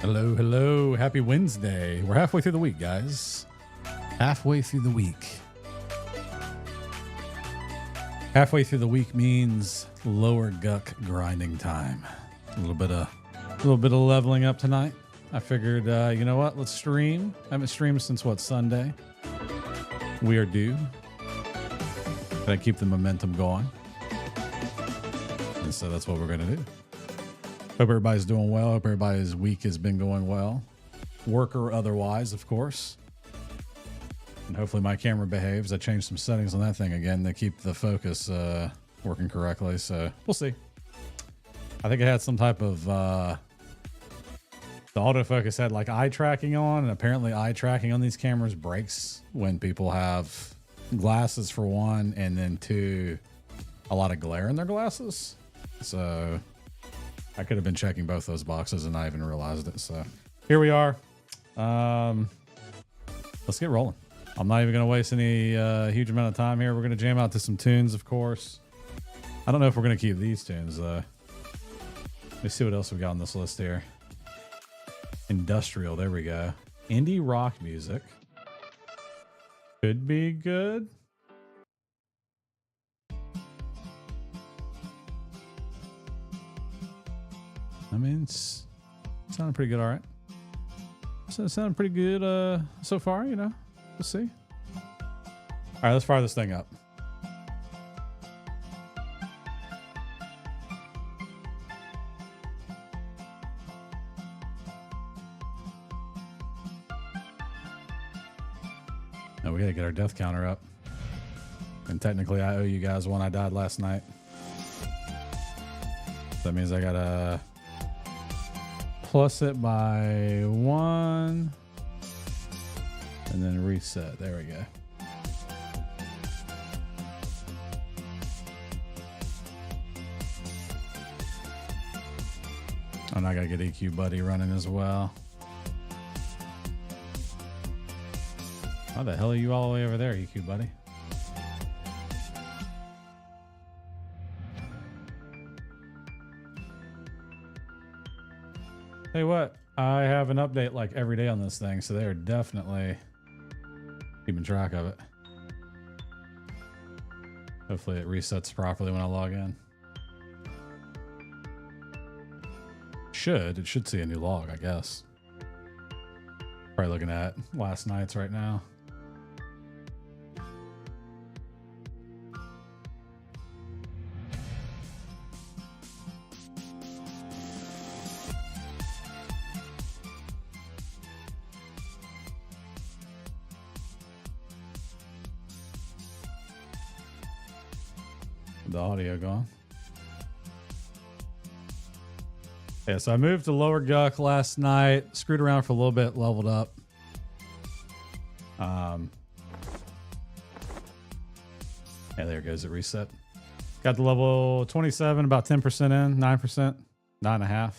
Hello, hello. Happy Wednesday. We're halfway through the week, guys. Halfway through the week. Halfway through the week means lower guck grinding time. A little bit of leveling up tonight. I figured, you know what? Let's stream. I haven't streamed since what, Sunday? We are due. Gotta keep the momentum going. And so that's what we're gonna do. Hope everybody's doing well. Hope everybody's week has been going well. Work or otherwise, of course. And hopefully my camera behaves. I changed some settings on that thing again to keep the focus working correctly. So we'll see. I think it had some type of... the autofocus had like eye tracking on, and apparently eye tracking on these cameras breaks when people have glasses for one, and then two, a lot of glare in their glasses. So... I could have been checking both those boxes and I even realized it. So here we are. Let's get rolling. I'm not even going to waste any huge amount of time here. We're going to jam out to some tunes, of course. I don't know if we're going to keep these tunes, though. Let me see what else we got on this list here. Industrial. There we go. Indie rock music. Could be good. I mean, it's sounding pretty good. All right. So it sounded pretty good so far, you know. We'll see. All right, let's fire this thing up. Now we got to get our death counter up. And technically, I owe you guys one. I died last night. That means I got to... plus it by 1 and then reset. There we go. And I gotta get EQ Buddy running as well. How the hell are you all the way over there, EQ Buddy? Hey, what? I have an update like every day on this thing, so they are definitely keeping track of it. Hopefully it resets properly when I log in. It should see a new log, I guess. Probably looking at last night's right now. The audio gone. Yeah, so I moved to lower guck last night, screwed around for a little bit, leveled up. Yeah, there it goes, it reset. Got the level 27, about 10% in, 9%, 9.5%.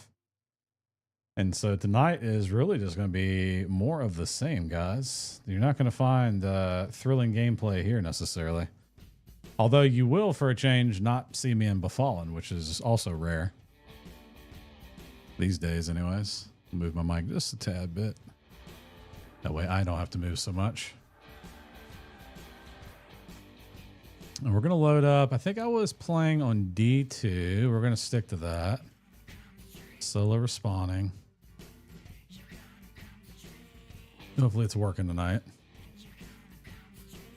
And so tonight is really just going to be more of the same, guys. You're not going to find thrilling gameplay here necessarily. Although you will, for a change, not see me in Befallen, which is also rare. These days, anyways. Move my mic just a tad bit. That way I don't have to move so much. And we're going to load up. I think I was playing on D2. We're going to stick to that. Solo respawning. Hopefully it's working tonight.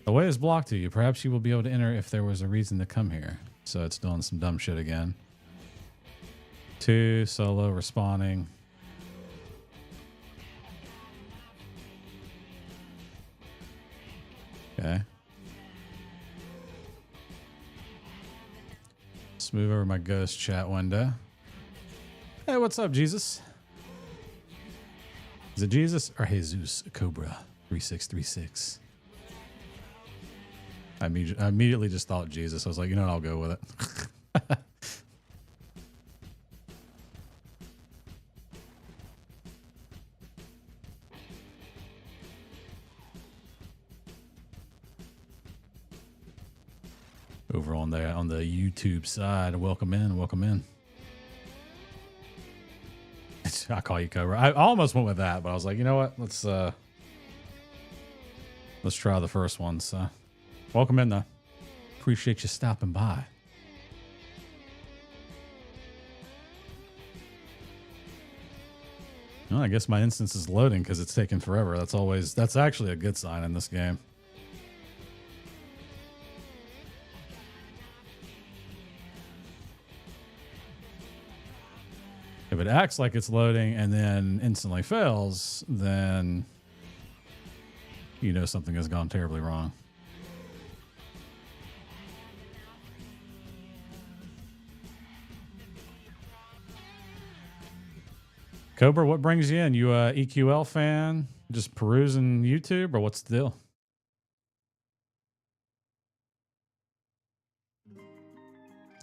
The way is blocked to you. Perhaps you will be able to enter if there was a reason to come here. So it's doing some dumb shit again. 2, solo, respawning. Okay. Let's move over my ghost chat window. Hey, what's up, Jesus? Is it Jesus or Jesus Cobra 3636? I immediately just thought Jesus. I was like, you know what, I'll go with it. Over on the YouTube side, welcome in, welcome in. I call you Cobra. I almost went with that, but I was like, you know what? Let's try the first one. So, welcome in though. Appreciate you stopping by. Well, I guess my instance is loading because it's taking forever. That's actually a good sign in this game. If it acts like it's loading and then instantly fails, then you know something has gone terribly wrong. Cobra, what brings you in? You a EQL fan? Just perusing YouTube, or what's the deal?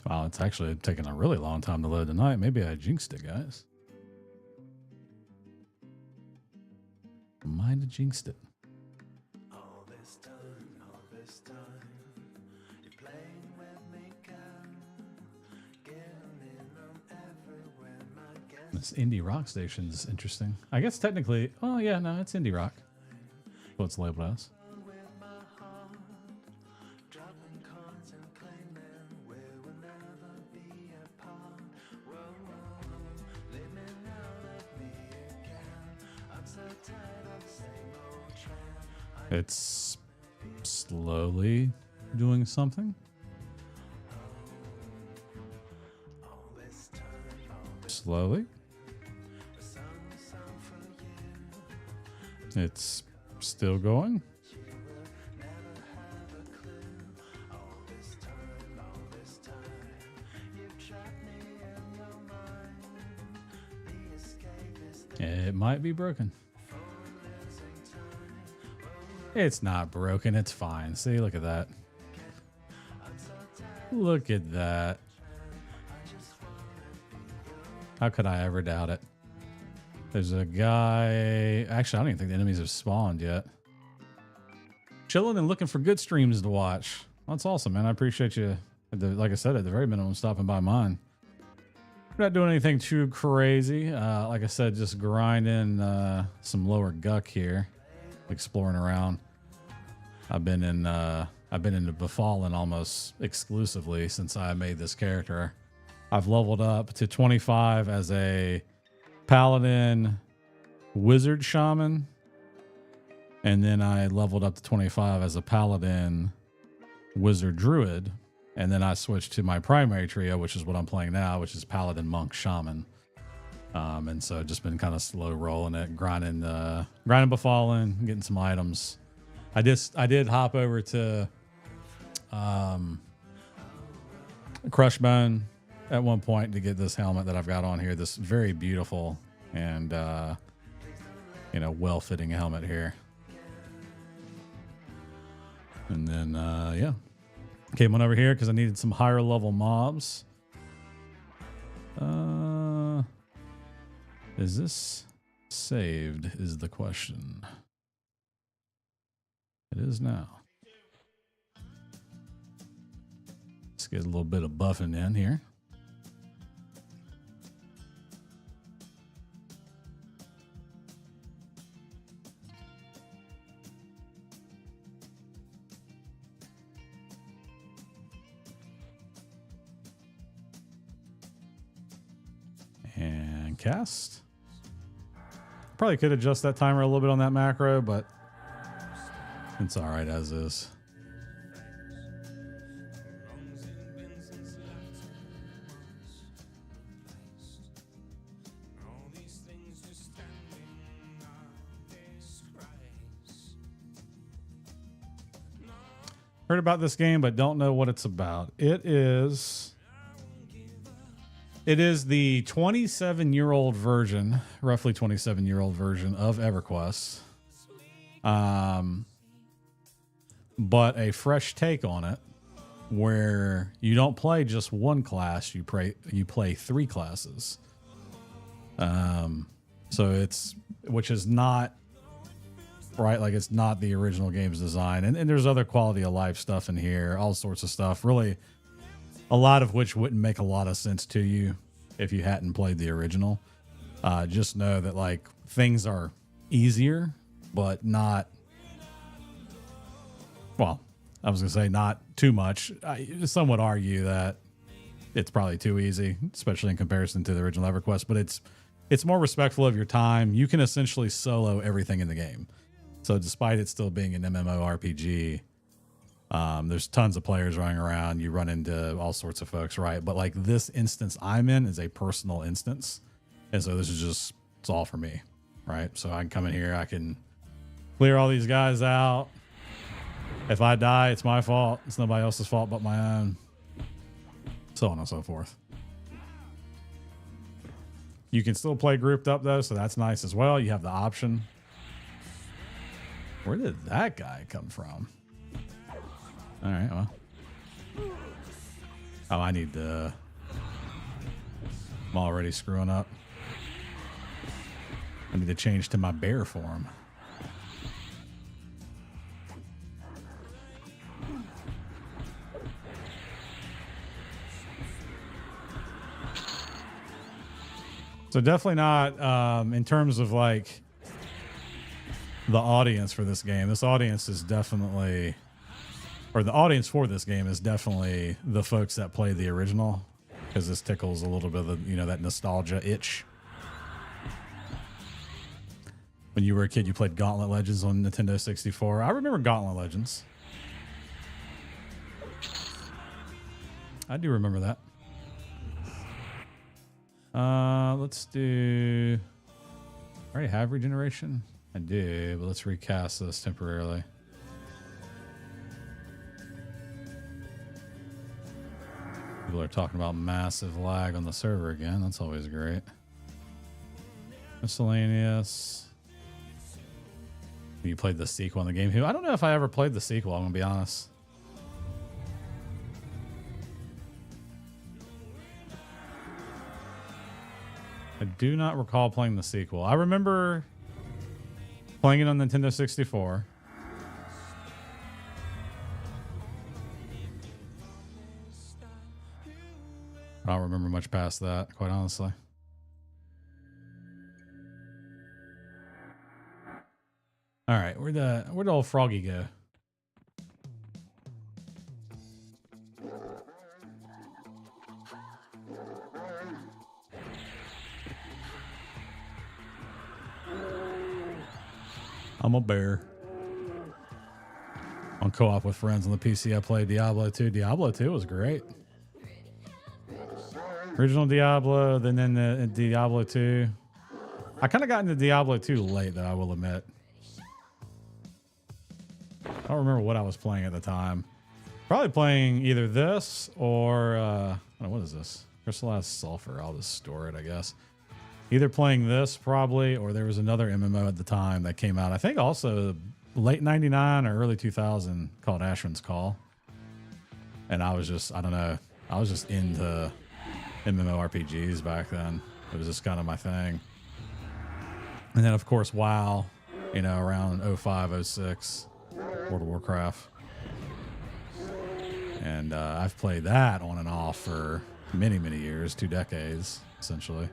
Wow, it's actually taking a really long time to load tonight. Maybe I jinxed it, guys. Might have jinxed it. All this time, you're playing with me, this indie rock station is interesting. I guess technically, oh yeah, no, it's indie rock. What's labeled as? It's slowly doing something. Slowly. It's still going. It might be broken. It's not broken. It's fine. See, look at that. Look at that. How could I ever doubt it? There's a guy. Actually, I don't even think the enemies have spawned yet. Chilling and looking for good streams to watch. That's awesome, man. I appreciate you. Like I said, at the very minimum, stopping by mine. We're not doing anything too crazy. Like I said, just grinding some lower guck here, exploring around. I've been into Befallen almost exclusively since I made this character. I've leveled up to 25 as a paladin wizard shaman, and then I leveled up to 25 as a paladin wizard druid, and then I switched to my primary trio, which is what I'm playing now, which is paladin monk shaman. And so just been kind of slow rolling it, grinding Befallen, getting some items. I did hop over to Crushbone at one point to get this helmet that I've got on here, this very beautiful and well-fitting helmet here. And then yeah, came on over here because I needed some higher level mobs. Is this saved is the question. It is now. Let's get a little bit of buffing in here. And cast. Probably could adjust that timer a little bit on that macro, but it's all right as is. Heard about this game, but don't know what it's about. It is the 27-year-old version, roughly 27-year-old version of EverQuest. But a fresh take on it, where you don't play just one class, you play three classes. So which is not right, like it's not the original game's design, and there's other quality of life stuff in here, all sorts of stuff, really, a lot of which wouldn't make a lot of sense to you if you hadn't played the original. just know that like things are easier, but not, well, I was gonna say not too much. Some would argue that it's probably too easy, especially in comparison to the original EverQuest, but it's more respectful of your time. You can essentially solo everything in the game. So despite it still being an MMORPG, there's tons of players running around. You run into all sorts of folks, right? But like this instance I'm in is a personal instance. And so this is just, it's all for me, right? So I can come in here, I can clear all these guys out. If I die, it's my fault. It's nobody else's fault but my own. So on and so forth. You can still play grouped up though, so that's nice as well. You have the option. Where did that guy come from? All right, well. Oh, I need to... I'm already screwing up. I need to change to my bear form. So definitely not in terms of like the audience for this game. This audience is definitely, or the audience for this game is definitely the folks that play the original, because this tickles a little bit of the, you know, that nostalgia itch. When you were a kid, you played Gauntlet Legends on Nintendo 64. I remember Gauntlet Legends. I do remember that. Let's do... I already have regeneration? I do, but let's recast this temporarily. People are talking about massive lag on the server again. That's always great. Miscellaneous. You played the sequel in the game. I don't know if I ever played the sequel, I'm gonna be honest. I do not recall playing the sequel. I remember playing it on Nintendo 64. I don't remember much past that, quite honestly. All right, where'd the old froggy go? I'm a bear. On co-op with friends on the PC, I played Diablo 2. Diablo 2 was great. Original Diablo, then the Diablo 2. I kind of got into Diablo 2 late, though, I will admit. I don't remember what I was playing at the time. Probably playing either this or... what is this? Crystallized Sulfur. I'll just store it, I guess. Either playing this, probably, or there was another MMO at the time that came out. I think also late 99 or early 2000 called Ashran's Call. And I was just, I don't know, I was just into MMORPGs back then. It was just kind of my thing. And then, of course, WoW, you know, around 05, 06, World of Warcraft. And I've played that on and off for many, many years, 2 decades, essentially.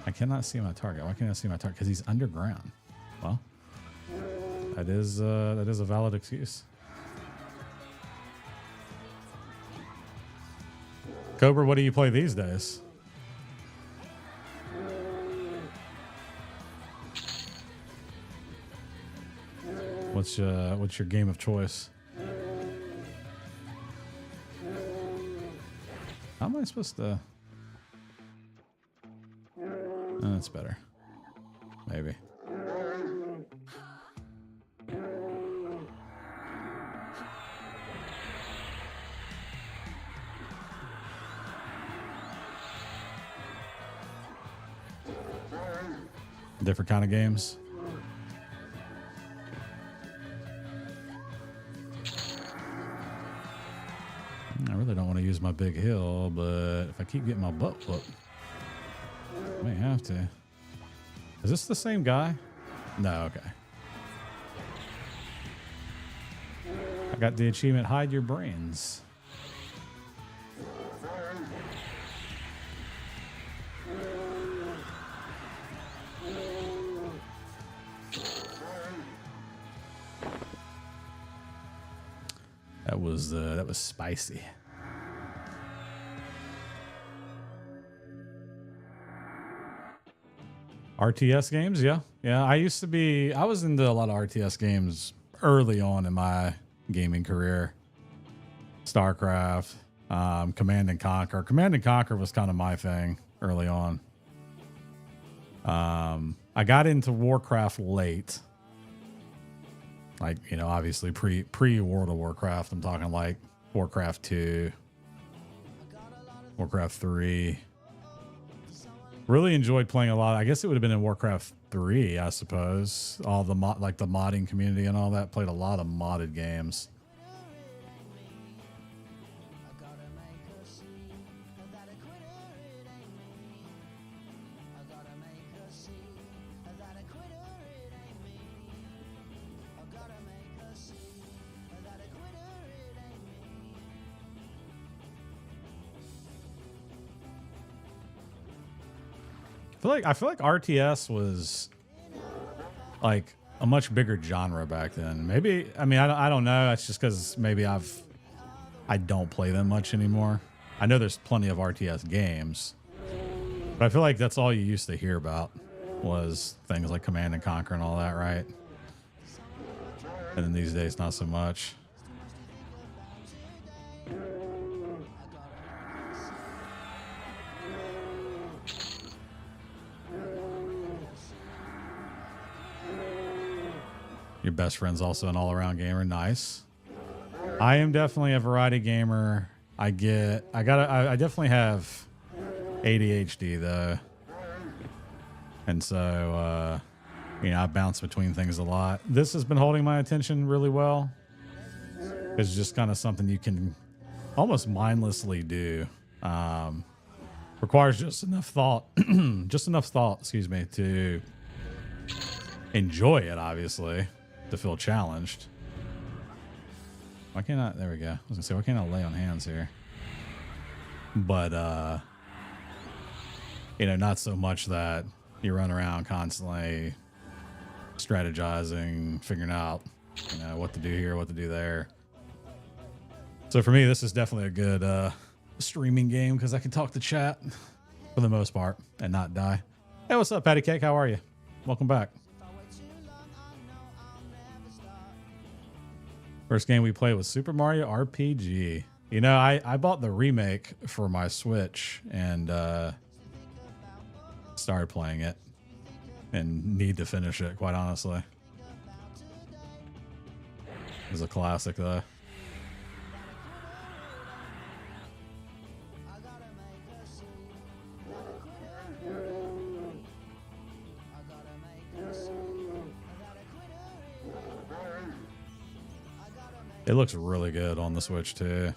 I cannot see my target. Why can't I see my target? Because he's underground. Well, that is a valid excuse. Cobra, what do you play these days? What's your game of choice? How am I supposed to? Oh, that's better. Maybe. Different kind of games. I really don't want to use my big hill, but if I keep getting my butt whooped, I may have to. Is this the same guy? No, okay. I got the achievement, Hide Your Brains. That was spicy. RTS games, yeah. I was into a lot of RTS games early on in my gaming career. StarCraft, Command and Conquer. Command and Conquer was kind of my thing early on. I got into Warcraft late. Like, obviously pre World of Warcraft. I'm talking like Warcraft 2, Warcraft 3. Really enjoyed playing a lot. I guess it would have been in Warcraft 3, I suppose. All the like the modding community and all that. Played a lot of modded games. I feel like RTS was like a much bigger genre back then. Maybe, I don't know. It's just because maybe I don't play them much anymore. I know there's plenty of RTS games, but I feel like that's all you used to hear about was things like Command and Conquer and all that, right? And then these days, not so much. Your best friend's also an all-around gamer. Nice. I am definitely a variety gamer. I definitely have ADHD though. And so, I bounce between things a lot. This has been holding my attention really well. It's just kind of something you can almost mindlessly do. Requires just enough thought, to enjoy it, obviously. To feel challenged. Why can't I? There we go. I was gonna say, why can't I lay on hands here? But not so much that you run around constantly strategizing, figuring out, what to do here, what to do there. So for me, this is definitely a good streaming game because I can talk to chat for the most part and not die. Hey, what's up, Patty Cake? How are you? Welcome back. First game we played was Super Mario RPG. I bought the remake for my Switch and started playing it and need to finish it, quite honestly. It's a classic, though. It looks really good on the Switch, too.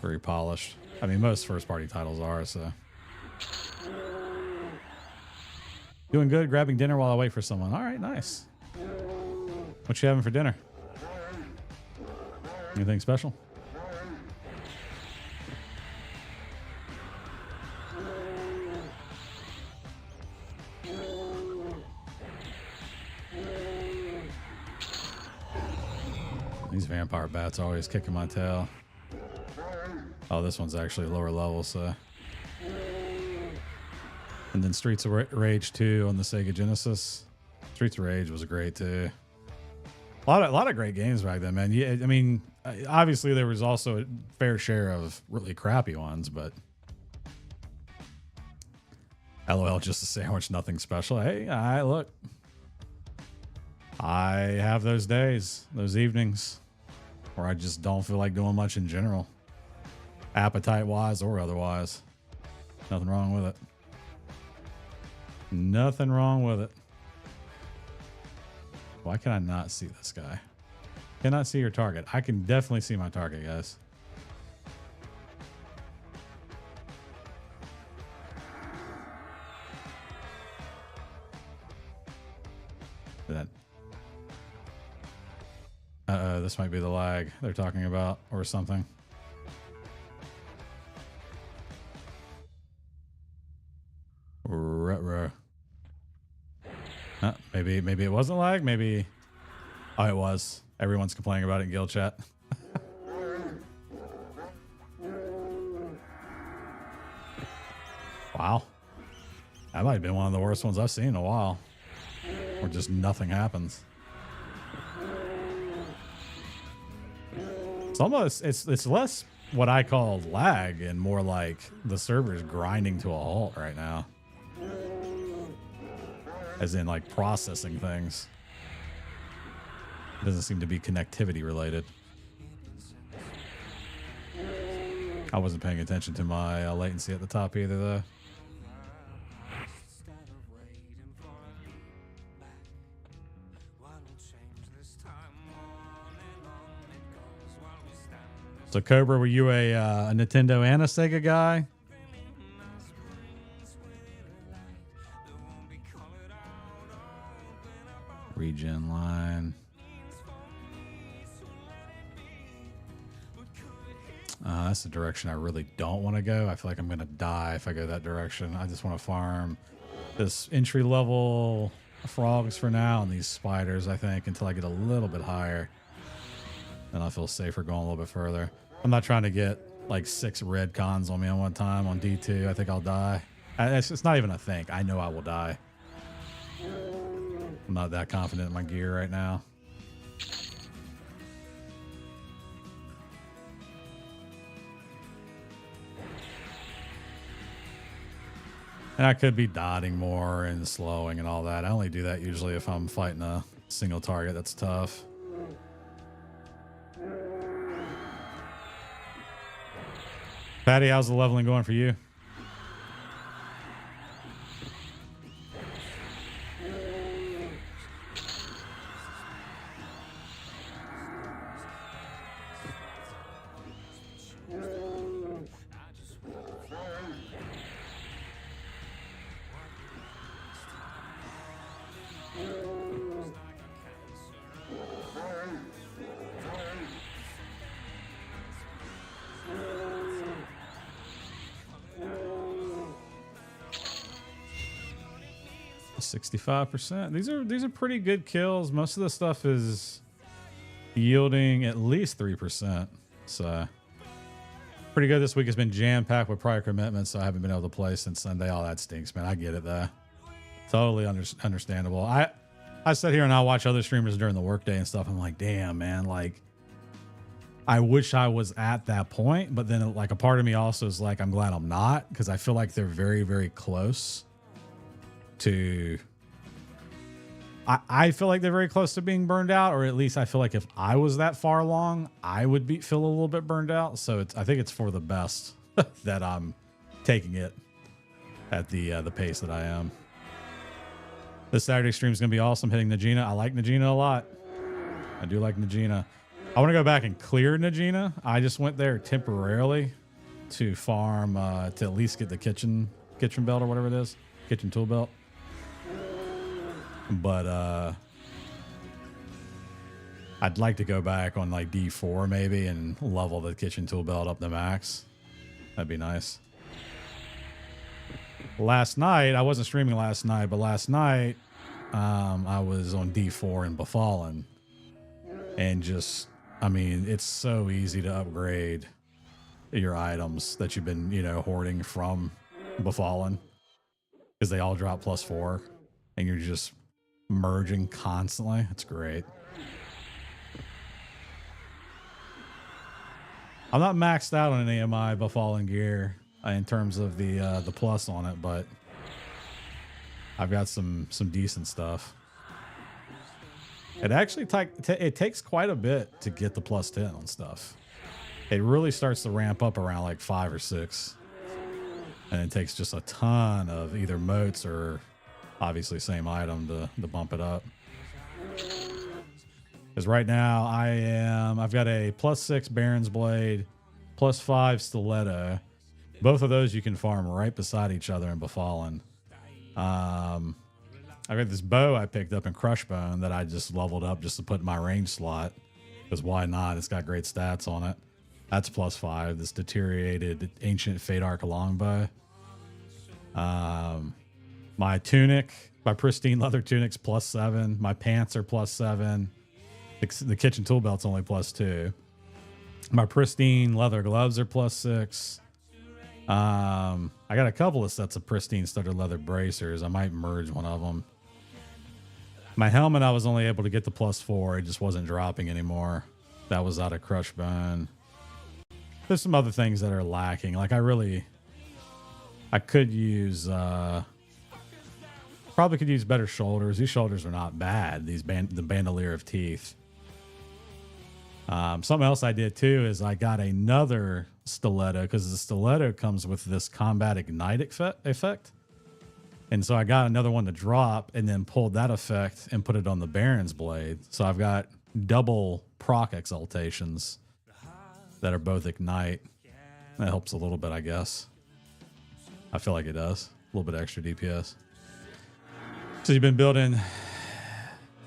Very polished. Most first-party titles are, so. Doing good, grabbing dinner while I wait for someone. All right, nice. What you having for dinner? Anything special? These vampire bats are always kicking my tail. Oh, this one's actually lower level, so. And then Streets of Rage 2 on the Sega Genesis. Streets of Rage was great too. A lot of great games back then, man. Yeah, obviously there was also a fair share of really crappy ones, but LOL, just a sandwich, nothing special. Hey, look. I have those days, those evenings where I just don't feel like doing much in general. Appetite-wise or otherwise. Nothing wrong with it. Nothing wrong with it. Why can I not see this guy? Cannot see your target. I can definitely see my target, guys. That. This might be the lag they're talking about or something. Maybe it wasn't lag. Maybe Oh, it was. Everyone's complaining about it in guild chat. Wow. That might have been one of the worst ones I've seen in a while. Where just nothing happens. It's almost, it's less what I call lag and more like the server's grinding to a halt right now. As in like processing things. It doesn't seem to be connectivity related. I wasn't paying attention to my latency at the top either though. So Cobra, were you a Nintendo and a Sega guy? Regen line. That's the direction I really don't want to go. I feel like I'm going to die if I go that direction. I just want to farm this entry level frogs for now and these spiders, I think, until I get a little bit higher. Then I feel safer going a little bit further. I'm not trying to get like 6 red cons on me on one time on D2. I think I'll die. It's not even a think. I know I will die. I'm not that confident in my gear right now. And I could be dotting more and slowing and all that. I only do that usually if I'm fighting a single target that's tough. Patty, how's the leveling going for you? %. These are pretty good kills. Most of the stuff is yielding at least 3%. So pretty good. This week has been jam-packed with prior commitments, so I haven't been able to play since Sunday. Oh, that stinks, man. I get it though. Totally understandable. I sit here and I watch other streamers during the workday and stuff. I'm like, damn, man, like I wish I was at that point, but then like a part of me also is like, I'm glad I'm not, because I feel like they're very, very close to, I feel like they're very close to being burned out, or at least I feel like if I was that far along, I would feel a little bit burned out. So I think it's for the best that I'm taking it at the pace that I am. This Saturday stream is going to be awesome. Hitting Najina. I like Najina a lot. I do like Najina. I want to go back and clear Najina. I just went there temporarily to farm, to at least get the kitchen belt or whatever it is. Kitchen tool belt. But I'd like to go back on like D4 maybe and level the kitchen tool belt up to max. That'd be nice. Last night, I wasn't streaming last night, but last night I was on D4 in Befallen. And just, I mean, it's so easy to upgrade your items that you've been, hoarding from Befallen. Because they all drop +4. And you're just merging constantly. It's great. I'm not maxed out on an AMI Befallen gear in terms of the plus on it, but I've got some decent stuff. It actually it takes quite a bit to get the +10 on stuff. It really starts to ramp up around like 5 or 6. And it takes just a ton of either motes or obviously same item to bump it up. Because right now I've got a +6 Baron's Blade, +5 Stiletto. Both of those you can farm right beside each other in Befallen. I got this bow I picked up in Crushbone that I just leveled up just to put in my range slot. Because why not? It's got great stats on it. That's +5. This deteriorated ancient Fate Arc longbow. My tunic, my pristine leather tunic's +7. My pants are +7. The kitchen tool belt's only +2. My pristine leather gloves are +6. I got a couple of sets of pristine studded leather bracers. I might merge one of them. My helmet, I was only able to get the +4. It just wasn't dropping anymore. That was out of crush bone. There's some other things that are lacking. Like I could use, probably could use better shoulders. These shoulders are not bad. The bandolier of teeth. Something else I did too is I got another stiletto because the stiletto comes with this combat ignite effect. And so I got another one to drop and then pulled that effect and put it on the Baron's blade. So I've got double proc exaltations that are both ignite. That helps a little bit, I guess. I feel like it does. A little bit extra DPS. So you've been building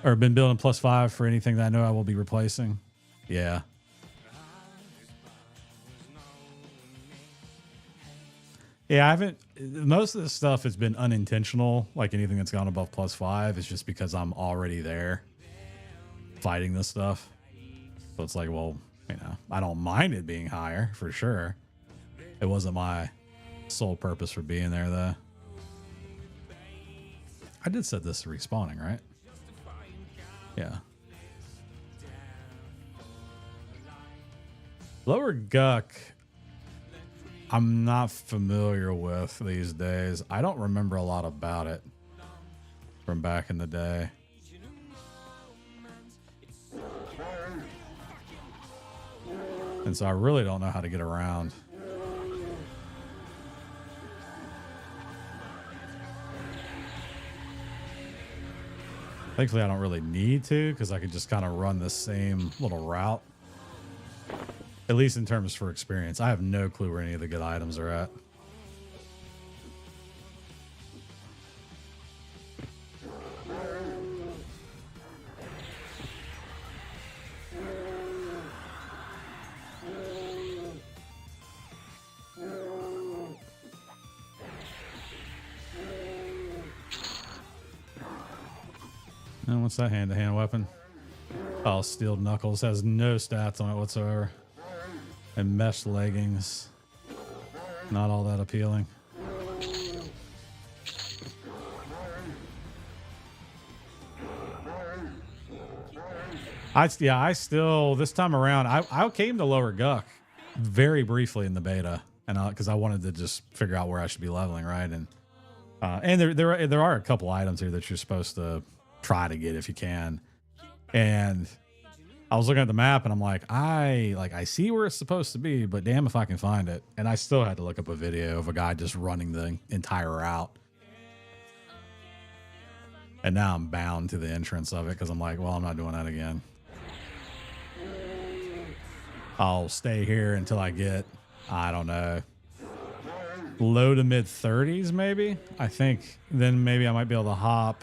+5 for anything that I know I will be replacing? Yeah. Yeah, I haven't. Most of this stuff has been unintentional. Like anything that's gone above +5 is just because I'm already there fighting this stuff. So it's like, well, you know, I don't mind it being higher for sure. It wasn't my sole purpose for being there, though. I did set this to respawning, right? Yeah. Lower Guck, I'm not familiar with these days. I don't remember a lot about it from back in the day. And so I really don't know how to get around. Thankfully, I don't really need to because I could just kind of run the same little route. At least in terms for experience. I have no clue where any of the good items are at. And what's that hand-to-hand weapon? Oh, steel knuckles. Has no stats on it whatsoever. And mesh leggings. Not all that appealing. I still, this time around, I came to Lower Guck very briefly in the beta. And because I wanted to just figure out where I should be leveling, right? And there are a couple items here that you're supposed to try to get if you can. And I was looking at the map and I'm like, I see where it's supposed to be, but damn if I can find it. And I still had to look up a video of a guy just running the entire route. And now I'm bound to the entrance of it because I'm like, well, I'm not doing that again. I'll stay here until I get, I don't know, low to mid 30s maybe. I think then maybe I might be able to hop.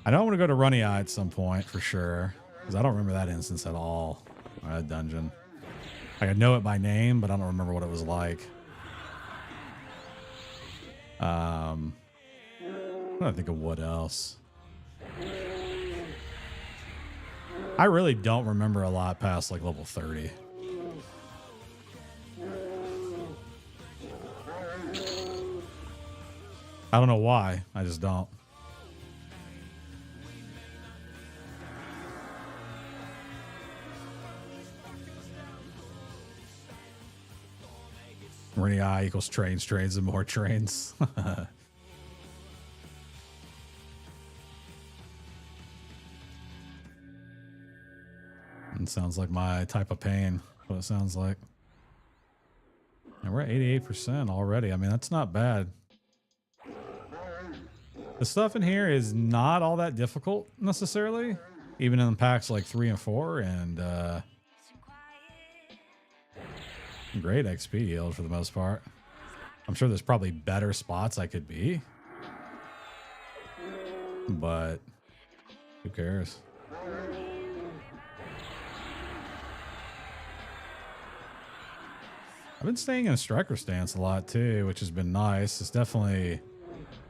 I don't want to go to Runny Eye at some point for sure. Because I don't remember that instance at all. Or that dungeon. Like I know it by name, but I don't remember what it was like. I'm trying to think of what else. I really don't remember a lot past like level 30. I don't know why. I just don't. Runny Eye equals trains, and more trains. It sounds like my type of pain. What it sounds like. And we're at 88% already. I mean, that's not bad. The stuff in here is not all that difficult necessarily, even in packs like 3 and 4, and great XP yield for the most part. I'm sure there's probably better spots I could be, but who cares? I've been staying in a striker stance a lot too, which has been nice. It's definitely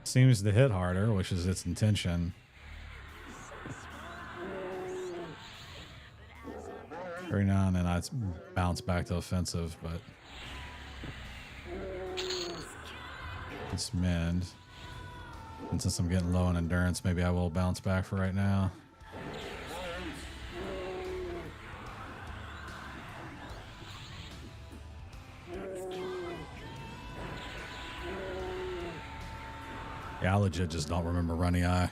seems to hit harder, which is its intention. Every now and then I bounce back to offensive, but it's mend. And since I'm getting low on endurance, maybe I will bounce back for right now. Yeah, I legit just don't remember runny eye.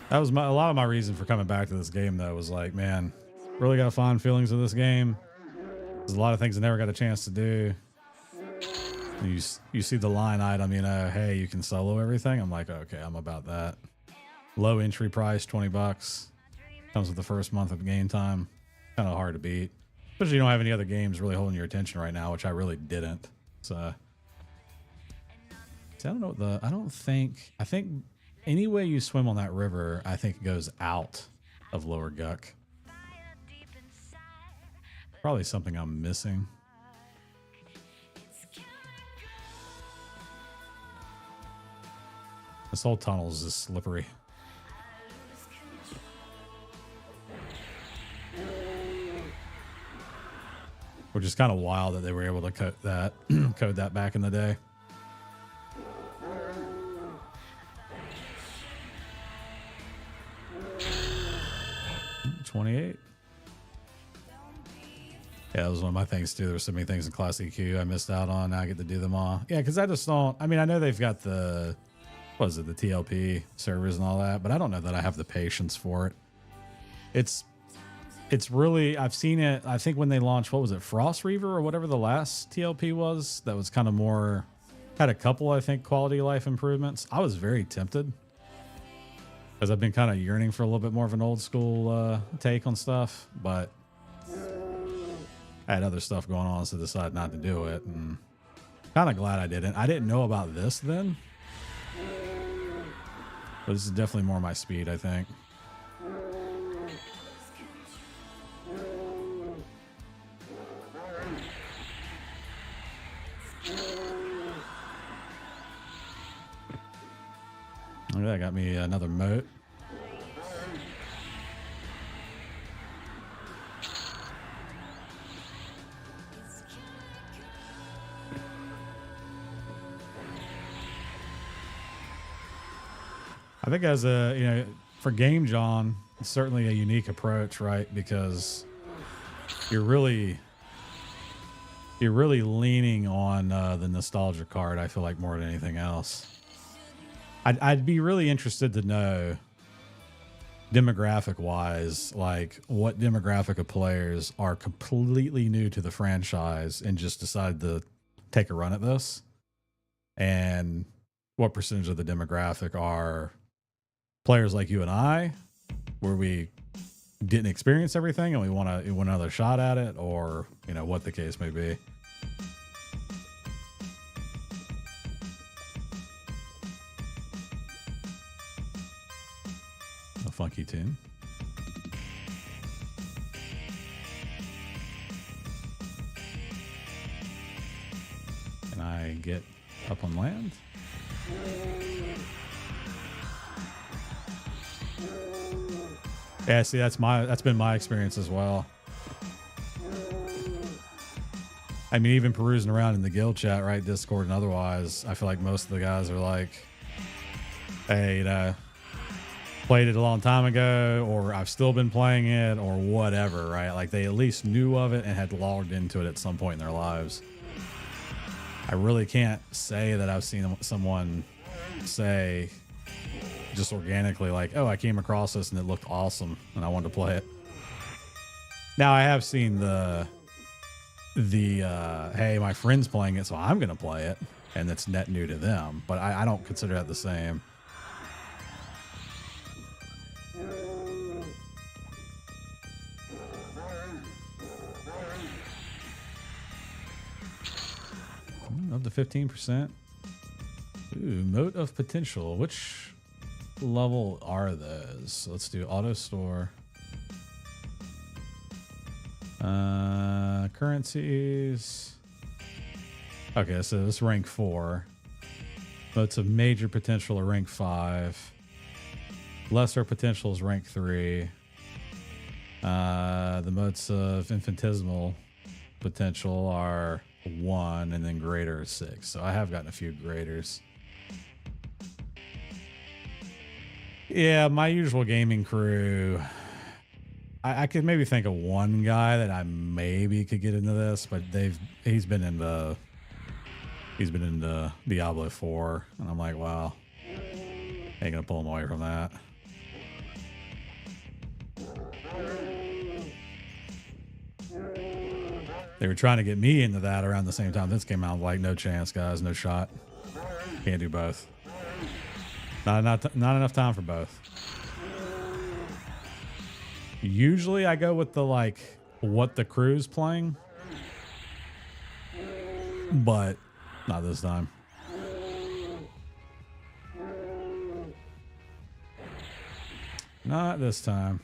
That was a lot of my reason for coming back to this game, though, was like, man, really got fond feelings of this game. There's a lot of things I never got a chance to do. You see the line item, you know, hey, you can solo everything. I'm like, okay, I'm about that. Low entry price, $20. Comes with the first month of game time. Kind of hard to beat. Especially you don't have any other games really holding your attention right now, which I really didn't. So, see, I don't know what I think any way you swim on that river, I think it goes out of Lower Guck. Probably something I'm missing. This whole tunnel is just slippery. Which is kind of wild that they were able to code that back in the day. 28. Yeah, that was one of my things too. There were so many things in Class EQ I missed out on. Now I get to do them all. Yeah, because I just don't. I mean, I know they've got the, what is it, the TLP servers and all that, but I don't know that I have the patience for it. It's really, I've seen it, I think when they launched, what was it, Frost Reaver or whatever the last TLP was, that was kind of more, had a couple, I think, quality of life improvements. I was very tempted because I've been kind of yearning for a little bit more of an old school take on stuff, but I had other stuff going on, so I decided not to do it, and kind of glad I didn't. I didn't know about this then, but this is definitely more my speed, I think. Look at that, got me another moat. I think as a, you know, for Game John, it's certainly a unique approach, right? Because you're really leaning on the nostalgia card, I feel like, more than anything else. I'd be really interested to know, demographic wise, like what demographic of players are completely new to the franchise and just decide to take a run at this, and what percentage of the demographic are players like you and I, where we didn't experience everything and we want another shot at it, or, you know, what the case may be. A funky tune. Can I get up on land? Yeah, see, that's been my experience as well. I mean, even perusing around in the guild chat, right, Discord and otherwise, I feel like most of the guys are like, hey, you know, played it a long time ago, or I've still been playing it, or whatever, right? Like, they at least knew of it and had logged into it at some point in their lives. I really can't say that I've seen someone say just organically, like, oh, I came across this and it looked awesome and I wanted to play it. Now, I have seen the hey, my friend's playing it, so I'm going to play it, and it's net new to them, but I don't consider that the same. Up to 15%. Ooh, Moat of Potential. Which level are those? Let's do auto store. Currencies. Okay, so this is rank 4. Motes of major potential are rank 5. Lesser potential is rank 3. The motes of infinitesimal potential are 1, and then greater is 6. So I have gotten a few graders. Yeah, my usual gaming crew. I could maybe think of one guy that I maybe could get into this, but he's been into Diablo 4, and I'm like, wow, ain't gonna pull him away from that. They were trying to get me into that around the same time this came out. I'm like, no chance, guys, no shot. Can't do both. Not enough time for both. Usually I go with the like what the crew's playing, but not this time. Not this time.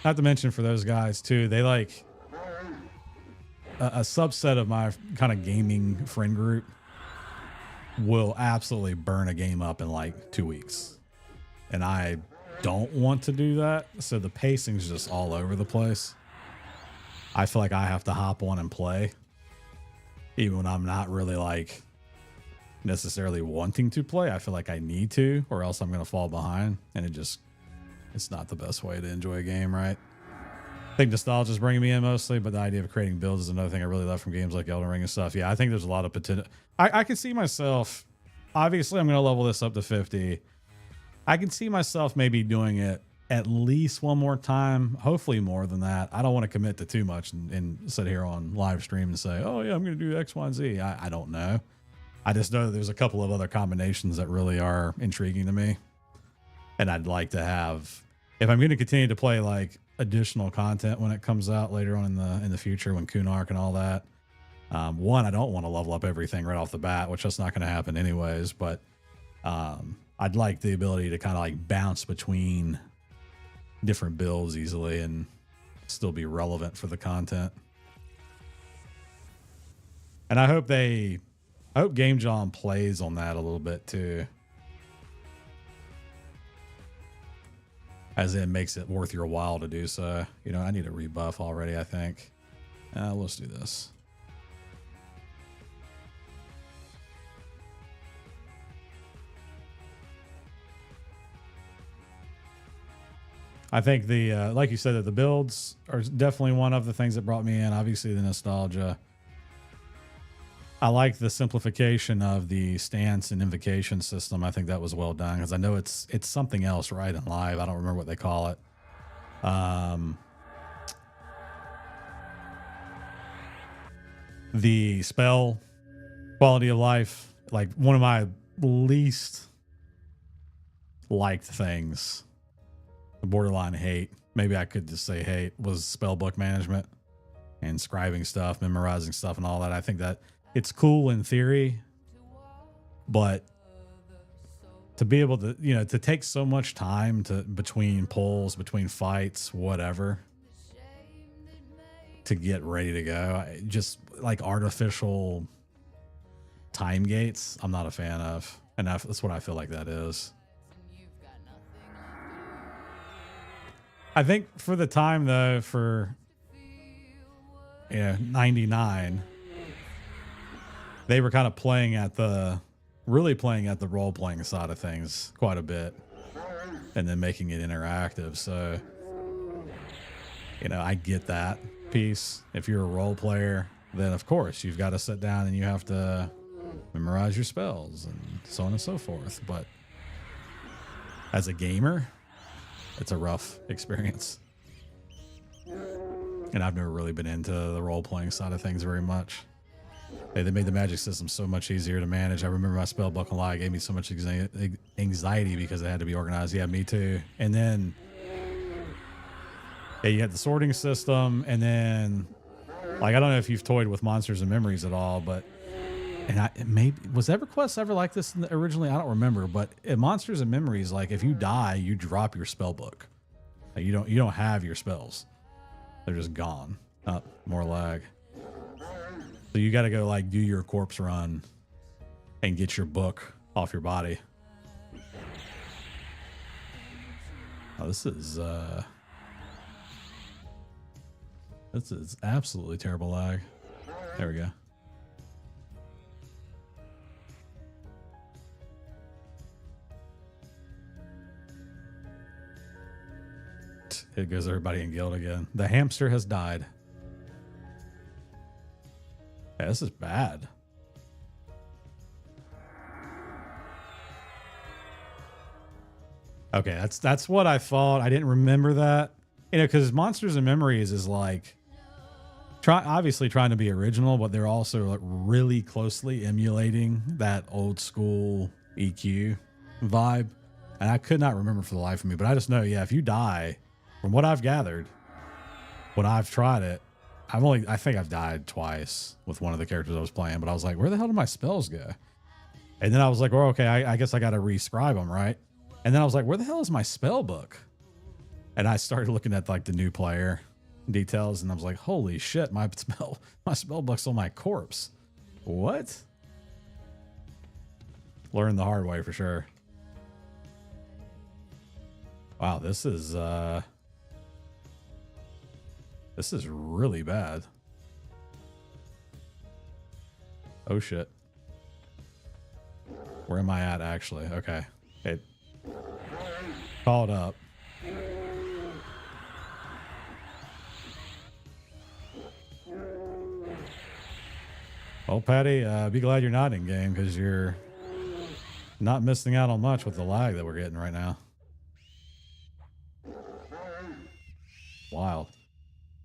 Not to mention for those guys too, they like a subset of my kind of gaming friend group will absolutely burn a game up in like 2 weeks. And I don't want to do that. So the pacing's just all over the place. I feel like I have to hop on and play even when I'm not really like necessarily wanting to play. I feel like I need to, or else I'm going to fall behind, and it's not the best way to enjoy a game, right? I think nostalgia is bringing me in mostly, but the idea of creating builds is another thing I really love from games like Elden Ring and stuff. Yeah, I think there's a lot of potential. I can see myself, obviously I'm going to level this up to 50. I can see myself maybe doing it at least one more time, hopefully more than that. I don't want to commit to too much and sit here on live stream and say, oh yeah, I'm going to do X, Y, and Z. I don't know. I just know that there's a couple of other combinations that really are intriguing to me. And I'd like to have, if I'm going to continue to play like additional content when it comes out later on in the future, when Kunark and all that. One, I don't want to level up everything right off the bat, which that's not going to happen anyways, but I'd like the ability to kind of like bounce between different builds easily and still be relevant for the content. And I hope Game Jam plays on that a little bit too, as it makes it worth your while to do so. You know, I need a rebuff already, I think. Let's do this. I think the, like you said, that the builds are definitely one of the things that brought me in. Obviously the nostalgia. I like the simplification of the stance and invocation system. I think that was well done, because I know it's something else, right, in live. I don't remember what they call it. The spell quality of life, like one of my least liked things, borderline hate, maybe I could just say hate, was spellbook management and scribing stuff, memorizing stuff and all that. I think that it's cool in theory, but to be able to, you know, to take so much time to between pulls, between fights, whatever, to get ready to go, just like artificial time gates, I'm not a fan of. And that's what I feel like that is. I think for the time though, for 99, they were kind of really playing at the role-playing side of things quite a bit, and then making it interactive. So, you know, I get that piece. If you're a role player, then of course you've got to sit down and you have to memorize your spells and so on and so forth. But as a gamer, it's a rough experience. And I've never really been into the role-playing side of things very much. They made the magic system so much easier to manage. I remember my spellbook a lot. It gave me so much anxiety because it had to be organized. Yeah, me too. And then you had the sorting system, and then like, I don't know if you've toyed with Monsters and Memories at all, but maybe was EverQuest ever like this originally? I don't remember, but in Monsters and Memories, like if you die, you drop your spell book. Like you don't have your spells. They're just gone. More lag. So you got to go like do your corpse run and get your book off your body. Oh, this is absolutely terrible lag. There we go. Here goes everybody in guild again. The hamster has died. Yeah, this is bad. Okay, that's what I thought. I didn't remember that. You know, because Monsters and Memories is like obviously trying to be original, but they're also like really closely emulating that old school EQ vibe. And I could not remember for the life of me, but I just know, yeah, if you die, from what I've gathered, when I've tried it, I think I've died twice with one of the characters I was playing, but I was like, where the hell did my spells go? And then I was like, well, okay, I guess I got to rescribe them, right? And then I was like, where the hell is my spell book? And I started looking at like the new player details, and I was like, holy shit, my spell book's on my corpse. What? Learned the hard way for sure. Wow, this is really bad. Oh shit. Where am I at actually? Okay. It called up. Well, Patty, be glad you're not in game because you're not missing out on much with the lag that we're getting right now. Wild.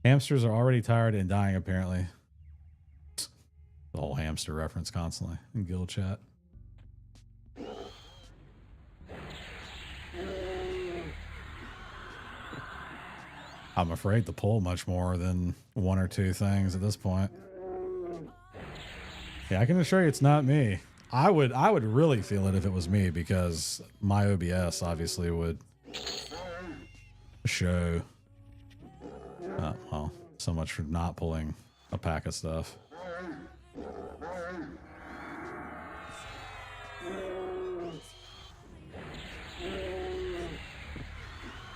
Hamsters are already tired and dying, apparently. The whole hamster reference constantly in guild chat. I'm afraid to pull much more than one or two things at this point. Yeah, I can assure you it's not me. I would really feel it if it was me, because my OBS obviously would show. Well, so much for not pulling a pack of stuff.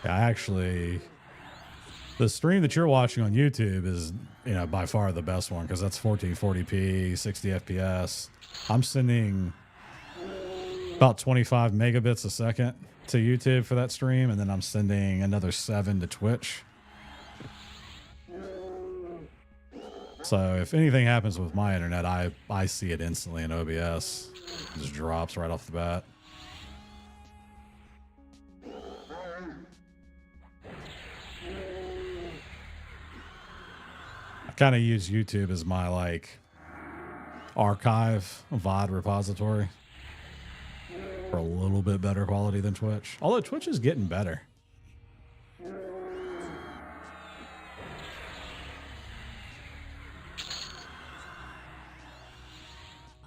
Yeah, the stream that you're watching on YouTube is, you know, by far the best one, because that's 1440p, 60 FPS. I'm sending about 25 megabits a second to YouTube for that stream, and then I'm sending another 7 to Twitch. So if anything happens with my internet, I see it instantly in OBS. It just drops right off the bat. I kind of use YouTube as my like archive VOD repository for a little bit better quality than Twitch. Although Twitch is getting better.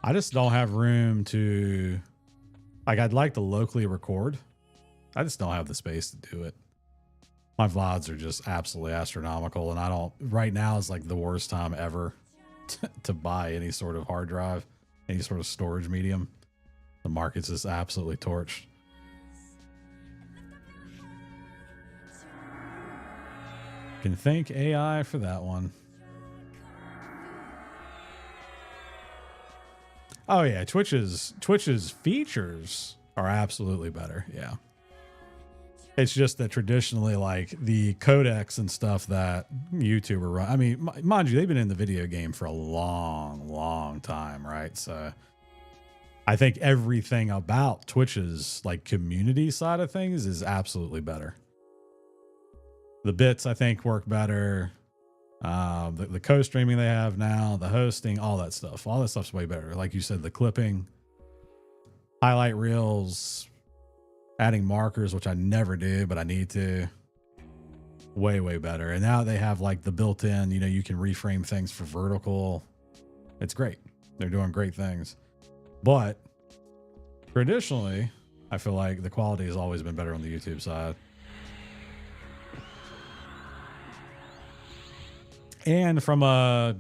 I just don't have room to, like, I'd like to locally record. I just don't have the space to do it. My VODs are just absolutely astronomical, and right now is like the worst time ever to buy any sort of hard drive, any sort of storage medium. The market's just absolutely torched. Can thank AI for that one. Oh yeah, Twitch's features are absolutely better. Yeah. It's just that traditionally, like the codecs and stuff that YouTube are run. I mean, mind you, they've been in the video game for a long, long time, right? So I think everything about Twitch's like community side of things is absolutely better. The bits I think work better. The co-streaming they have now, the hosting, all that stuff's way better. Like you said, the clipping, highlight reels, adding markers, which I never do, but I need to. Way, way better. And now they have like the built-in, you know, you can reframe things for vertical. It's great. They're doing great things. But traditionally, I feel like the quality has always been better on the YouTube side. And from a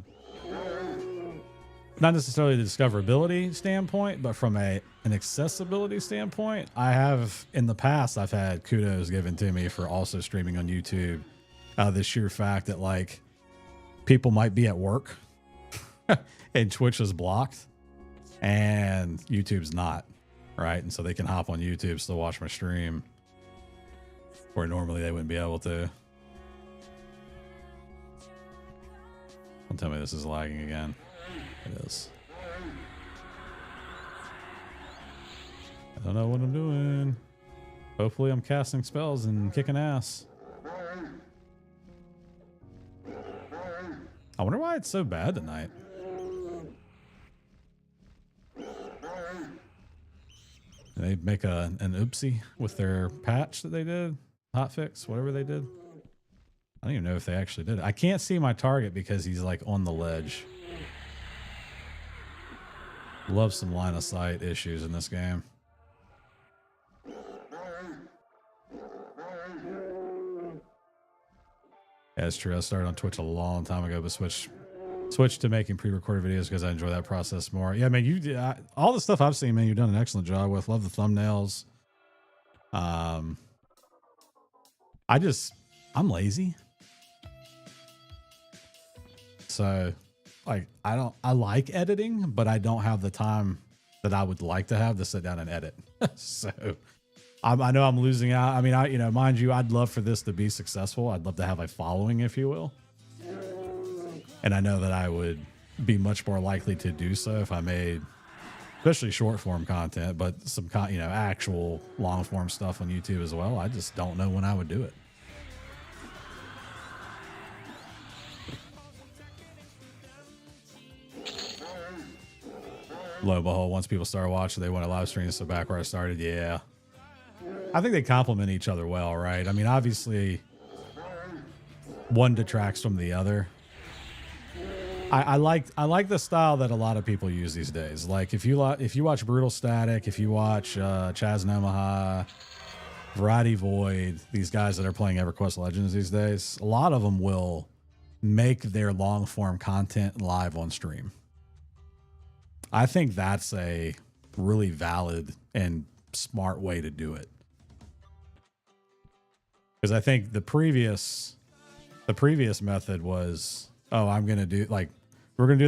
not necessarily the discoverability standpoint, but from an accessibility standpoint, I have in the past, I've had kudos given to me for also streaming on YouTube. The sheer fact that like people might be at work and Twitch is blocked and YouTube's not, right? And so they can hop on YouTube, still watch my stream where normally they wouldn't be able to. Don't tell me this is lagging again. It is. I don't know what I'm doing. Hopefully I'm casting spells and kicking ass. I wonder why it's so bad tonight. They make an oopsie with their patch that they did. Hotfix, whatever they did. I don't even know if they actually did it. I can't see my target because he's like on the ledge. Love some line of sight issues in this game. Yeah, it's true. I started on Twitch a long time ago, but switched to making pre-recorded videos because I enjoy that process more. Yeah, man, you did all the stuff I've seen, man. You've done an excellent job with. Love the thumbnails. I'm lazy. So like I like editing, but I don't have the time that I would like to have to sit down and edit. So I know I'm losing out. I mean, mind you, I'd love for this to be successful. I'd love to have a following, if you will. And I know that I would be much more likely to do so if I made, especially short form content, but some, actual long form stuff on YouTube as well. I just don't know when I would do it. Lo and behold, once people start watching, they want to live stream. So back where I started, yeah. I think they complement each other well, right? I mean, obviously, one detracts from the other. I like the style that a lot of people use these days. Like if you watch Brutal Static, if you watch Chaz Namaha, Variety Void, these guys that are playing EverQuest Legends these days, a lot of them will make their long form content live on stream. I think that's a really valid and smart way to do it. Because I think the previous method was, oh, we're going to do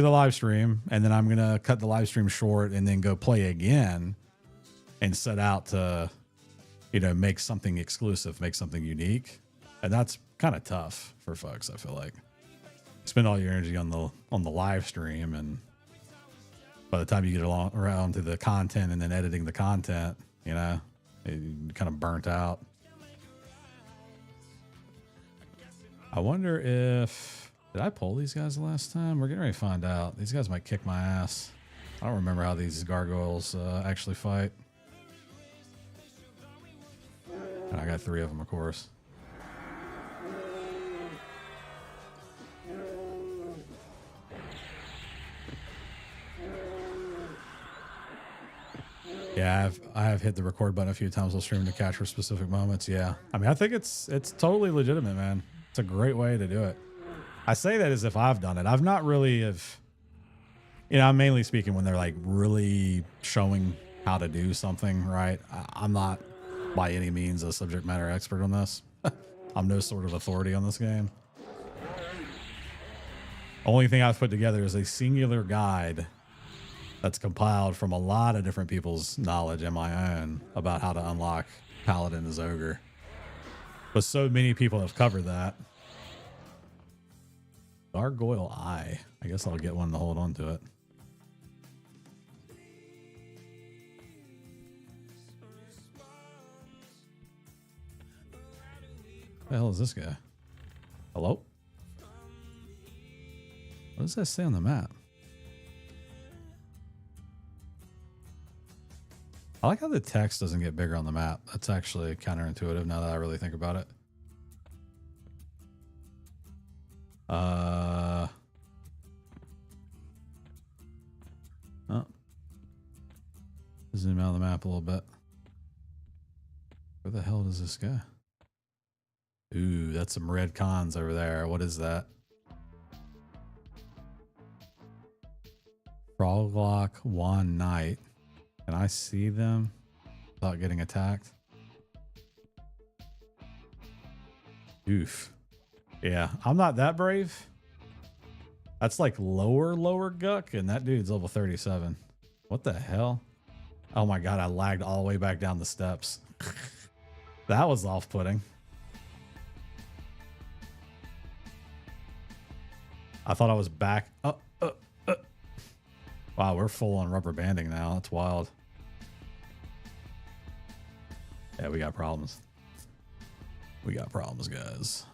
the live stream and then I'm going to cut the live stream short and then go play again and set out to, make something exclusive, make something unique. And that's kind of tough for folks. I feel like spend all your energy on the live stream, and by the time you get around to the content and then editing the content, you're kind of burnt out. I wonder if, did I pull these guys last time? We're getting ready to find out. These guys might kick my ass. I don't remember how these gargoyles actually fight. I got 3 of them, of course. Yeah, I have hit the record button a few times while streaming to capture specific moments. Yeah, I mean, I think it's totally legitimate, man. It's a great way to do it. I say that as if I've done it. I've not really I'm mainly speaking when they're like really showing how to do something, right? I'm not by any means a subject matter expert on this. I'm no sort of authority on this game. Only thing I've put together is a singular guide that's compiled from a lot of different people's knowledge and my own about how to unlock Paladin as Ogre. But so many people have covered that. Gargoyle Eye. I guess I'll get one to hold on to it. What the hell is this guy? Hello? What does that say on the map? I like how the text doesn't get bigger on the map. That's actually counterintuitive now that I really think about it. Zoom out of the map a little bit. Where the hell does this go? Ooh, that's some red cons over there. What is that? Froglock one night. Can I see them without getting attacked? Oof. Yeah, I'm not that brave. That's like lower Guck, and that dude's level 37. What the hell? Oh my god, I lagged all the way back down the steps. That was off-putting. I thought I was back. Wow, we're full on rubber banding now. That's wild. Yeah, we got problems. We got problems, guys.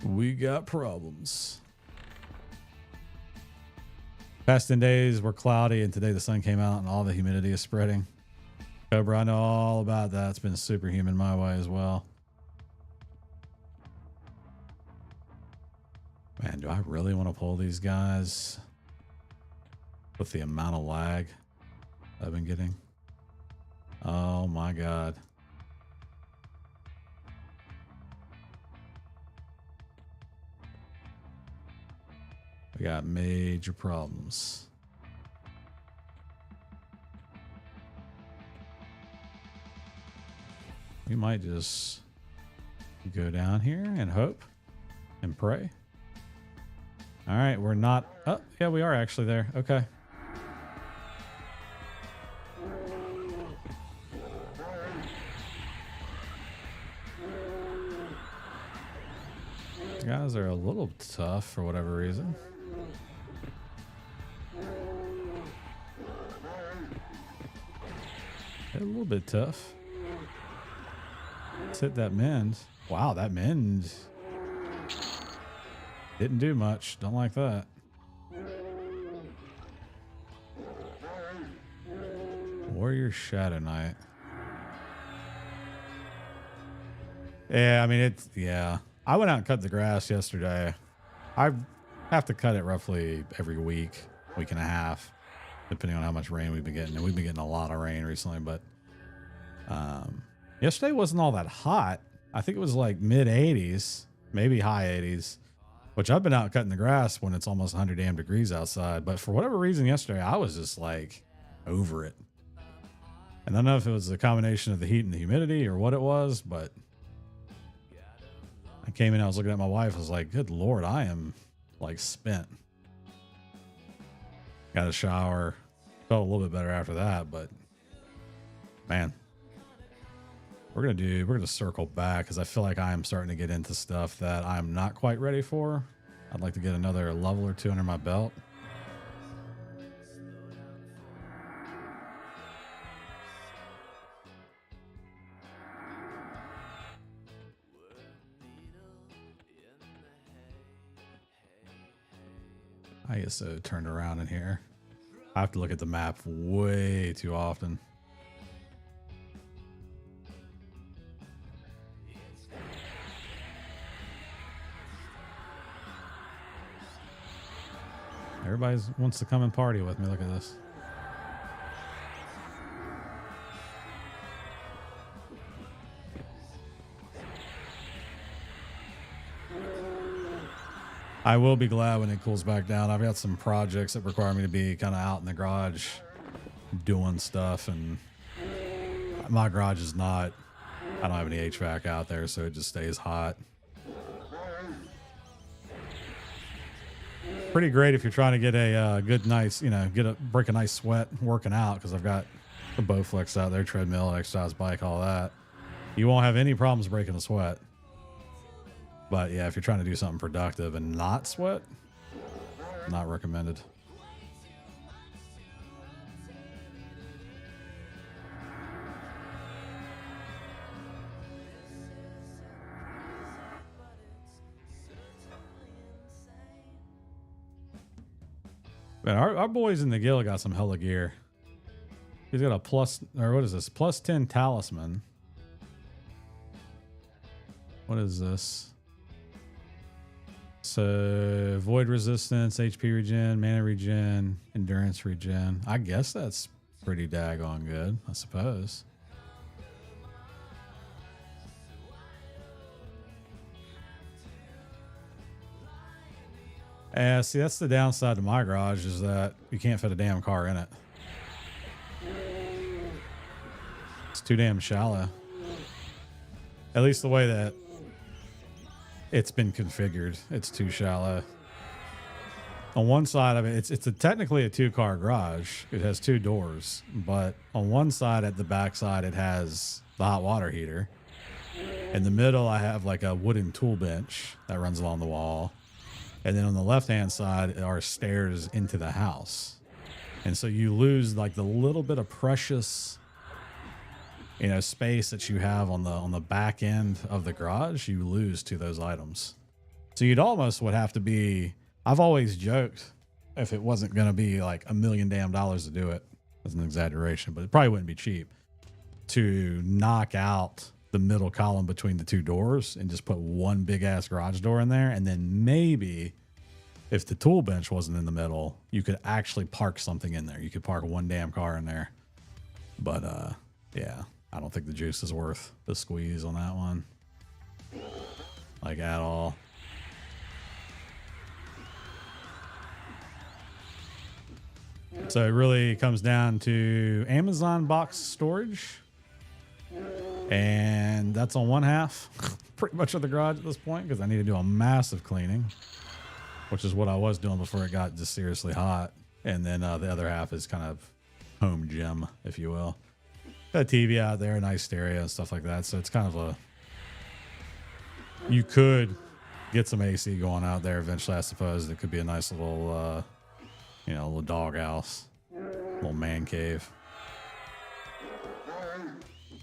We got problems. Past 10 days were cloudy, and today the sun came out and all the humidity is spreading. Cobra, I know all about that. It's been superhuman my way as well. Man, do I really want to pull these guys with the amount of lag I've been getting? Oh my god. We got major problems. We might just go down here and hope and pray. All right, we're not. Oh, yeah, we are actually there. Okay. These guys are a little tough for whatever reason. A little bit tough. Let's hit that mend. Wow, that mend didn't do much. Don't like that. Warrior Shadow Knight. Yeah, I mean, it's, yeah. I went out and cut the grass yesterday. I have to cut it roughly every week, week and a half, depending on how much rain we've been getting. And we've been getting a lot of rain recently, but yesterday wasn't all that hot. I think it was like mid 80s, maybe high 80s, which I've been out cutting the grass when it's almost 100 damn degrees outside. But for whatever reason yesterday, I was just like over it. And I don't know if it was a combination of the heat and the humidity or what it was, but I came in, I was looking at my wife, I was like, good Lord, I am like spent. Got a shower, felt a little bit better after that, but man, we're gonna circle back because I feel like I am starting to get into stuff that I'm not quite ready for. I'd like to get another level or two under my belt. I get so turned around in here. I have to look at the map way too often. Everybody wants to come and party with me. Look at this. I will be glad when it cools back down. I've got some projects that require me to be kind of out in the garage doing stuff, and my garage is not, I don't have any HVAC out there, so it just stays hot. Pretty great if you're trying to get a good, nice, you know, break a nice sweat working out, because I've got the Bowflex out there, treadmill, exercise bike, all that. You won't have any problems breaking a sweat. But yeah, if you're trying to do something productive and not sweat, not recommended. Man, our boys in the guild got some hella gear. He's got a plus, or what is this? Plus 10 talisman. What is this? So void resistance, HP regen, mana regen, endurance regen. I guess that's pretty daggone good, I suppose. Yeah, see, that's the downside to my garage is that you can't fit a damn car in it. It's too damn shallow. At least the way that it's been configured, it's too shallow. On one side of it, it's technically a 2-car garage. It has 2 doors, but on one side at the back side, it has the hot water heater. In the middle, I have like a wooden tool bench that runs along the wall. And then on the left-hand side are stairs into the house. And so you lose like the little bit of precious, you know, space that you have on the back end of the garage, you lose to those items. So you'd almost would have to be, I've always joked, if it wasn't going to be like $1 million damn to do it, that's an exaggeration, but it probably wouldn't be cheap to knock out the middle column between the 2 doors and just put one big ass garage door in there. And then maybe if the tool bench wasn't in the middle, you could actually park something in there. You could park one damn car in there. But yeah, I don't think the juice is worth the squeeze on that one. Like at all. So it really comes down to Amazon box storage. And that's on one half pretty much of the garage at this point because I need to do a massive cleaning, which is what I was doing before it got just seriously hot. And then the other half is kind of home gym, if you will. Got a TV out there, a nice stereo and stuff like that. So it's kind of a, you could get some AC going out there eventually, I suppose. It could be a nice little, you know, little dog house, little man cave.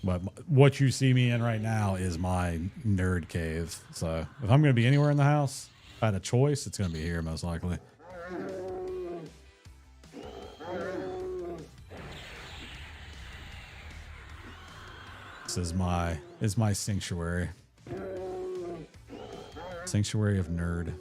But what you see me in right now is my nerd cave. So if I'm going to be anywhere in the house, if I had a choice, it's going to be here most likely. This is my sanctuary. Sanctuary of nerd.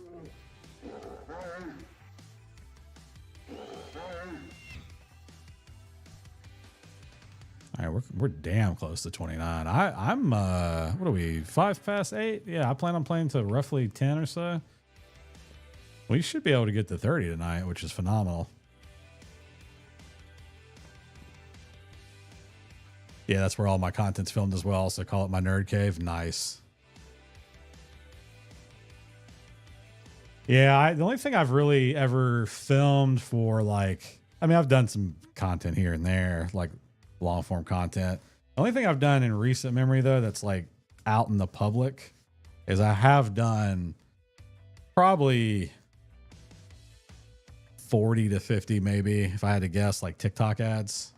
All right, we're damn close to 29. I'm what are we, 5 past 8? Yeah, I plan on playing to roughly 10 or so. We should be able to get to 30 tonight, which is phenomenal. Yeah, that's where all my content's filmed as well. So call it my nerd cave. Nice. Yeah, the only thing I've really ever filmed for, like, I mean, I've done some content here and there, like long form content. The only thing I've done in recent memory, though, that's like out in the public is I have done probably 40 to 50, maybe, if I had to guess, like TikTok ads.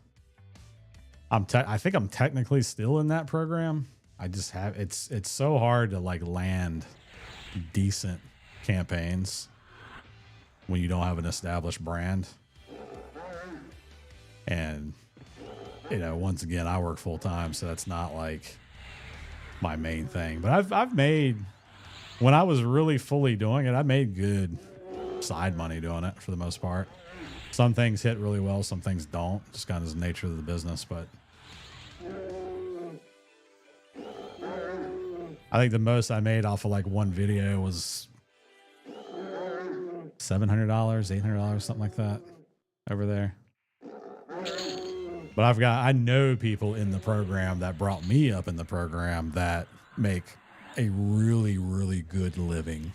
I think I'm technically still in that program. I just have, it's so hard to like land decent campaigns when you don't have an established brand. And, you know, once again, I work full time, so that's not like my main thing. But I've made, when I was really fully doing it, I made good side money doing it for the most part. Some things hit really well, some things don't. Just kind of the nature of the business. But I think the most I made off of like one video was $700, $800, something like that over there. But I know people in the program that brought me up in the program that make a really, really good living,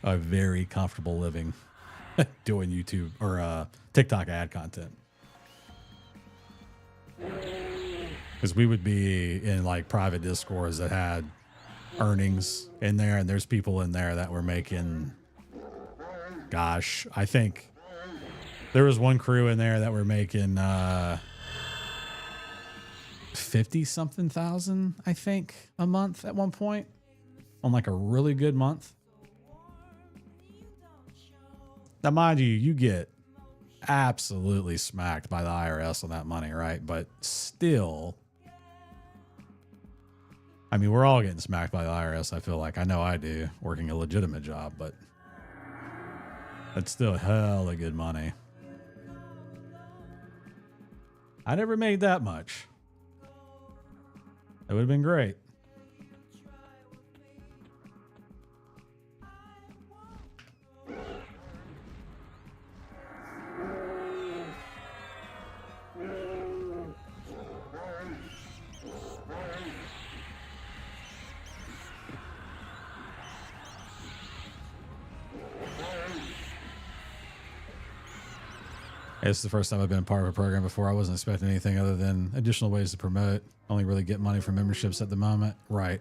a very comfortable living doing YouTube or TikTok ad content. Because we would be in like private discords that had earnings in there, and there's people in there that were making, gosh, I think there was one crew in there that were making 50 something thousand, I think, a month at one point on like a really good month. Now, mind you, you get absolutely smacked by the IRS on that money, right? But still, I mean, we're all getting smacked by the IRS. I feel like, I know I do, working a legitimate job, but it's still hella good money. I never made that much. It would have been great. It's the first time I've been part of a program before. I wasn't expecting anything other than additional ways to promote. Only really get money from memberships at the moment. Right.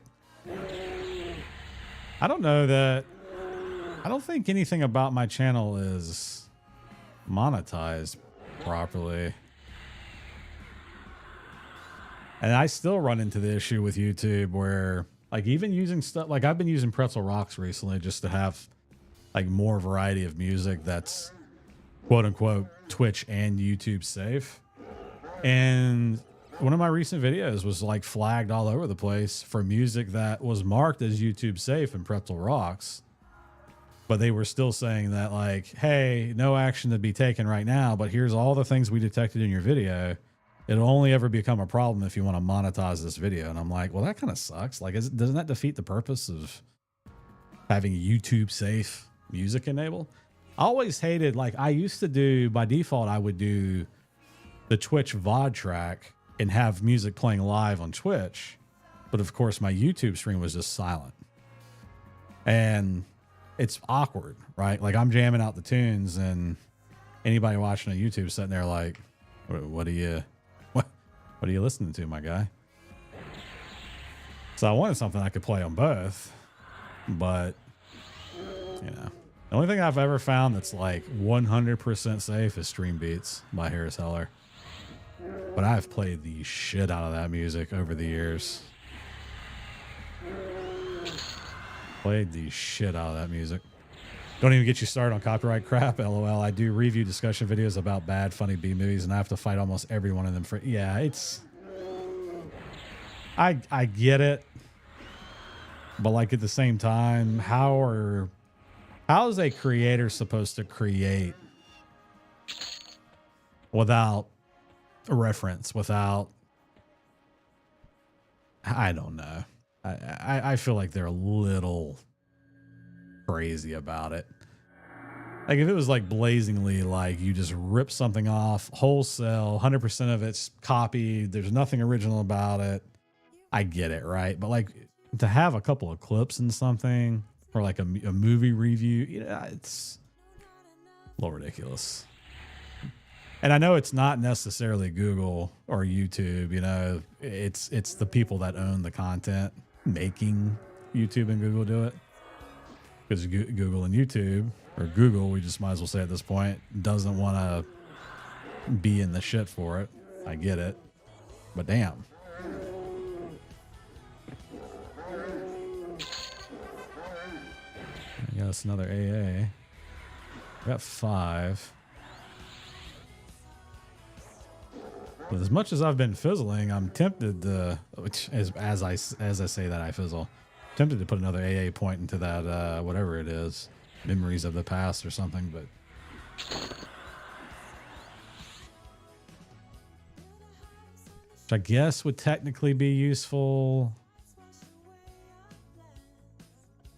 I don't know that. I don't think anything about my channel is monetized properly. And I still run into the issue with YouTube where, like, even using stuff like I've been using Pretzel Rocks recently just to have like more variety of music that's quote unquote Twitch and YouTube safe. And one of my recent videos was like flagged all over the place for music that was marked as YouTube safe in Pretzel Rocks. But they were still saying that, like, hey, no action to be taken right now, but here's all the things we detected in your video. It'll only ever become a problem if you want to monetize this video. And I'm like, well, that kind of sucks. Like, doesn't that defeat the purpose of having YouTube safe music enabled? I always hated, like, I used to do, by default, I would do the Twitch VOD track and have music playing live on Twitch. But of course, my YouTube stream was just silent. And it's awkward, right? Like, I'm jamming out the tunes and anybody watching on YouTube sitting there like, what are you listening to, my guy? So I wanted something I could play on both, but you know, the only thing I've ever found that's like 100% safe is Stream Beats by Harris Heller. But I've played the shit out of that music over the years. Played the shit out of that music. Don't even get you started on copyright crap. LOL. I do review discussion videos about bad, funny B movies, and I have to fight almost every one of them for. Yeah, it's. I get it, but like at the same time, how is a creator supposed to create without a reference? Without, I don't know. I feel like they're a little crazy about it. Like if it was like blazingly like you just rip something off wholesale, 100% of it's copied, there's nothing original about it, I get it, right? But like to have a couple of clips and something or like a movie review, you know, it's a little ridiculous. And I know it's not necessarily Google or YouTube, you know, it's the people that own the content making YouTube and Google do it. Because Google and YouTube, or Google, we just might as well say at this point, doesn't want to be in the shit for it. I get it. But damn. I got us another AA. I got 5. But as much as I've been fizzling, I'm tempted to, which as I say that I fizzle, tempted to put another AA point into that whatever it is, memories of the past or something, but which I guess would technically be useful.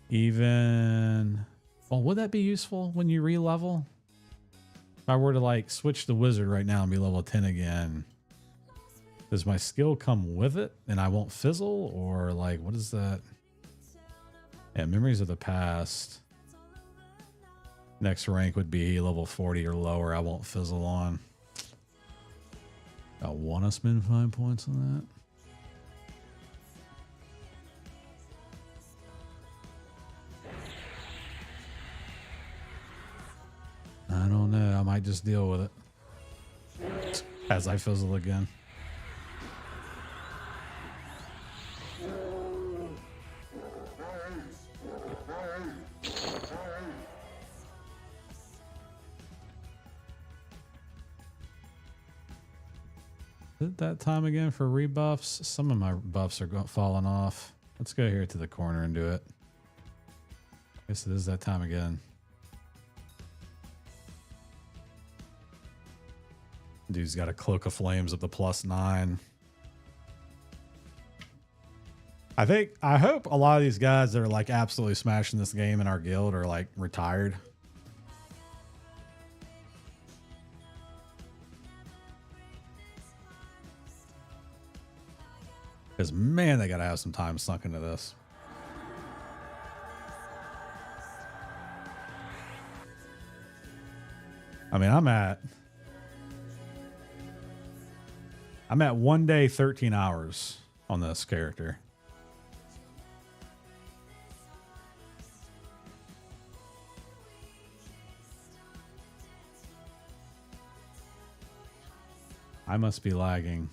Even, well, would that be useful when you re-level? If I were to like switch the wizard right now and be level 10 again, does my skill come with it and I won't fizzle, or like what is that? Yeah, memories of the past. Next rank would be level 40 or lower. I won't fizzle on. I want to spend 5 points on that. I don't know. I might just deal with it as I fizzle again. Is it that time again for rebuffs? Some of my buffs are falling off. Let's go here to the corner and do it. Guess it is that time again. Dude's got a cloak of flames of the +9. I hope a lot of these guys that are like absolutely smashing this game in our guild are like retired. Because man, they gotta have some time sunk into this. I mean, I'm at I'm at 1 day, 13 hours on this character. I must be lagging.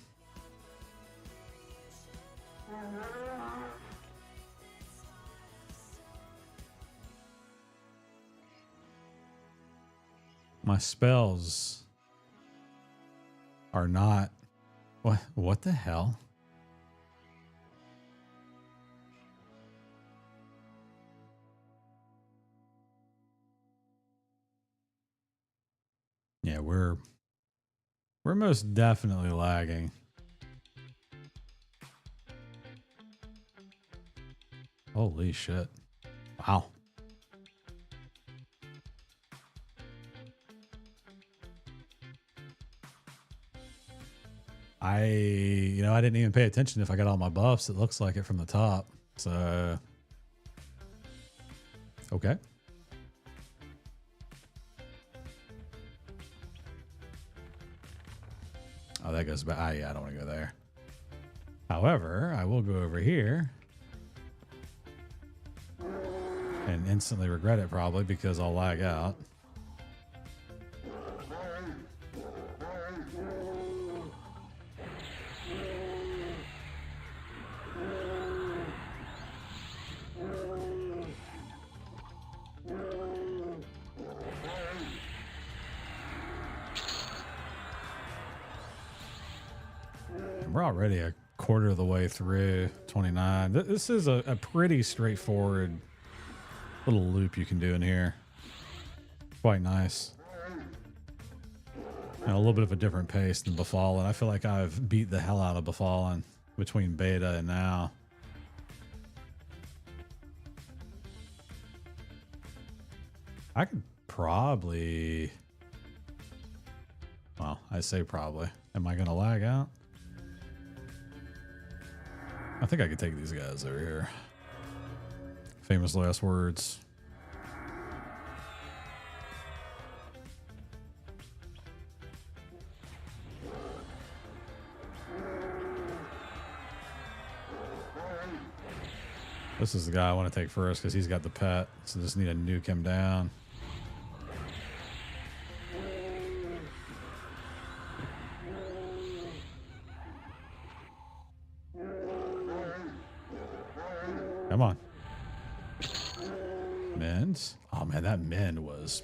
My spells are not... What the hell? Yeah, we're most definitely lagging. Holy shit. Wow. I didn't even pay attention if I got all my buffs. It looks like it from the top. So, okay. Oh, that goes back. Yeah, I don't want to go there. However, I will go over here and instantly regret it probably because I'll lag out. We're already a quarter of the way through 29. This is a pretty straightforward little loop you can do in here. Quite nice. And a little bit of a different pace than Befallen. I feel like I've beat the hell out of Befallen between beta and now. I could probably... Well, I say probably. Am I going to lag out? I think I could take these guys over here. Famous last words. This is the guy I want to take first because he's got the pet. So just need to nuke him down. Come on. Mend. Oh man, that mend was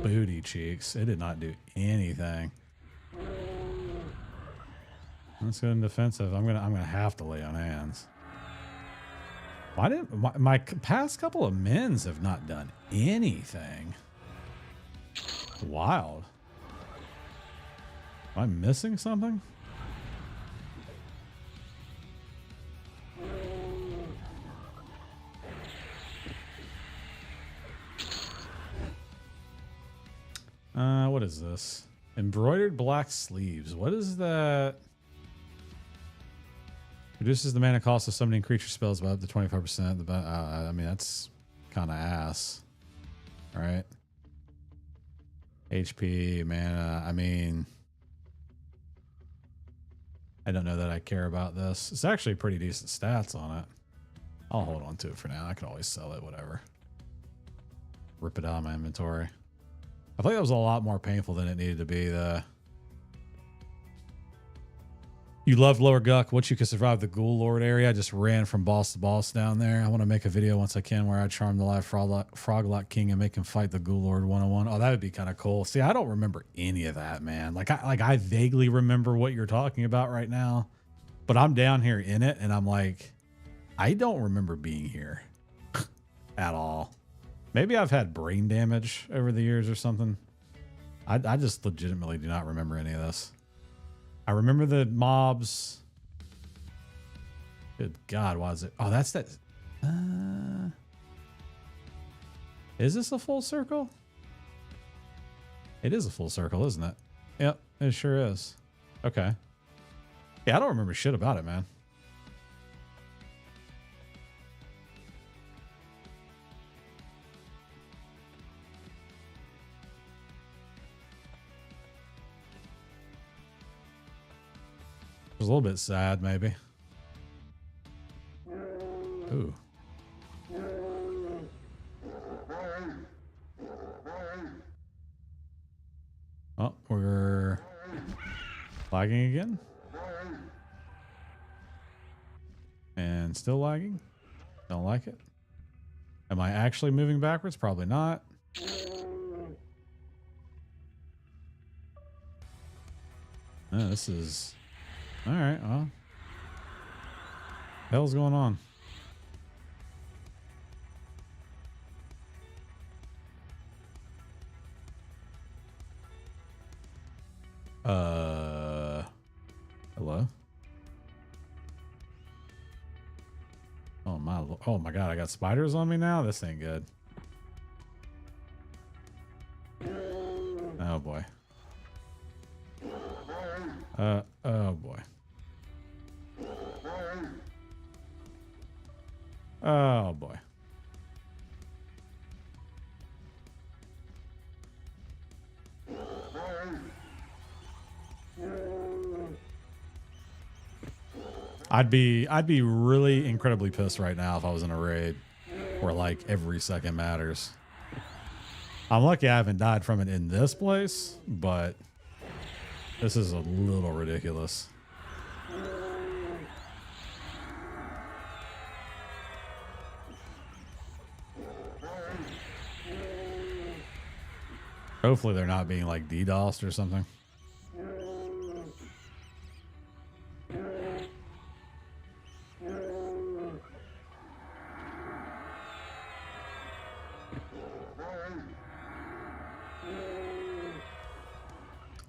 booty cheeks. It did not do anything. Let's go in defensive. I'm gonna have to lay on hands. Why didn't my past couple of mends have not done anything? Wild. Am I missing something? What is this? Embroidered black sleeves. What is that? Reduces the mana cost of summoning creature spells by up to 25%. I mean, that's kind of ass. All right. HP, mana. I mean, I don't know that I care about this. It's actually pretty decent stats on it. I'll hold on to it for now. I can always sell it, whatever. Rip it out of my inventory. I think that was a lot more painful than it needed to be, though. You loved Lower Guck. Once you could survive the Ghoul Lord area, I just ran from boss to boss down there. I want to make a video once I can where I charm the live Froglock King and make him fight the Ghoul Lord 101. Oh, that would be kind of cool. See, I don't remember any of that, man. I vaguely remember what you're talking about right now, but I'm down here in it, and I'm like, I don't remember being here at all. Maybe I've had brain damage over the years or something. I just legitimately do not remember any of this. I remember the mobs. Good God, why is it? Oh, that's that. Is this a full circle? It is a full circle, isn't it? Yep, it sure is. Okay. Yeah, I don't remember shit about it, man. was a little bit sad, maybe. Ooh. Oh, we're lagging again. And still lagging. Don't like it. Am I actually moving backwards? Probably not. Oh, this is... All right, well. The hell's going on? Hello? Oh my god, I got spiders on me now? This ain't good. Oh boy. Oh boy. Oh boy. I'd be really incredibly pissed right now if I was in a raid where like every second matters. I'm lucky I haven't died from it in this place, but this is a little ridiculous. Hopefully they're not being like DDoSed or something.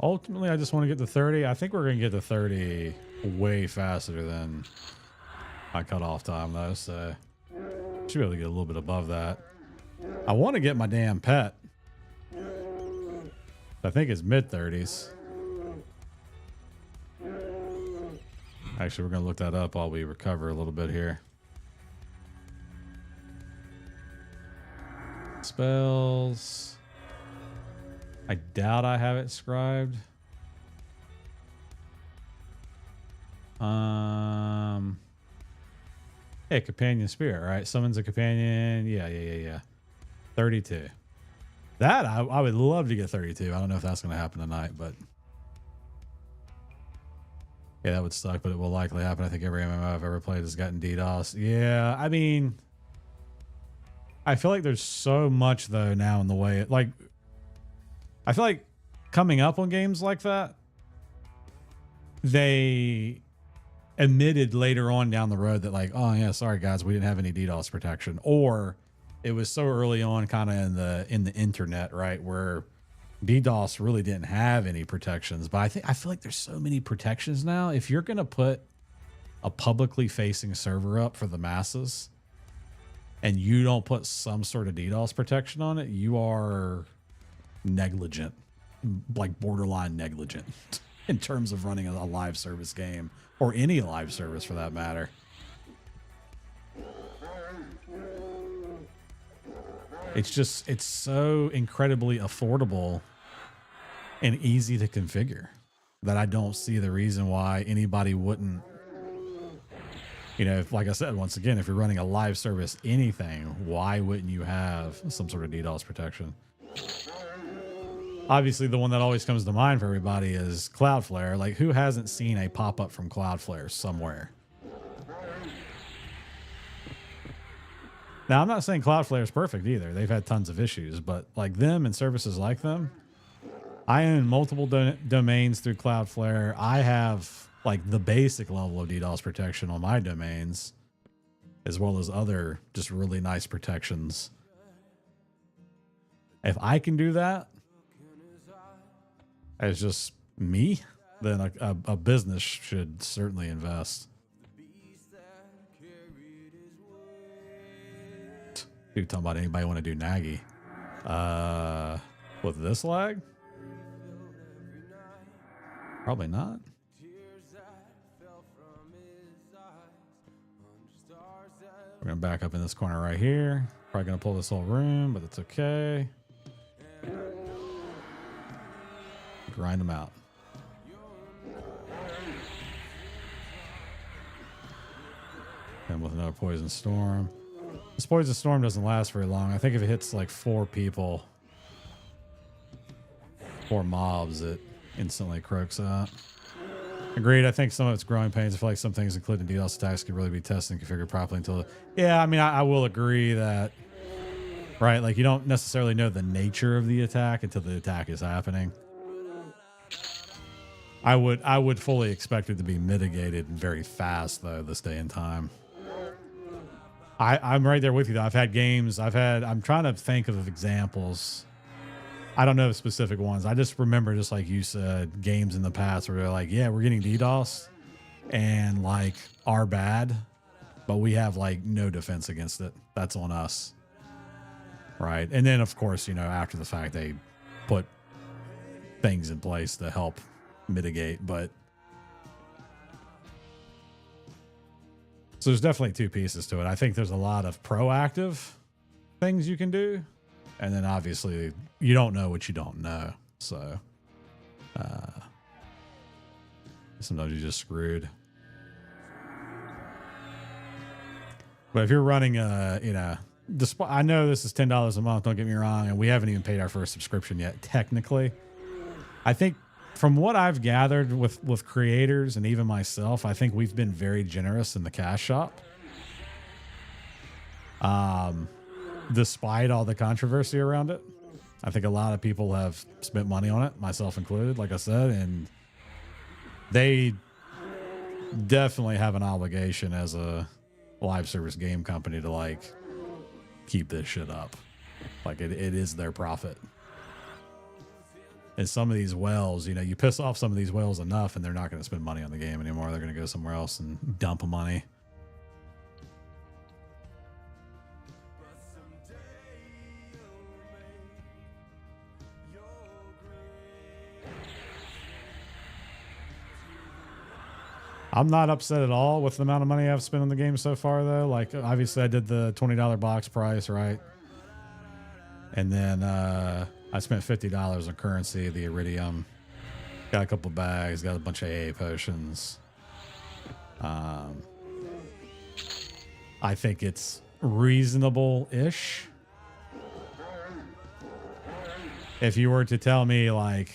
Ultimately, I just want to get to 30. I think we're going to get to 30 way faster than my cutoff time, though. So should be able to get a little bit above that. I want to get my damn pet. I think it's mid-30s. Actually, we're going to look that up while we recover a little bit here. Spells. I doubt I have it scribed. Hey, companion spirit, right? Summons a companion. Yeah. 32. That I would love to get 32. I don't know if that's going to happen tonight, but yeah, that would suck, but it will likely happen. I think every MMO I've ever played has gotten DDoS. Yeah, I mean, I feel like there's so much though now in the way like I feel like coming up on games like that, they admitted later on down the road that like, oh yeah, sorry guys, we didn't have any DDoS protection, or it was so early on kind of in the internet, right, where DDoS really didn't have any protections. But I feel like there's so many protections now. If you're going to put a publicly facing server up for the masses and you don't put some sort of DDoS protection on it, you are negligent, like borderline negligent in terms of running a live service game, or any live service for that matter. It's so incredibly affordable and easy to configure that I don't see the reason why anybody wouldn't, you know, if, like I said, once again, if you're running a live service, anything, why wouldn't you have some sort of DDoS protection? Obviously, the one that always comes to mind for everybody is Cloudflare. Like, who hasn't seen a pop-up from Cloudflare somewhere? Now, I'm not saying Cloudflare is perfect either. They've had tons of issues, but like them and services like them, I own multiple domains through Cloudflare. I have like the basic level of DDoS protection on my domains, as well as other just really nice protections. If I can do that as just me, then a business should certainly invest. Dude, talking about anybody want to do Naggy. With this lag? Probably not. We're going to back up in this corner right here. Probably going to pull this whole room, but it's okay. Grind them out. And with another Poison Storm. This Poison Storm doesn't last very long. I think if it hits like 4 people, 4 mobs, it instantly croaks out. Agreed. I think some of its growing pains. I feel like some things, including DDoS attacks, could really be tested and configured properly until. Yeah, I mean, I will agree that, right? Like, you don't necessarily know the nature of the attack until the attack is happening. I would fully expect it to be mitigated very fast, though, this day and time. I'm right there with you, though. I've had games. I'm trying to think of examples. I don't know specific ones. I just remember, just like you said, games in the past where they're like, yeah, we're getting DDoS and like are bad, but we have like no defense against it. That's on us. Right. And then, of course, you know, after the fact, they put things in place to help mitigate. But so there's definitely 2 pieces to it. I think there's a lot of proactive things you can do. And then obviously you don't know what you don't know. So sometimes you're just screwed. But if you're running I know this is $10 a month, don't get me wrong, and we haven't even paid our first subscription yet, technically. I think from what I've gathered with creators and even myself, I think we've been very generous in the cash shop. Despite all the controversy around it. I think a lot of people have spent money on it, myself included, like I said, and they definitely have an obligation as a live service game company to like keep this shit up. Like it is their profit. And some of these whales, you know, you piss off some of these whales enough and they're not going to spend money on the game anymore. They're going to go somewhere else and dump money. I'm not upset at all with the amount of money I've spent on the game so far, though. Like, obviously, I did the $20 box price, right? And then I spent $50 on currency, the Iridium. Got a couple bags, got a bunch of AA potions. I think it's reasonable-ish. If you were to tell me, like,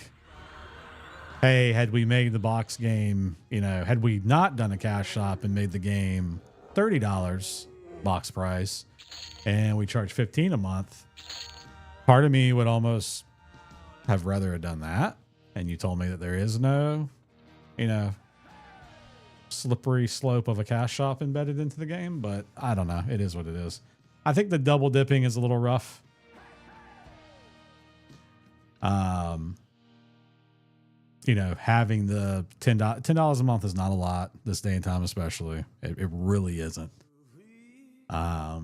hey, had we made the box game, you know, had we not done a cash shop and made the game $30 box price and we charge $15 a month, part of me would almost have rather have done that. And you told me that there is no, you know, slippery slope of a cash shop embedded into the game, but I don't know. It is what it is. I think the double dipping is a little rough. You know, having the $10 a month is not a lot this day and time, especially. It really isn't. I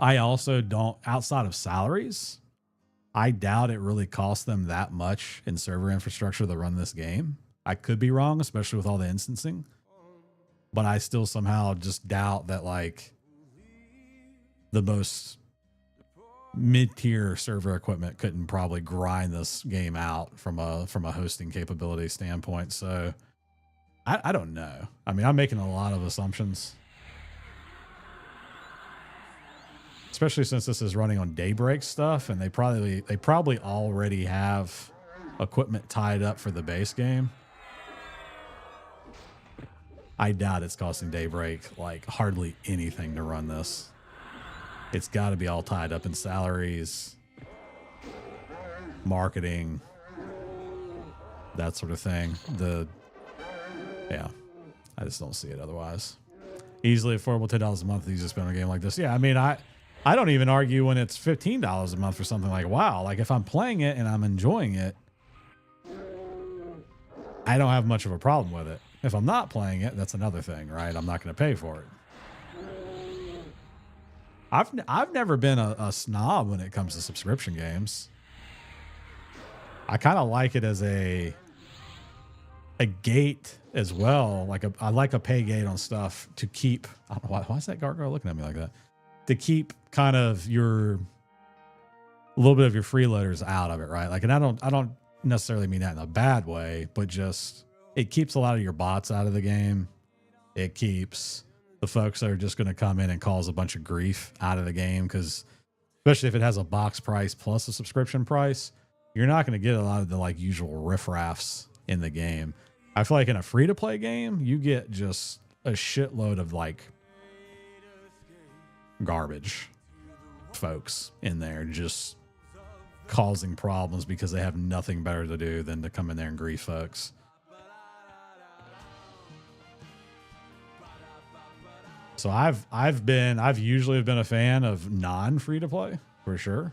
also don't, outside of salaries, I doubt it really costs them that much in server infrastructure to run this game. I could be wrong, especially with all the instancing, but I still somehow just doubt that like the most mid-tier server equipment couldn't probably grind this game out from a hosting capability standpoint. So I don't know. I mean, I'm making a lot of assumptions, especially since this is running on Daybreak stuff, and they probably already have equipment tied up for the base game. I doubt it's costing Daybreak like hardly anything to run this. It's got to be all tied up in salaries, marketing, that sort of thing. Yeah, I just don't see it otherwise. Easily affordable, $10 a month, easy to spend on a game like this. Yeah, I mean, I don't even argue when it's $15 a month for something like WoW. Like if I'm playing it and I'm enjoying it, I don't have much of a problem with it. If I'm not playing it, that's another thing, right? I'm not going to pay for it. I've never been a snob when it comes to subscription games. I kind of like it as a gate as well. Like I like a pay gate on stuff to keep. I don't know why is that gargoyle looking at me like that? To keep kind of a little bit of your freeloaders out of it, right? Like, and I don't necessarily mean that in a bad way, but just it keeps a lot of your bots out of the game. It keeps the folks that are just going to come in and cause a bunch of grief out of the game, because especially if it has a box price plus a subscription price, you're not going to get a lot of the like usual riffraffs in the game. I feel like in a free-to-play game, you get just a shitload of like garbage folks in there just causing problems because they have nothing better to do than to come in there and grief folks. So I've usually been a fan of non-free to play for sure.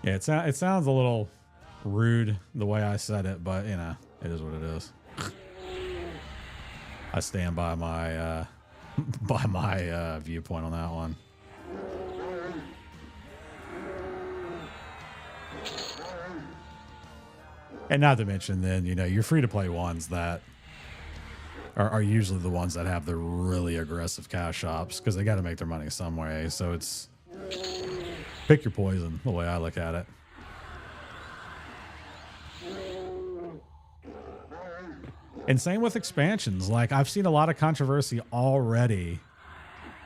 Yeah, it sounds a little rude the way I said it, but you know, it is what it is. I stand by my viewpoint on that one. And not to mention then, you know, your free-to-play ones that are usually the ones that have the really aggressive cash shops because they got to make their money some way. So it's pick your poison, the way I look at it. And same with expansions. Like, I've seen a lot of controversy already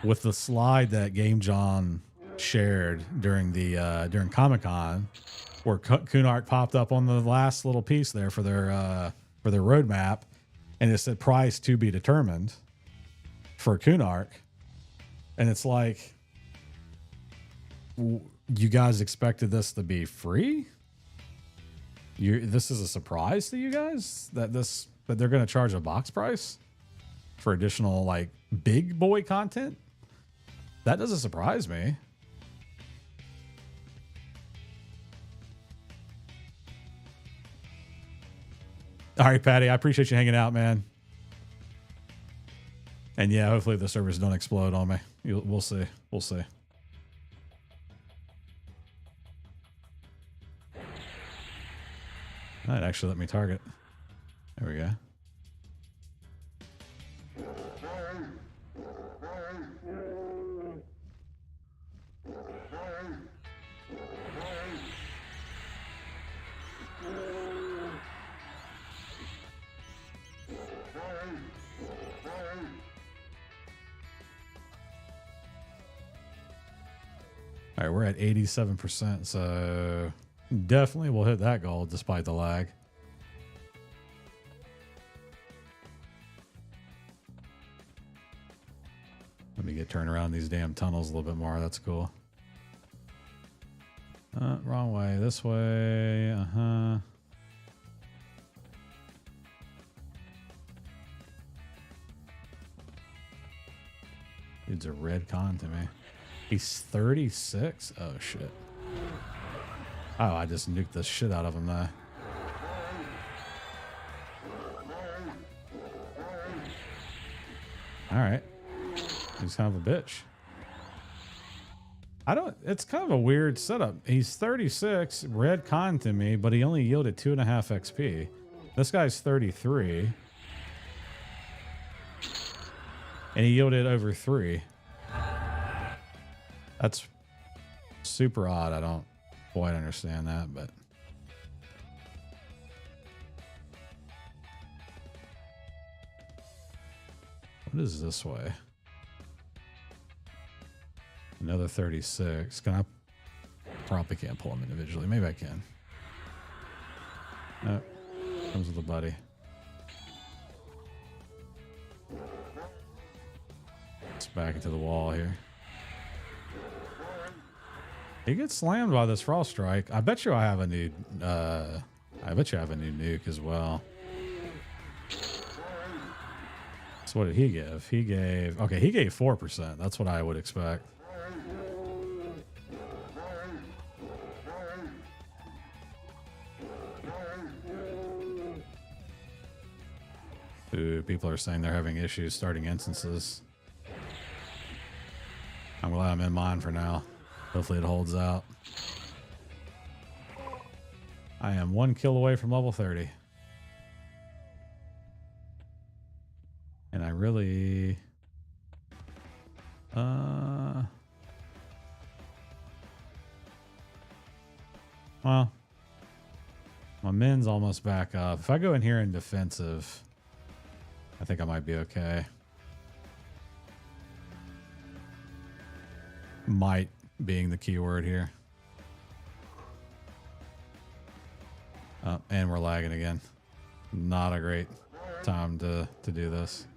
with the slide that Game John shared during the during Comic-Con, where Kunark popped up on the last little piece there for their roadmap, and it said price to be determined for Kunark. And it's like, you guys expected this to be free? This is a surprise to you guys that they're going to charge a box price for additional like big boy content? That doesn't surprise me. All right, Patty, I appreciate you hanging out, man. And yeah, hopefully the servers don't explode on me. We'll see. We'll see. All right, actually let me target. There we go. All right, we're at 87%, so definitely we'll hit that goal despite the lag. Let me get turned around these damn tunnels a little bit more. That's cool. Wrong way. This way. Uh-huh. Dude's a red con to me. He's 36? Oh, shit. Oh, I just nuked the shit out of him there. All right. He's kind of a bitch. It's kind of a weird setup. He's 36, red con to me, but he only yielded 2.5 XP. This guy's 33. And he yielded over 3. That's super odd. I don't quite understand that, but. What is this way? Another 36. Can I? Probably can't pull them individually. Maybe I can. Oh, comes with a buddy. It's back into the wall here. He gets slammed by this frost strike. I bet you I have a new. I bet you I have a new nuke as well. So what did he give? He gave 4%. That's what I would expect. Ooh, people are saying they're having issues starting instances. I'm glad I'm in mine for now. Hopefully it holds out. I am 1 kill away from level 30. And I really... Well, My min's almost back up. If I go in here in defensive, I think I might be okay. Might being the key word here. And we're lagging again. Not a great time to do this.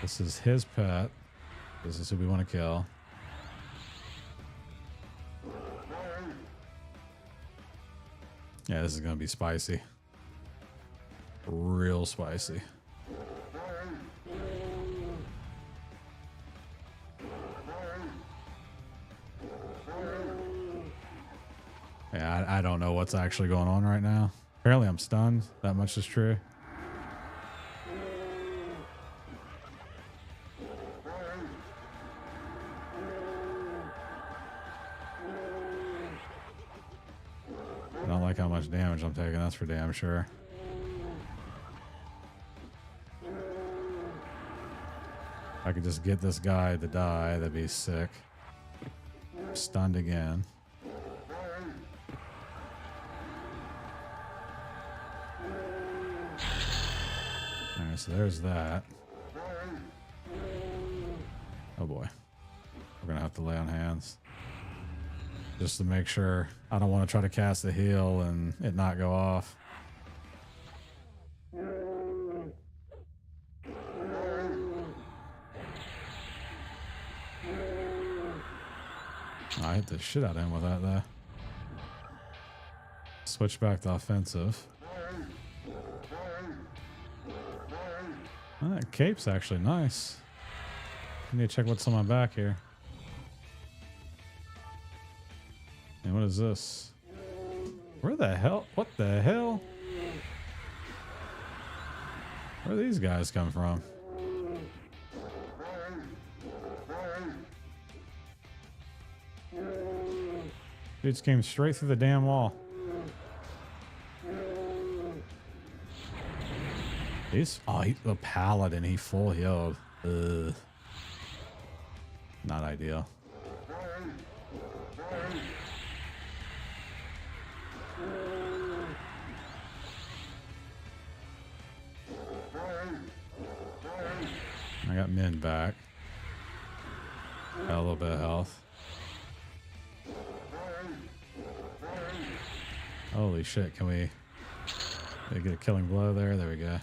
This is his pet. This is who we want to kill. Yeah, this is going to be spicy. Real spicy. Yeah, I don't know what's actually going on right now. Apparently I'm stunned. That much is true. I don't like how much damage I'm taking. That's for damn sure. If I could just get this guy to die, that'd be sick. Stunned again. Alright, so there's that. Oh boy. We're gonna have to lay on hands. Just to make sure. I don't want to try to cast the heal and it not go off. I hit the shit out of him with that though. Switch back to offensive. Oh, that cape's actually nice. I need to check what's on my back here. And what is this? Where the hell? What the hell? Where do these guys come from? Dudes came straight through the damn wall. He's a paladin. He full healed. Ugh. Not ideal. I got Min back. Got a little bit of health. Holy shit, can we get a killing blow there? There we go.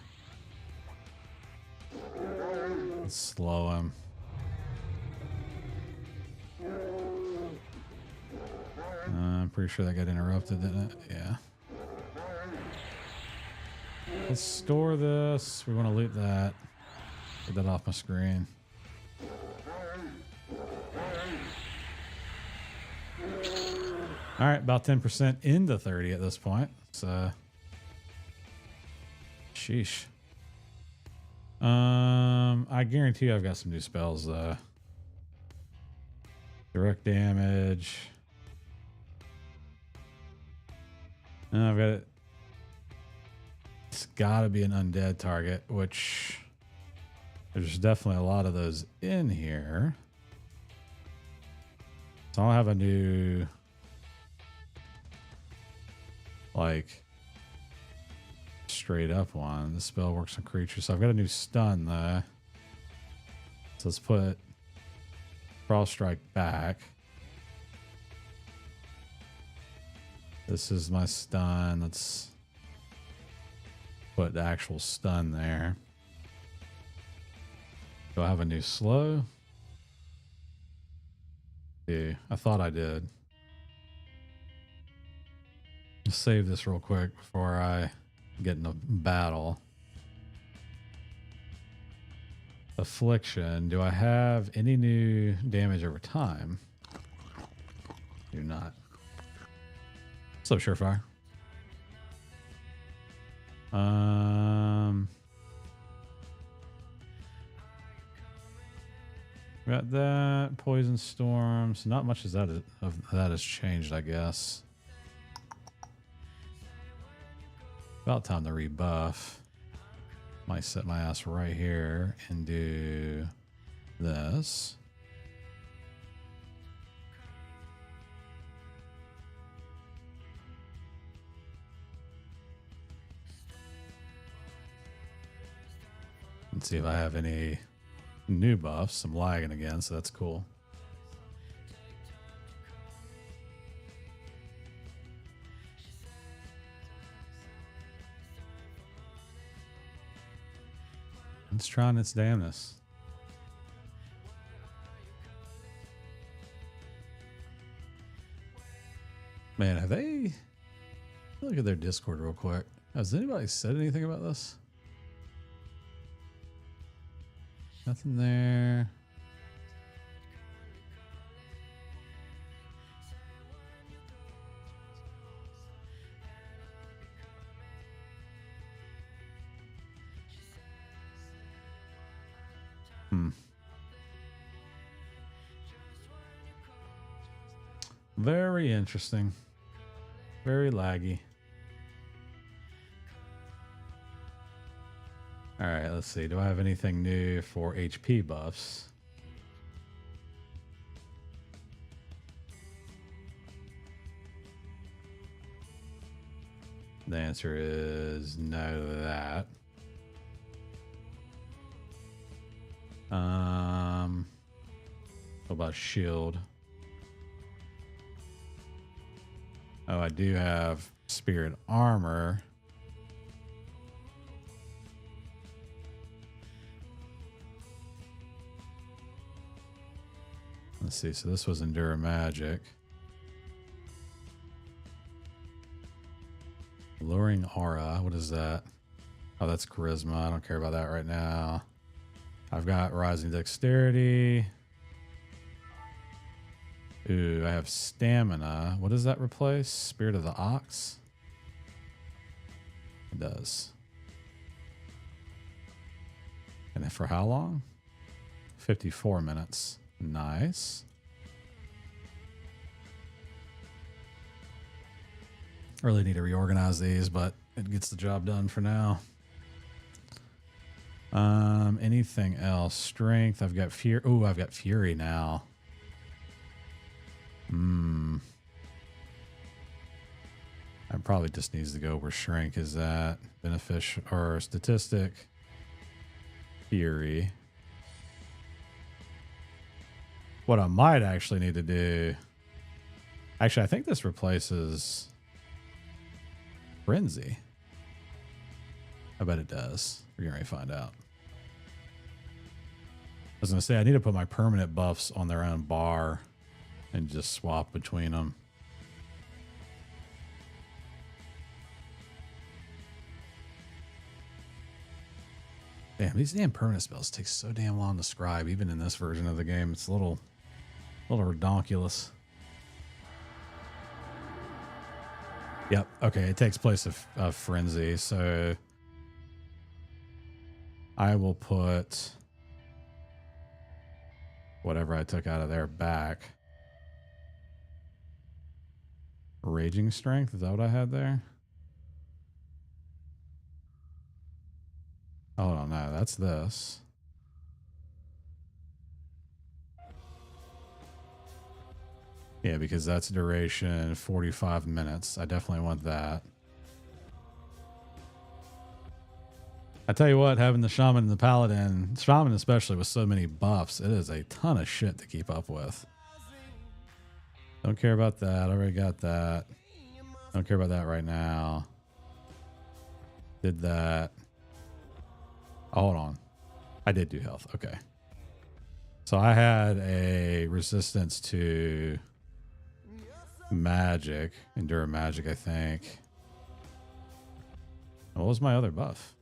Let's slow him. I'm pretty sure that got interrupted, didn't it? Yeah. Let's store this. We want to loot that. Get that off my screen. All right, about 10% into 30 at this point. So, sheesh. I guarantee you I've got some new spells though. Direct damage. I've got it. It's got to be an undead target, which there's definitely a lot of those in here. So I'll have a new, like, straight up one. The spell works on creatures. So I've got a new stun though. So let's put Frost Strike back. This is my stun. Let's put the actual stun there. Do I have a new slow? Yeah, I thought I did. Let's save this real quick before I get in a battle. Affliction. Do I have any new damage over time? Do not. What's up, Surefire? Got that. Poison storms. Not much of that has changed, I guess. About time to rebuff. Might set my ass right here and do this. Let's see if I have any new buffs. I'm lagging again, so that's cool. It's trying its damnness. Man, have they... Look at their Discord real quick. Has anybody said anything about this? Nothing there. Very interesting. Very laggy. All right, let's see. Do I have anything new for HP buffs? The answer is no to that. What about shield? Oh, I do have spirit armor. Let's see. So this was Endure Magic. Lowering aura. What is that? Oh, that's charisma. I don't care about that right now. I've got rising dexterity. Ooh, I have stamina. What does that replace? Spirit of the Ox? It does. And then for how long? 54 minutes. Nice. I really need to reorganize these, but it gets the job done for now. Anything else? Strength. I've got fear. Oh, I've got fury now. I probably just needs to go where shrink is at. Beneficial or statistic. Fury. What I might actually need to do. Actually, I think this replaces Frenzy. I bet it does. We're going to find out. I was going to say, I need to put my permanent buffs on their own bar and just swap between them. Damn, these damn permanent spells take so damn long to scribe, even in this version of the game. It's a little redonkulous. Yep. Okay. It takes place of frenzy. So I will put whatever I took out of there back. Raging strength. Is that what I had there? Oh, no, that's this. Yeah, because that's duration 45 minutes. I definitely want that. I tell you what, having the shaman and the paladin, shaman especially with so many buffs, it is a ton of shit to keep up with. Don't care about that. I already got that. Don't care about that right now. Did that. Oh, hold on. I did do health. Okay. So I had a resistance to magic, endure magic, I think. What was my other buff?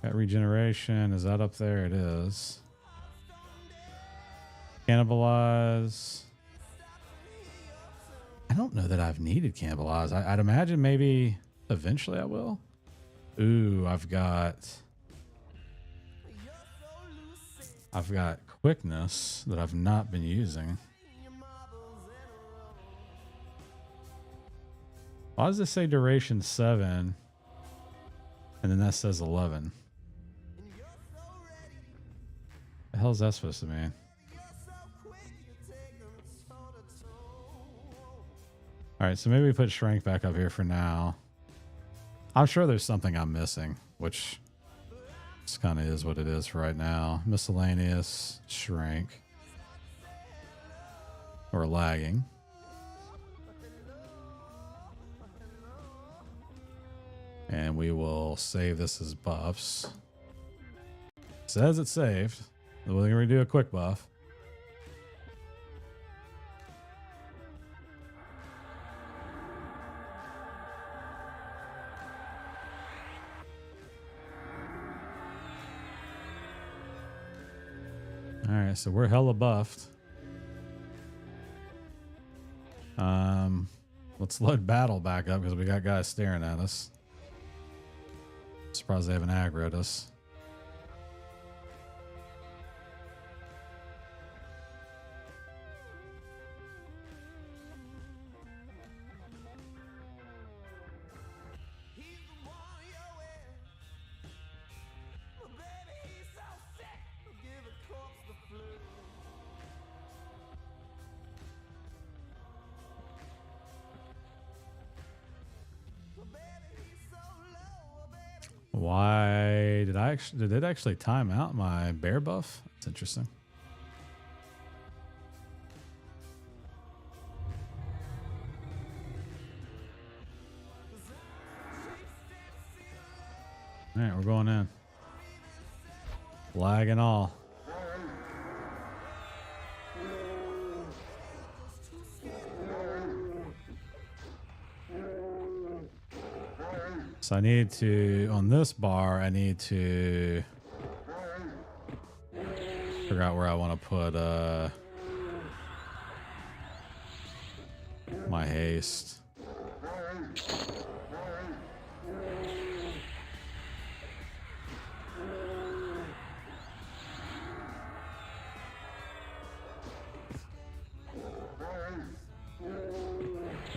Got regeneration. Is that up there? It is. Cannibalize. I don't know that I've needed cannibalize. I'd imagine maybe eventually I will. Ooh, I've got quickness that I've not been using. Why does this say duration 7? And then that says 11. The hell is that supposed to mean? All right, so maybe we put shrink back up here for now. I'm sure there's something I'm missing, which This kind of is what it is for right now. Miscellaneous, shrink, or lagging. And we will save this as buffs. Says it's saved. We're going to do a quick buff. All right, so we're hella buffed. Let's load battle back up because we got guys staring at us. Surprised they haven't aggroed us. Why did it actually time out my bear buff? It's interesting. All right, we're going in. Lag and all. So I need to, on this bar, I need to figure out where I want to put my haste.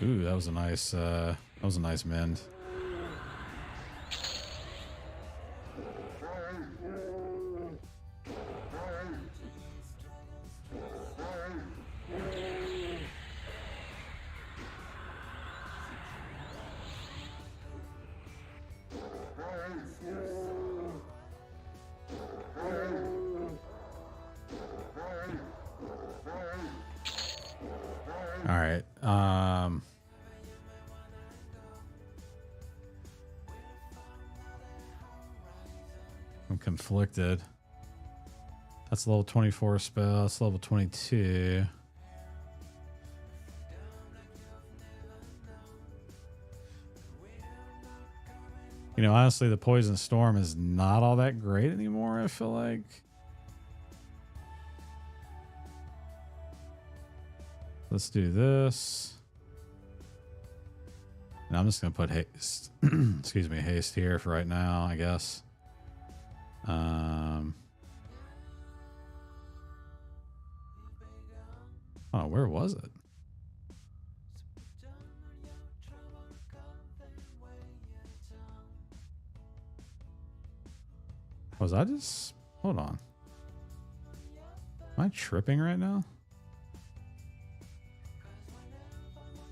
Ooh, that was a nice mend. All right. I'm conflicted. That's level 24 spell. That's level 22. You know, honestly, the Poison Storm is not all that great anymore, I feel like. Let's do this. And I'm just going to put haste, excuse me, haste here for right now, I guess. Oh, where was it? Was I just, hold on. Am I tripping right now?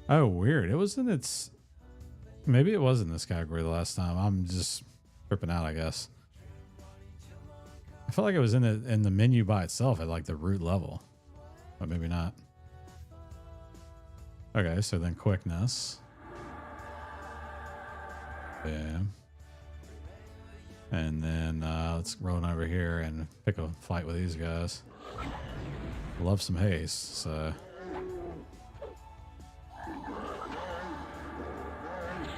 Oh, weird. It was in its, maybe it was in this category the last time. I'm just tripping out, I guess. I felt like it was in the menu by itself at like the root level, but maybe not. Okay, so then quickness. Bam. And then let's run over here and pick a fight with these guys. Love some haste, so.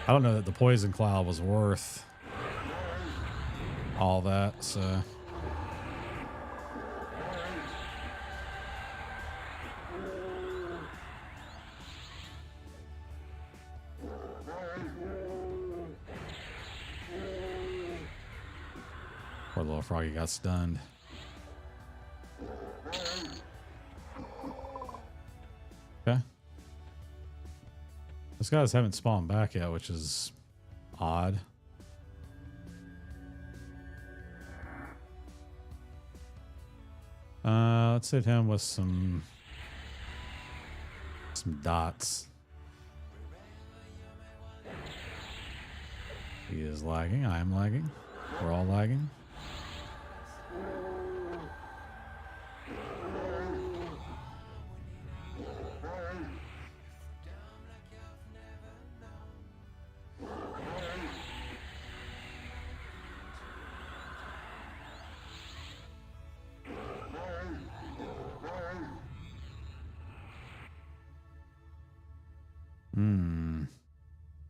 I don't know that the poison cloud was worth all that, so. Poor little froggy got stunned. Okay. Those guys haven't spawned back yet, which is odd. Let's hit him with some dots. He is lagging. I am lagging. We're all lagging.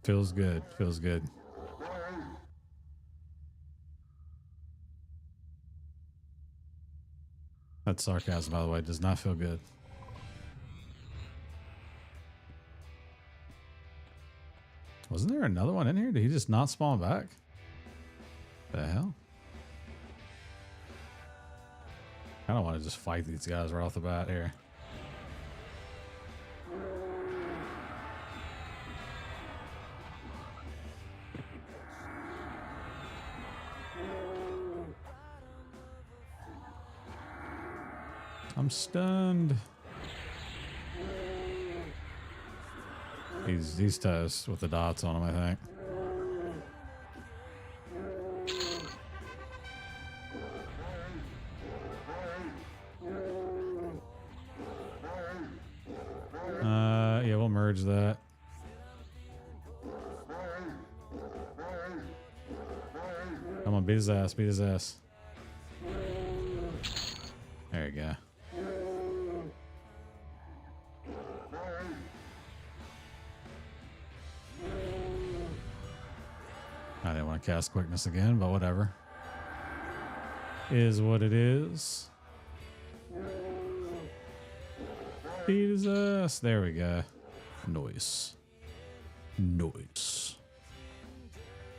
Feels good. Feels good. That's sarcasm, by the way. It does not feel good. Wasn't there another one in here? Did he just not spawn back? The hell? I don't want to just fight these guys right off the bat here. I'm stunned. He's toast with the dots on him, I think. Yeah, we'll merge that. Come on, beat his ass, beat his ass. There you go. I didn't want to cast quickness again, but whatever. Is what it is. Beat his ass. There we go. Noise. Noise.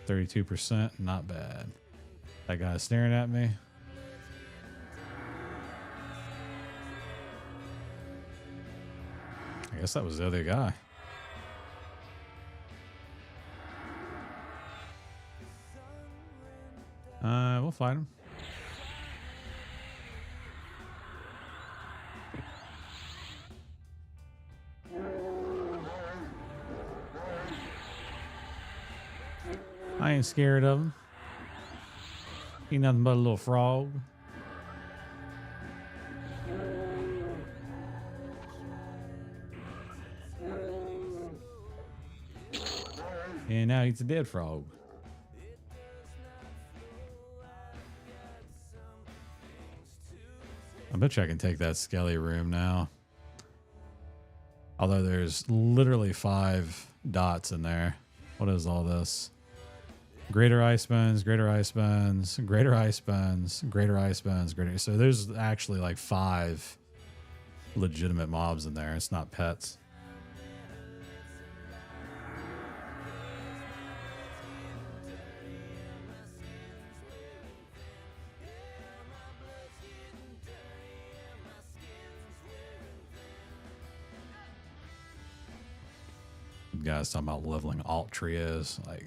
32%. Not bad. That guy's staring at me. I guess that was the other guy. We'll fight him. I ain't scared of him. He nothing but a little frog. And now he's a dead frog. I bet you I can take that skelly room now. Although there's literally 5 dots in there. What is all this? Greater ice bones, greater ice bones, greater ice bones, greater ice bones, greater. So there's actually like 5 legitimate mobs in there. It's not pets. Guys talking about leveling alt trios. Like,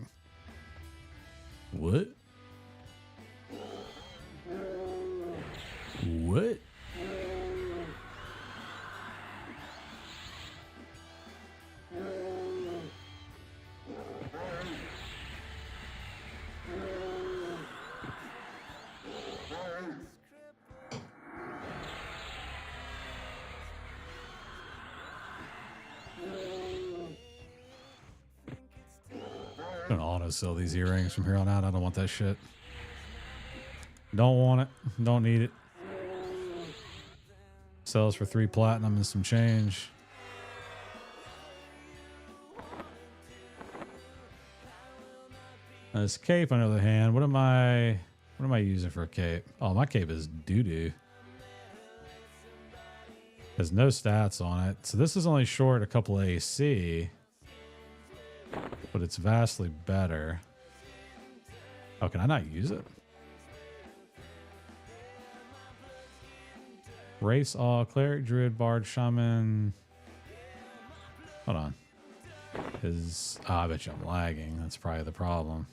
what? What? I'm gonna auto sell these earrings from here on out. I don't want that shit. Don't want it. Don't need it. Sells for 3 platinum and some change. Now this cape, on the other hand, what am I using for a cape? Oh, my cape is doo-doo. There's no stats on it. So this is only short a couple AC. But it's vastly better. Oh, can I not use it? Race all, cleric, druid, bard, shaman. Hold on. I bet you I'm lagging. That's probably the problem.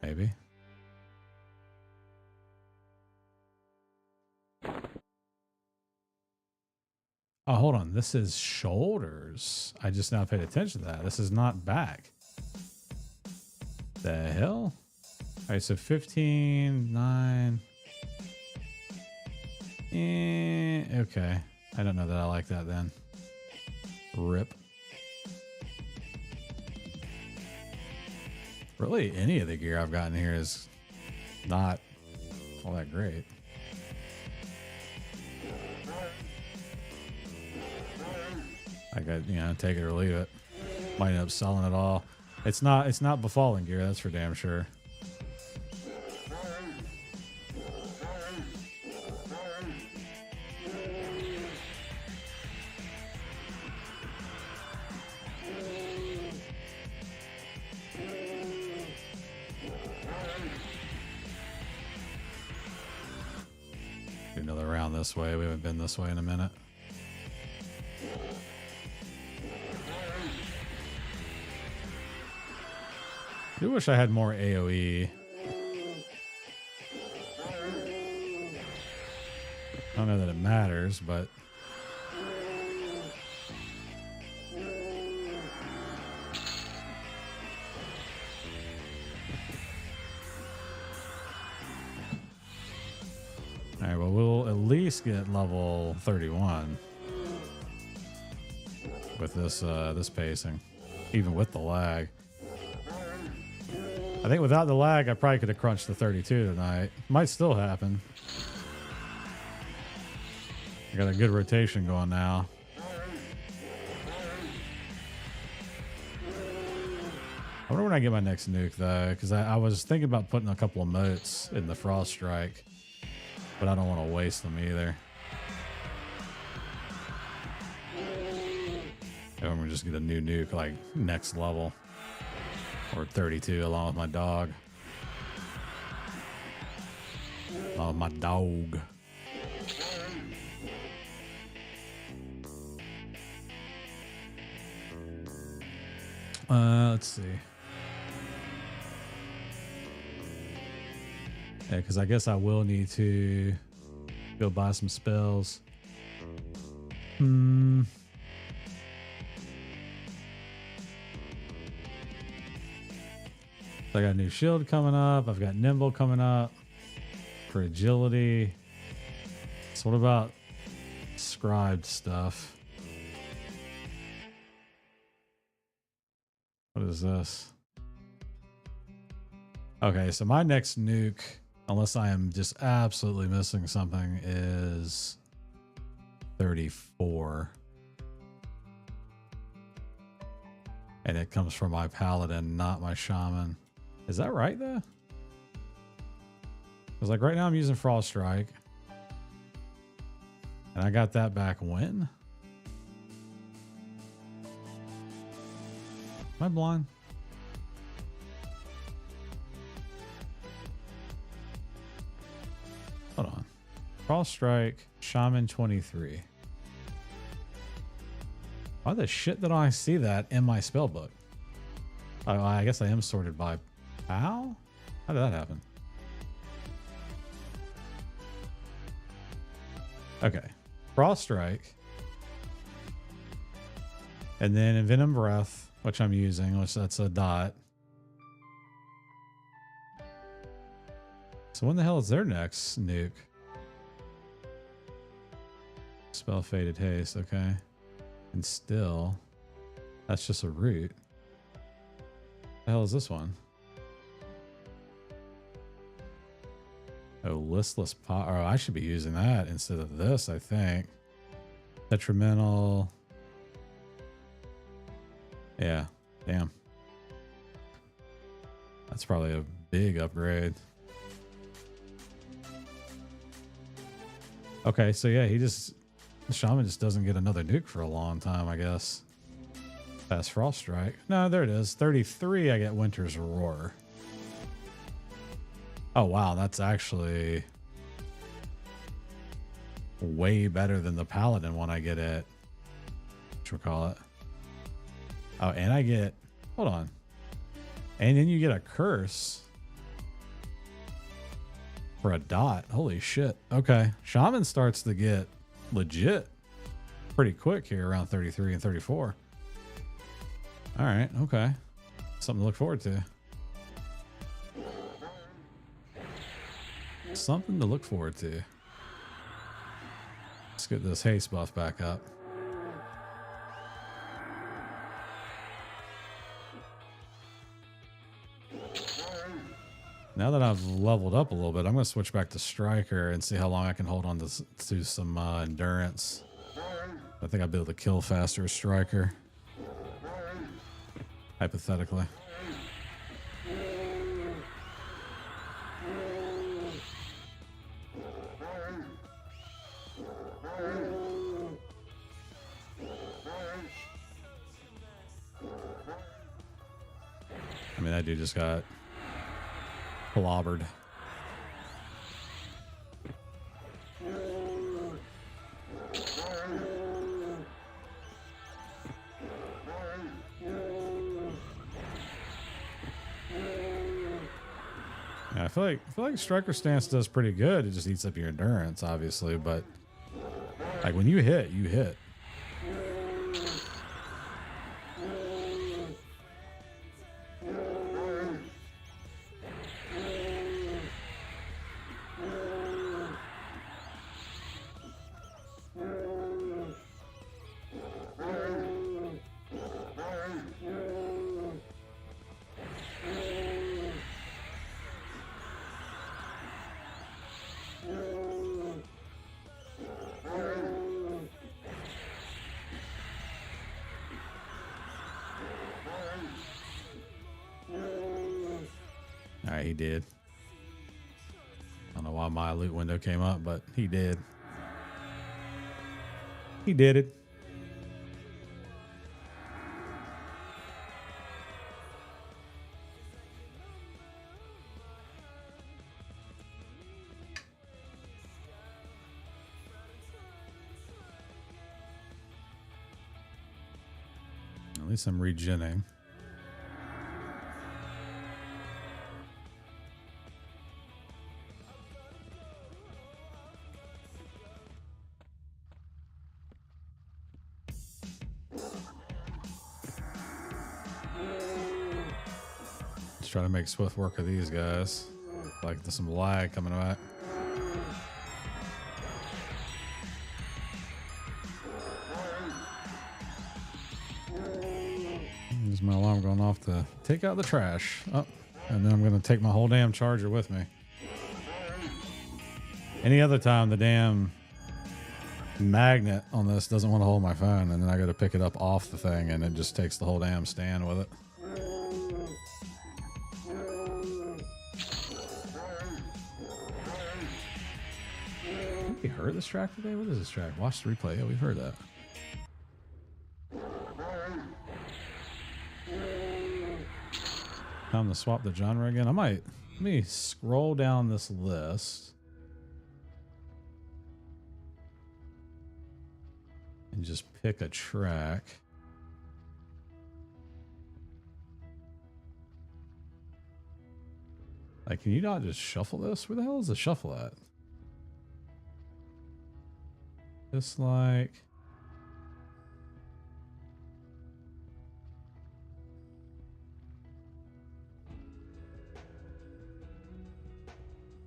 Maybe. Oh, hold on. This is shoulders. I just now paid attention to that. This is not back. The hell? All right, so 15, 9. Okay. I don't know that I like that then. Rip. Really, any of the gear I've gotten here is not all that great. I got, you know, take it or leave it. Might end up selling it all. It's not befalling gear, that's for damn sure. Do another round this way. We haven't been this way in a minute. I do wish I had more AoE. I don't know that it matters, but all right, well, we'll at least get level 31 with this this pacing, even with the lag. I think without the lag, I probably could have crunched the 32 tonight. Might still happen. I got a good rotation going now. I wonder when I get my next nuke, though, because I was thinking about putting a couple of motes in the Frost Strike, but I don't want to waste them either. I'm going to just get a new nuke, like, next level. Or 32, along with my dog. Along with my dog. Let's see. Yeah, because I guess I will need to go buy some spells. I got a new shield coming up. I've got nimble coming up for agility. So what about scribed stuff? What is this? Okay, so my next nuke, unless I am just absolutely missing something, is 34. And it comes from my paladin, not my shaman. Is that right, though? Because, like, right now I'm using Frost Strike. And I got that back when? Am I blind? Hold on. Frost Strike, Shaman 23. Why the shit did I see that in my spell book? Oh, I guess I am sorted by how? How did that happen? Okay. Frost Strike. And then Envenom Breath, which I'm using, which that's a dot. So when the hell is their next nuke? Spell Faded Haste, okay. And still, that's just a root. The hell is this one? Oh, Listless Pot. Oh, I should be using that instead of this, I think. Detrimental. Yeah, damn. That's probably a big upgrade. Okay, so yeah, the shaman just doesn't get another nuke for a long time, I guess. Fast Frost Strike. No, there it is. 33, I get Winter's Roar. Oh, wow, that's actually way better than the Paladin one I get at, whatchamacallit. Oh, and I get, hold on. And then you get a curse for a dot. Holy shit. Okay. Shaman starts to get legit pretty quick here around 33 and 34. All right. Okay. Something to look forward to. Something to look forward to. Let's get this haste buff back up. Now that I've leveled up a little bit, I'm going to switch back to Striker and see how long I can hold on to some endurance. I think I'd be able to kill faster striker. Hypothetically. I mean, that dude just got clobbered. Yeah, I feel like striker stance does pretty good. It just eats up your endurance, obviously, but like when you hit, you hit. All right, he did. I don't know why my loot window came up, but he did. He did it. At least I'm regenning. Try to make swift work of these guys. Like there's some lag coming back. There's my alarm going off to take out the trash. Oh, and then I'm going to take my whole damn charger with me. Any other time the damn magnet on this doesn't want to hold my phone, and then I got to pick it up off the thing, and it just takes the whole damn stand with it. We heard this track today? What is this track? Watch the replay. Yeah, we've heard that. Time to swap the genre again. Let me scroll down this list and just pick a track. Like, can you not just shuffle this? Where the hell is the shuffle at? Just like...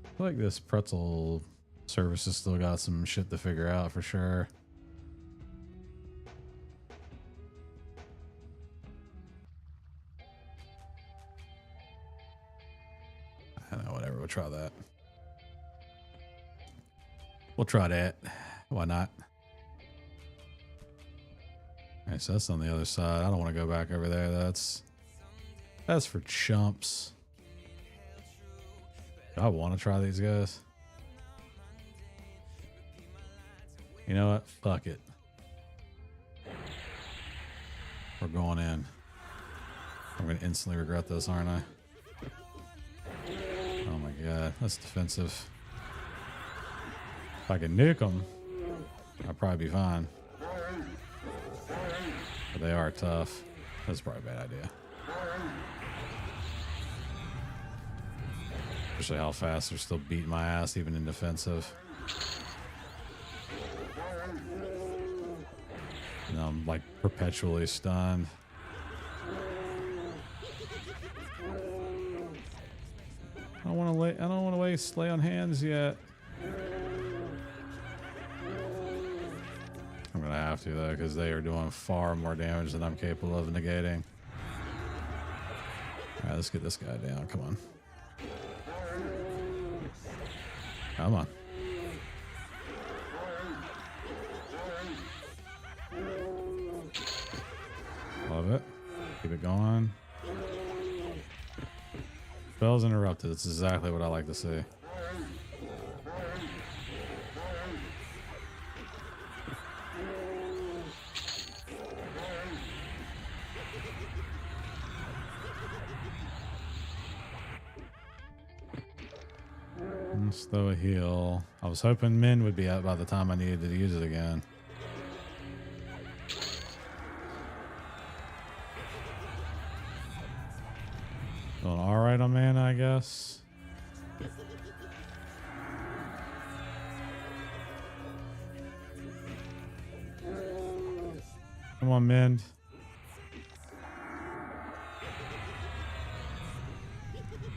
I feel like this pretzel service has still got some shit to figure out for sure. I don't know, whatever, we'll try that. We'll try that. Why not? All right, so that's on the other side. I don't want to go back over there. That's for chumps. Do I want to try these guys? You know what? Fuck it. We're going in. I'm going to instantly regret this, aren't I? Oh my god, that's defensive. If I can nuke them, I'll probably be fine. But they are tough. That's probably a bad idea. Especially how fast they're still beating my ass, even in defensive. And I'm like perpetually stunned. I don't want to waste lay on hands yet. I'm gonna have to though, because they are doing far more damage than I'm capable of negating. All right, let's get this guy down. Come on. Come on. Keep it going. Spells interrupted. That's exactly what I like to see. Let's throw a heal. I was hoping Min would be out by the time I needed to use it again. Doing all right on mana, I guess. Come on, Min.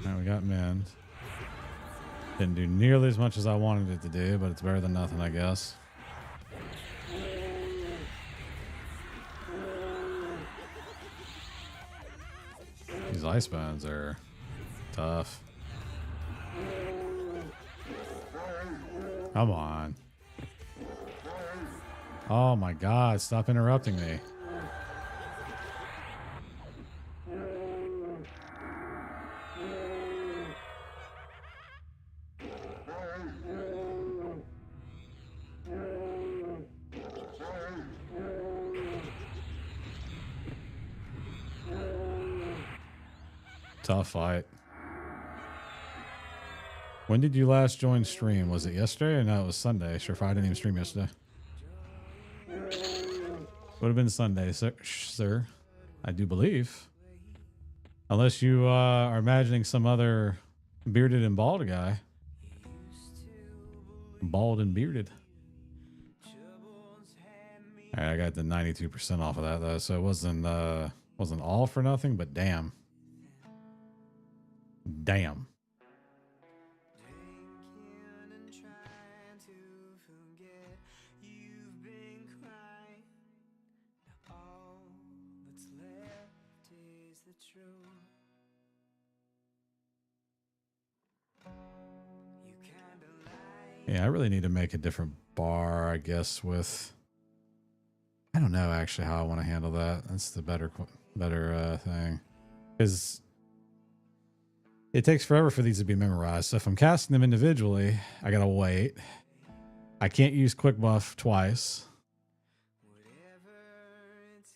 All right, we got Min. Didn't do nearly as much as I wanted it to do, but it's better than nothing, I guess. These ice bones are tough. Come on. Oh my God, stop interrupting me. Tough fight. When did you last join stream? Was it yesterday or no? It was Sunday. Sure, if I didn't even stream yesterday. Would have been Sunday, sir. I do believe. Unless you are imagining some other bearded and bald guy. Bald and bearded. All right, I got the 92% off of that though, so it wasn't all for nothing, but damn. Damn. Yeah, I really need to make a different bar, I guess, with... I don't know actually how I want to handle that. That's the better thing. Because it takes forever for these to be memorized. So if I'm casting them individually, I gotta wait. I can't use quick buff twice.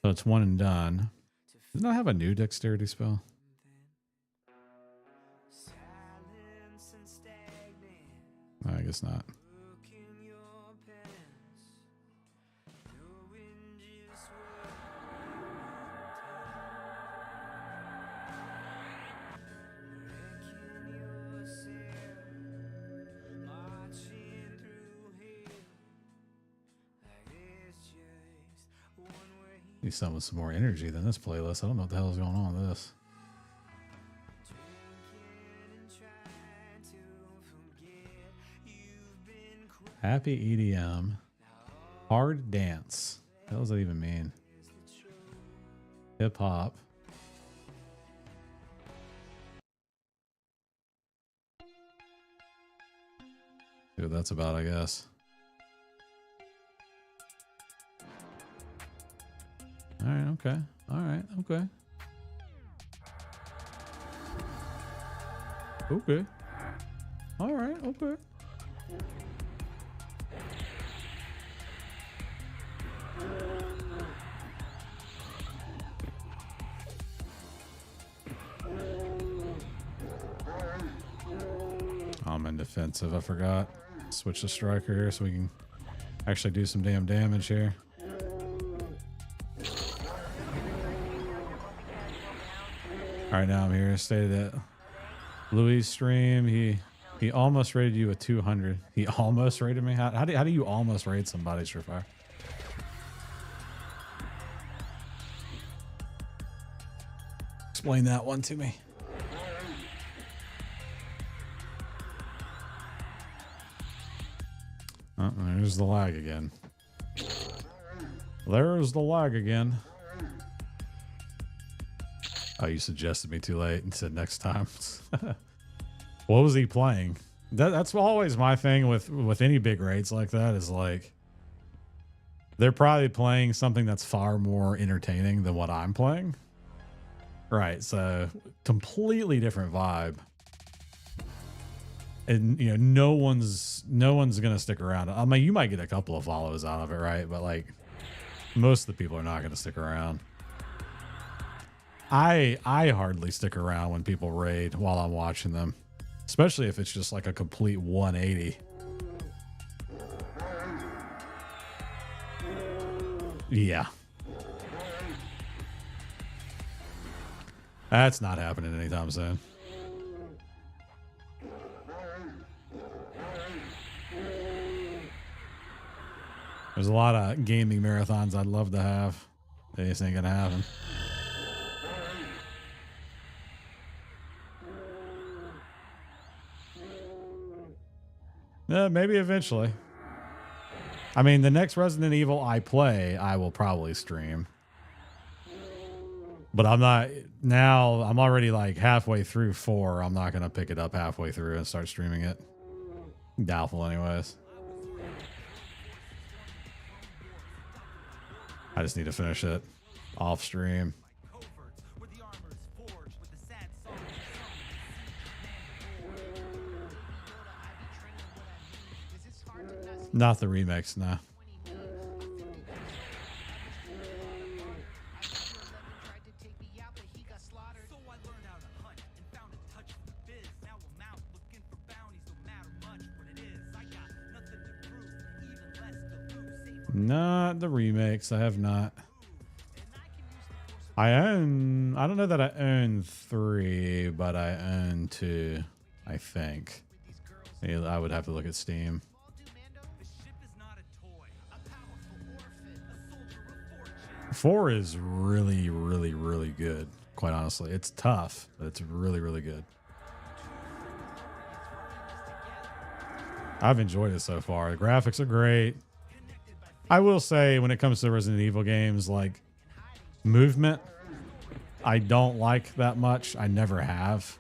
So it's one and done. Doesn't I have a new dexterity spell? No, I guess not. Need something with some more energy than this playlist. I don't know what the hell is going on with this. Happy EDM. Hard dance. What the hell does that even mean? Hip hop. See what that's about, I guess. All right, okay. All right, okay. Okay. All right, okay. I'm in defensive, I forgot. Switch to striker here so we can actually do some damn damage here. All right, now I'm here. Stated that Louis' stream, he almost rated you a 200. He almost rated me. How do you almost rate somebody, Surefire? Explain that one to me. There's the lag again. There's the lag again. Oh, you suggested me too late and said next time. What was he playing? That's always my thing with any big rates like that is like, they're probably playing something that's far more entertaining than what I'm playing. Right. So completely different vibe. And you know, no one's gonna stick around. I mean, you might get a couple of follows out of it, right? But like most of the people are not gonna stick around. I hardly stick around when people raid while I'm watching them, especially if it's just like a complete 180. Yeah. That's not happening anytime soon. There's a lot of gaming marathons I'd love to have. They just ain't gonna happen. Maybe eventually. I mean, the next Resident Evil I play, I will probably stream. But I'm not now. I'm already like halfway through 4. I'm not gonna pick it up halfway through and start streaming it. Doubtful, anyways. I just need to finish it off stream. Not the remix, nah. Not the remakes. I have not. I don't know that I own 3, but I own 2, I think. I would have to look at Steam. 4 is really, really, really good. Quite honestly, it's tough, but it's really, really good. I've enjoyed it so far. The graphics are great. I will say, when it comes to Resident Evil games, like movement, I don't like that much. I never have.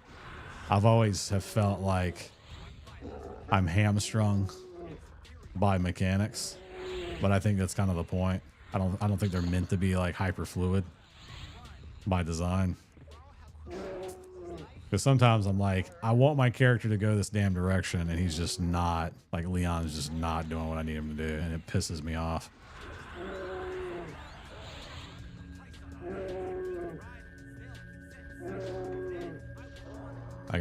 I've always have felt like I'm hamstrung by mechanics, but I think that's kind of the point. I don't think they're meant to be like hyper fluid by design. Because sometimes I'm like, I want my character to go this damn direction, and he's just not. Like, Leon's just not doing what I need him to do, and it pisses me off. Like,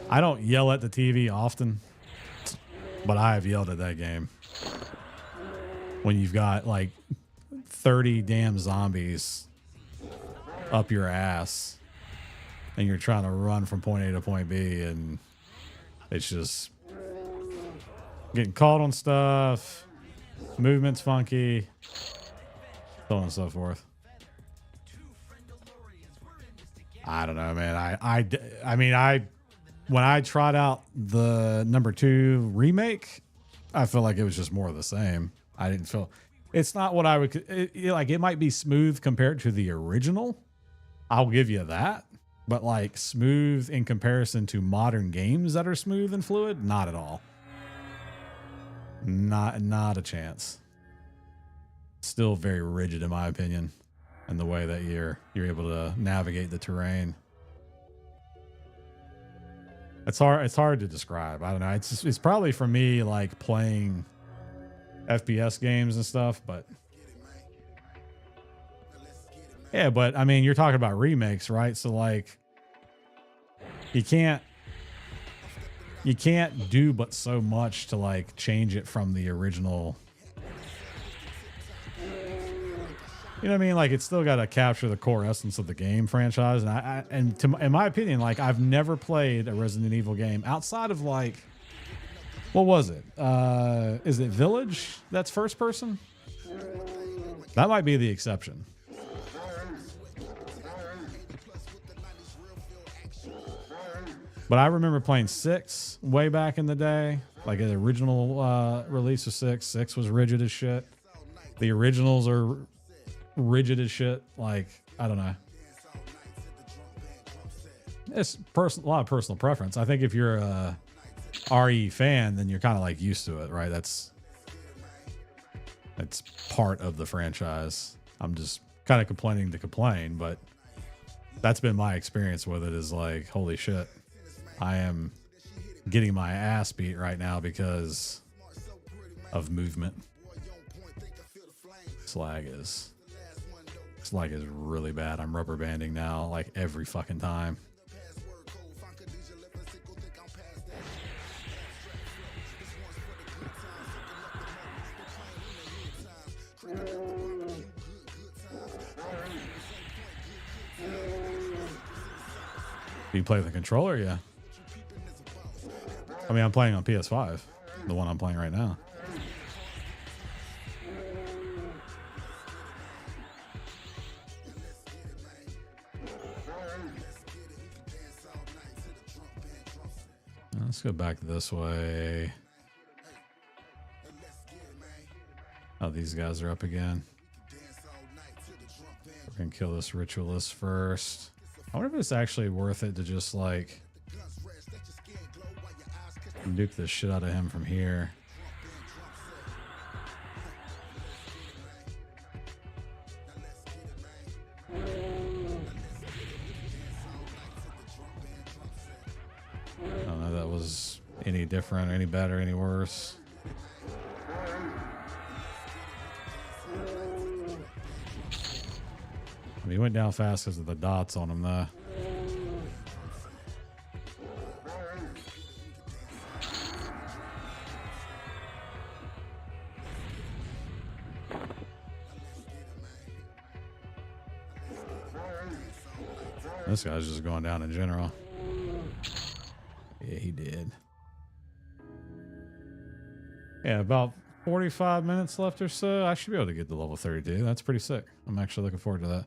I don't yell at the TV often, but I have yelled at that game. When you've got, like, 30 damn zombies up your ass, and you're trying to run from point A to point B, and it's just getting caught on stuff, movement's funky, so on and so forth. I don't know, man. I mean, when I tried out the #2 remake, I feel like it was just more of the same. I didn't feel, it's not what I would, like, it might be smooth compared to the original. I'll give you that. But like smooth in comparison to modern games that are smooth and fluid, not at all. Not a chance. Still very rigid in my opinion, in the way that you're able to navigate the terrain. It's hard to describe. I don't know. It's probably for me like playing FPS games and stuff, but yeah, but I mean, you're talking about remakes, right? So like, you can't do but so much to like change it from the original. You know what I mean? Like, it's still got to capture the core essence of the game franchise. And in my opinion, like, I've never played a Resident Evil game outside of like, what was it? Is it Village? That's first person. That might be the exception. But I remember playing 6 way back in the day, like the original release of 6. 6 was rigid as shit. The originals are rigid as shit. Like, I don't know. It's a lot of personal preference. I think if you're a RE fan, then you're kind of like used to it, right? That's part of the franchise. I'm just kind of complaining to complain, but That's been my experience with it, is like, holy shit, I am getting my ass beat right now because of movement. Slag is really bad. I'm rubber banding now like every fucking time. Do you play with the controller? Yeah. I mean, I'm playing on PS5, the one I'm playing right now. Let's go back this way. Oh, these guys are up again. We're gonna kill this ritualist first. I wonder if it's actually worth it to just like nuke the shit out of him from here. I don't know if that was any different, any better, any worse. I mean, he went down fast because of the dots on him, though. This guy's just going down in general. Yeah, he did. Yeah, about 45 minutes left or so. I should be able to get to level 32. That's pretty sick. I'm actually looking forward to that.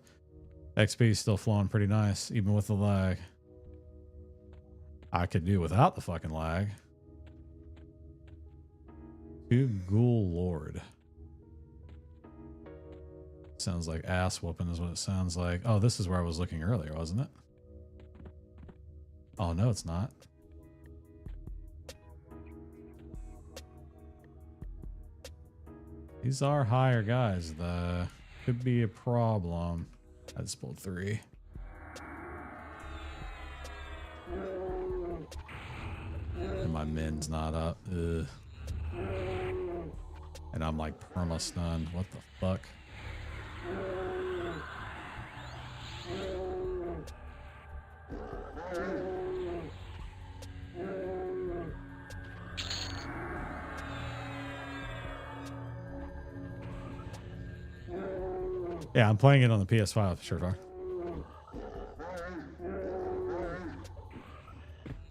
XP is still flowing pretty nice, even with the lag. I could do without the fucking lag. To Ghoul Lord. Sounds like ass whooping is what it sounds like. Oh, this is where I was looking earlier, wasn't it? Oh, no, it's not. These are higher guys, though. Could be a problem. I just pulled 3. And my min's not up. Ugh. And I'm like perma-stunned. What the fuck? Yeah, I'm playing it on the PS5, sure far.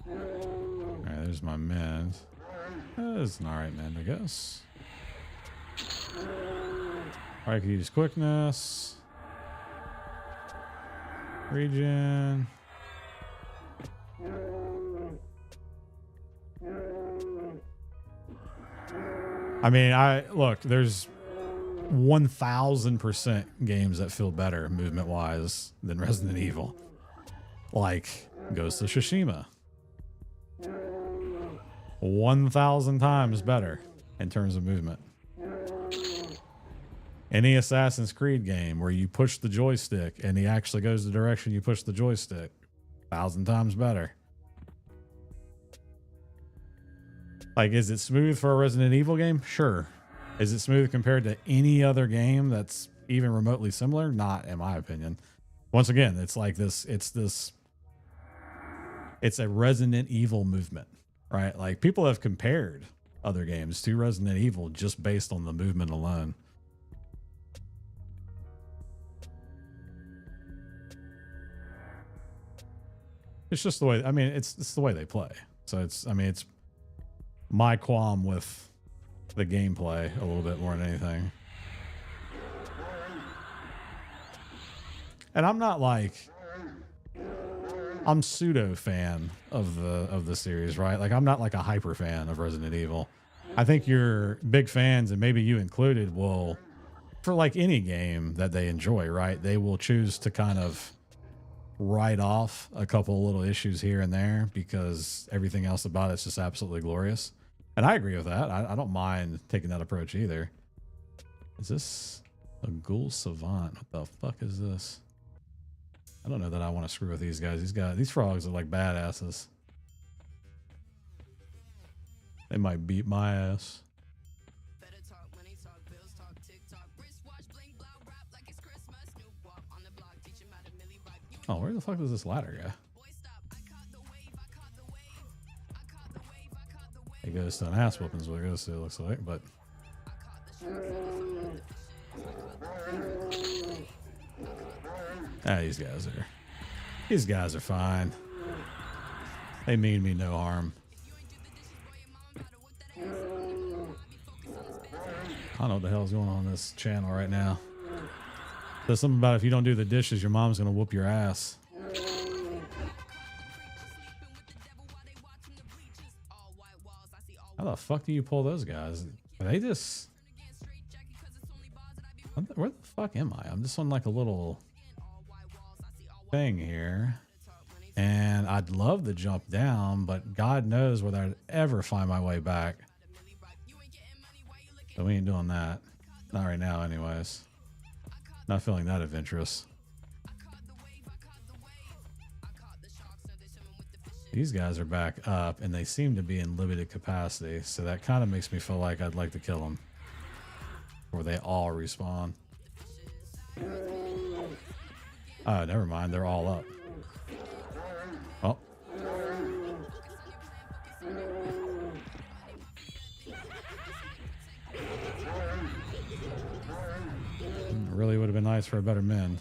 Alright, there's my mend. That's an alright mend, I guess. Alright, I can use quickness. Regen. I mean, look, there's 1000% games that feel better movement wise than Resident Evil, like Ghost of Tsushima. 1000 times better in terms of movement. Any Assassin's Creed game where you push the joystick and he actually goes the direction you push the joystick, 1000 times better. Like, is it smooth for a Resident Evil game? Sure. Is it smooth compared to any other game that's even remotely similar? Not, in my opinion. Once again, it's like this, it's a Resident Evil movement, right? Like, people have compared other games to Resident Evil just based on the movement alone. It's just the way, I mean, it's the way they play. So it's my qualm with the gameplay a little bit more than anything. And I'm not like, I'm pseudo fan of the series, right? Like, I'm not like a hyper fan of Resident Evil. I think your big fans, and maybe you included, will, for like any game that they enjoy, right? They will choose to kind of write off a couple little issues here and there because everything else about it's just absolutely glorious. And I agree with that. I don't mind taking that approach either. Is this a Ghoul Savant? What the fuck is this? I don't know that I want to screw with these guys. These frogs are like badasses. They might beat my ass. Oh, where the fuck is this ladder guy? He goes to an ass whooping is what it goes to, it looks like, but these guys are fine. They mean me no harm. I don't know what the hell's going on this channel right now. There's something about if you don't do the dishes, your mom's gonna whoop your ass. How the fuck do you pull those guys? Are they just... Where the fuck am I? I'm just on like a little thing here. And I'd love to jump down, but God knows whether I'd ever find my way back. So we ain't doing that. Not right now anyways. Not feeling that adventurous. These guys are back up and they seem to be in limited capacity. So that kind of makes me feel like I'd like to kill them. Or they all respawn. Oh, never mind. They're all up. Oh. Really would have been nice for a better mend.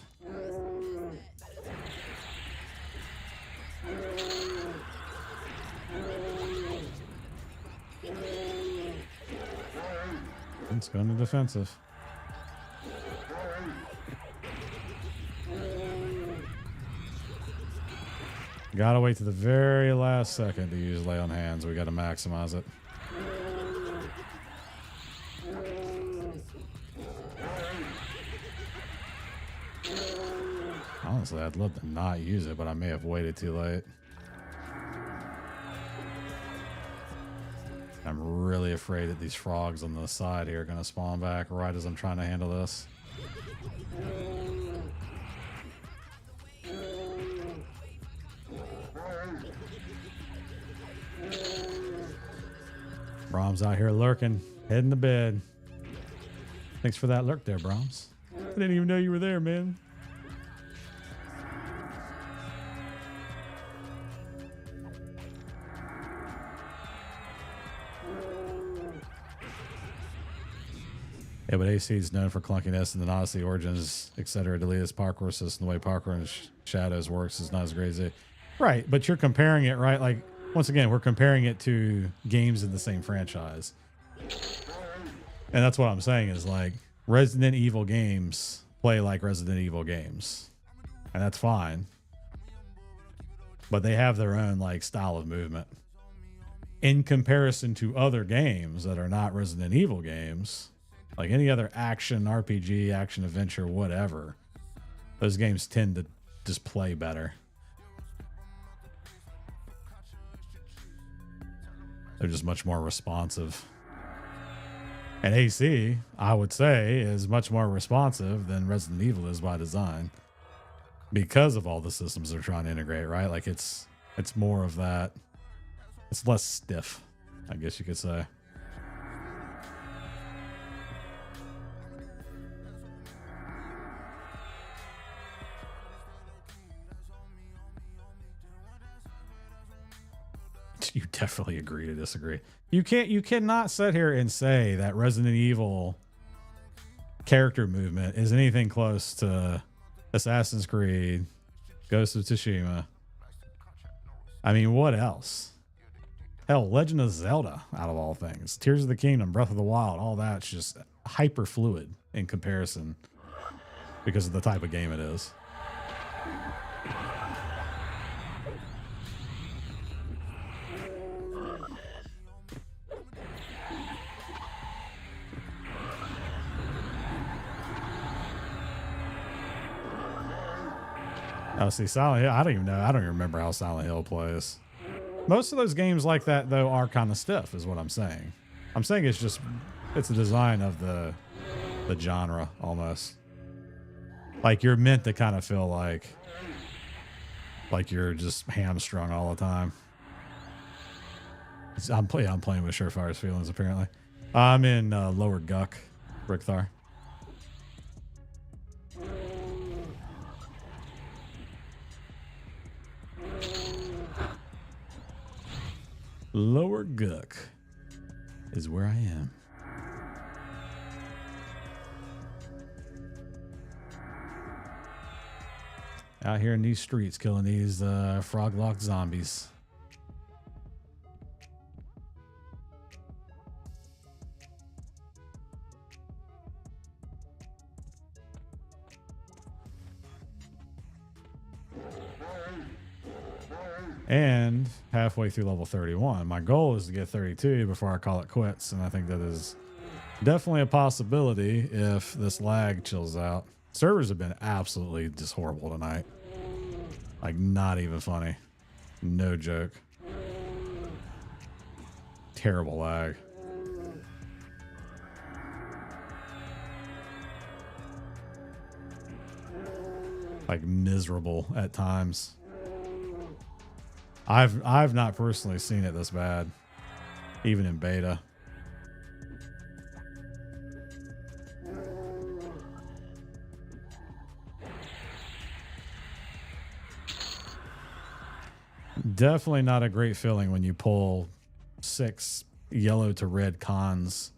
It's going to defensive. Gotta wait to the very last second to use lay on hands. We gotta maximize it. Honestly, I'd love to not use it, but I may have waited too late. I'm really afraid that these frogs on the side here are going to spawn back right as I'm trying to handle this. Brahms out here lurking, heading to bed. Thanks for that lurk there, Brahms. I didn't even know you were there, man. Yeah, but AC is known for clunkiness, and then Odyssey Origins, etc. Deleted parkour system. The way parkour in Shadows works is not as great as it. Right, but you're comparing it, right? Like, once again, we're comparing it to games in the same franchise. And that's what I'm saying is, like, Resident Evil games play like Resident Evil games. And that's fine. But they have their own, like, style of movement. In comparison to other games that are not Resident Evil games... Like any other action, RPG, action adventure, whatever, those games tend to just play better. They're just much more responsive. And AC, I would say, is much more responsive than Resident Evil is by design. Because of all the systems they're trying to integrate, right? Like it's more of that. It's less stiff, I guess you could say. You definitely agree to disagree. You cannot sit here and say that Resident Evil character movement is anything close to Assassin's Creed, Ghost of Tsushima. I mean, what else? Hell, Legend of Zelda, out of all things. Tears of the Kingdom, Breath of the Wild, all that's just hyper fluid in comparison because of the type of game it is. Oh, see, Silent Hill, I don't even know. I don't even remember how Silent Hill plays. Most of those games like that, though, are kind of stiff, is what I'm saying. I'm saying it's the design of the genre, almost. Like, you're meant to kind of feel like like you're just hamstrung all the time. I'm playing with Surefire's feelings apparently. I'm in lower Guck, Rickthar. Lower Guck is where I am. Out here in these streets killing these frog-locked zombies. And halfway through level 31. My goal is to get 32 before I call it quits. And I think that is definitely a possibility if this lag chills out. Servers have been absolutely just horrible tonight. Like, not even funny. No joke. Terrible lag. Like, miserable at times. I've not personally seen it this bad, even in beta. Definitely not a great feeling when you pull 6 yellow to red cons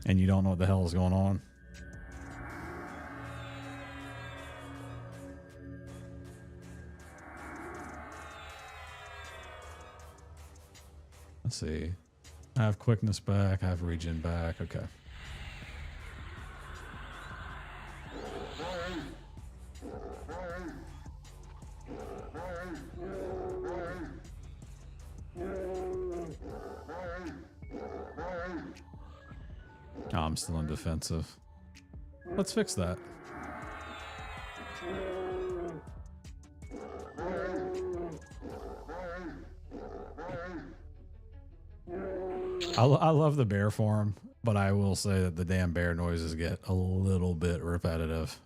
and you don't know what the hell is going on. Let's see. I have quickness back. I have regen back. Okay. Oh, I'm still in defensive. Let's fix that. I love the bear form, but I will say that the damn bear noises get a little bit repetitive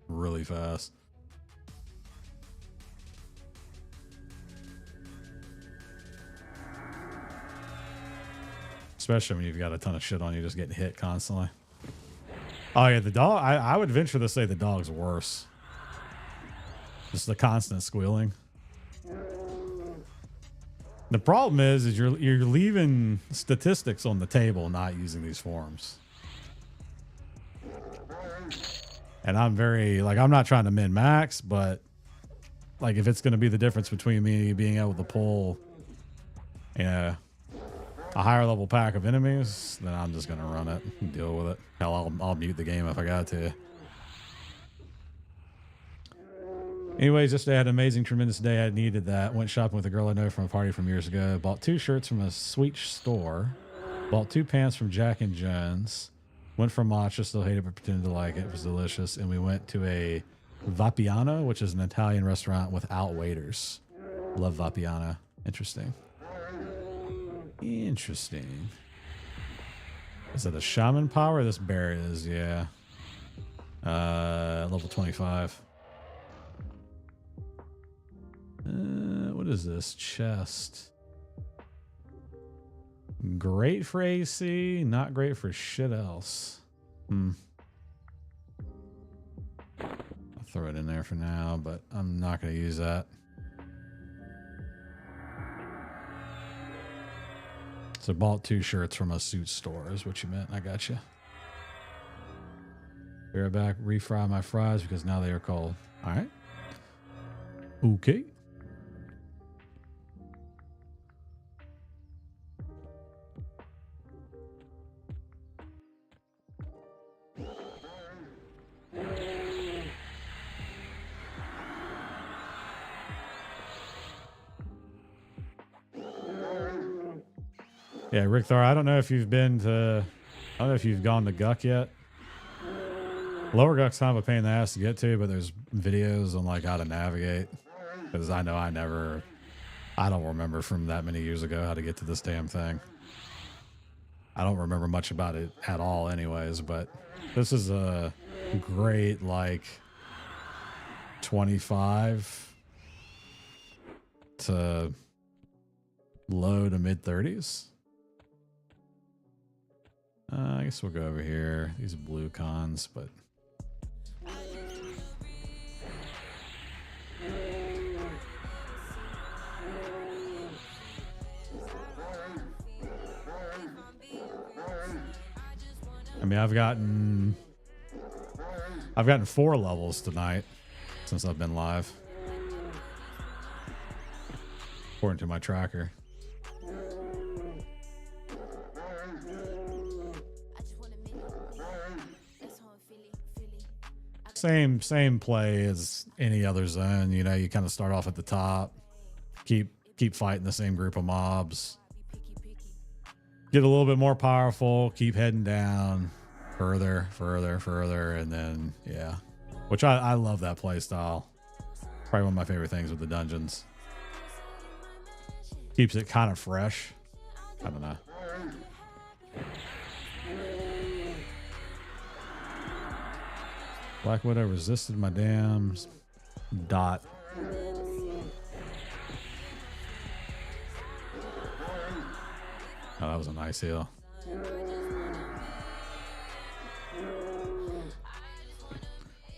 really fast. Especially when you've got a ton of shit on you just getting hit constantly. Oh yeah, the dog, I would venture to say the dog's worse. Just the constant squealing. The problem is you're leaving statistics on the table not using these forms. And I'm very, like, I'm not trying to min max, but like if it's going to be the difference between me being able to pull, you know, a higher level pack of enemies, then I'm just going to run it and deal with it. Hell, I'll mute the game if I got to. Anyways, this day I had an amazing, tremendous day. I needed that. Went shopping with a girl I know from a party from years ago. Bought 2 shirts from a sweet store. Bought 2 pants from Jack and Jones. Went for matcha, still hated but pretended to like it. It was delicious. And we went to a Vapiano, which is an Italian restaurant without waiters. Love Vapiano. Interesting. Interesting. Is it a shaman power? This bear is, yeah. Level 25. What is this? Chest. Great for AC, not great for shit else. I'll throw it in there for now, but I'm not going to use that. So bought 2 shirts from a suit store is what you meant. I got you. Be right back. Refry my fries because now they are cold. All right. Okay. Yeah, Rickthar, I don't know if you've been to, I don't know if you've gone to Guck yet. Lower Guck's kind of a pain in the ass to get to, but there's videos on like how to navigate. Because I know I don't remember from that many years ago how to get to this damn thing. I don't remember much about it at all anyways, but this is a great like 25 to low to mid 30s. I guess we'll go over here. These blue cons, but I mean, I've gotten 4 levels tonight since I've been live, according to my tracker. Same play as any other zone. You know, you kind of start off at the top, keep fighting the same group of mobs, get a little bit more powerful, keep heading down further, and then yeah, which I love that play style. Probably one of my favorite things with the dungeons. Keeps it kind of fresh. I don't know. Black Widow resisted my damn dot. Oh, that was a nice heal.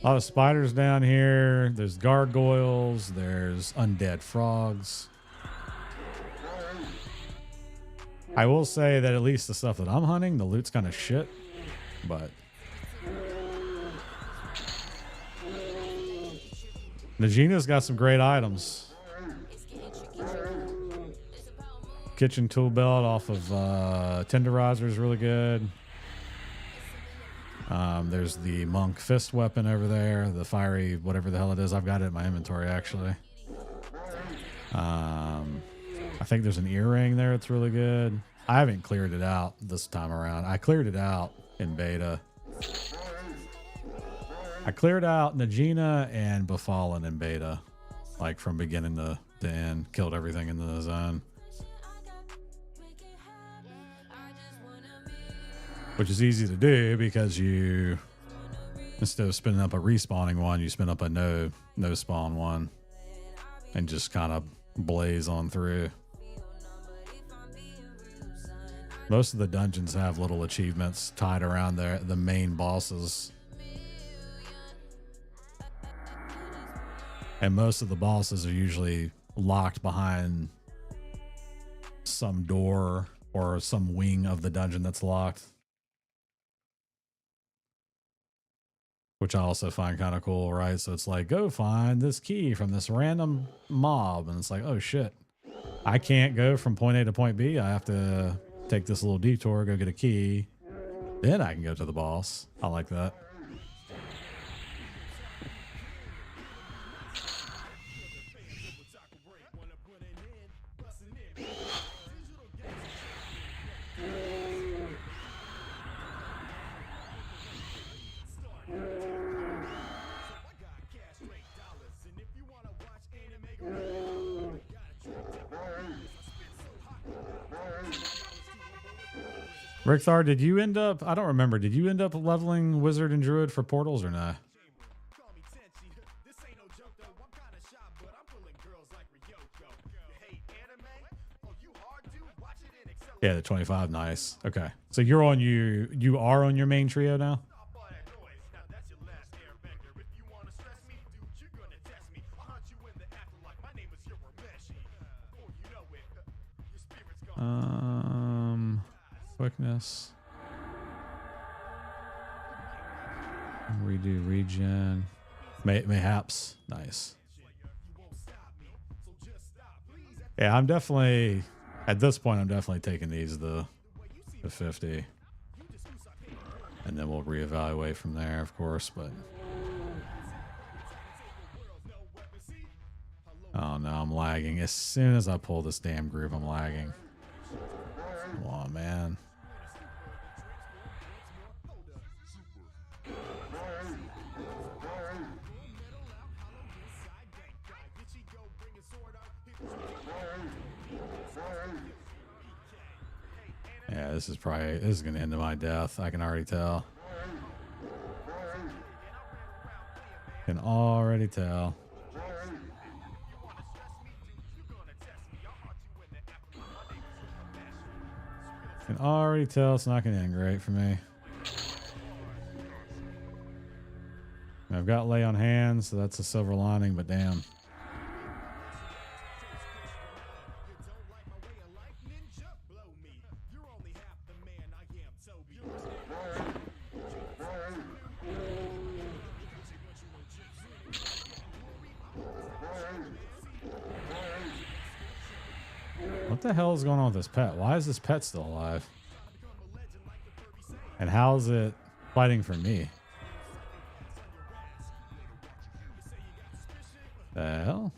A lot of spiders down here. There's gargoyles. There's undead frogs. I will say that at least the stuff that I'm hunting, the loot's kind of shit, but Najina's got some great items. Kitchen tool belt off of Tenderizer is really good. There's the monk fist weapon over there, the fiery whatever the hell it is. I've got it in my inventory actually. I think there's an earring there. It's really good. I haven't cleared it out this time around. I cleared it out in beta. I cleared out Najina and Befallen in beta, like from beginning to end. Killed everything in the zone, which is easy to do because you, instead of spinning up a respawning one, you spin up a no spawn one and just kind of blaze on through. Most of the dungeons have little achievements tied around the main bosses. And most of the bosses are usually locked behind some door or some wing of the dungeon that's locked, which I also find kind of cool, right? So it's like, go find this key from this random mob. And it's like, oh shit, I can't go from point A to point B. I have to take this little detour, go get a key. Then I can go to the boss. I like that. Rickthar, did you end up, I don't remember, did you end up leveling Wizard and Druid for portals or not? Yeah, the 25, nice. Okay. So you are on your main trio now? Quickness. Redo regen. Mayhaps. Nice. Yeah, I'm definitely, at this point, I'm definitely taking these the 50. And then we'll reevaluate from there, of course, but oh no, I'm lagging. As soon as I pull this damn group, I'm lagging. Come on, man. Yeah, this is going to end in my death. I can already tell. Can already tell. Can already tell it's not going to end great for me. I've got lay on hands, so that's a silver lining, but damn. What the hell is going on with this pet? Why is this pet still alive? And how is it fighting for me? The hell?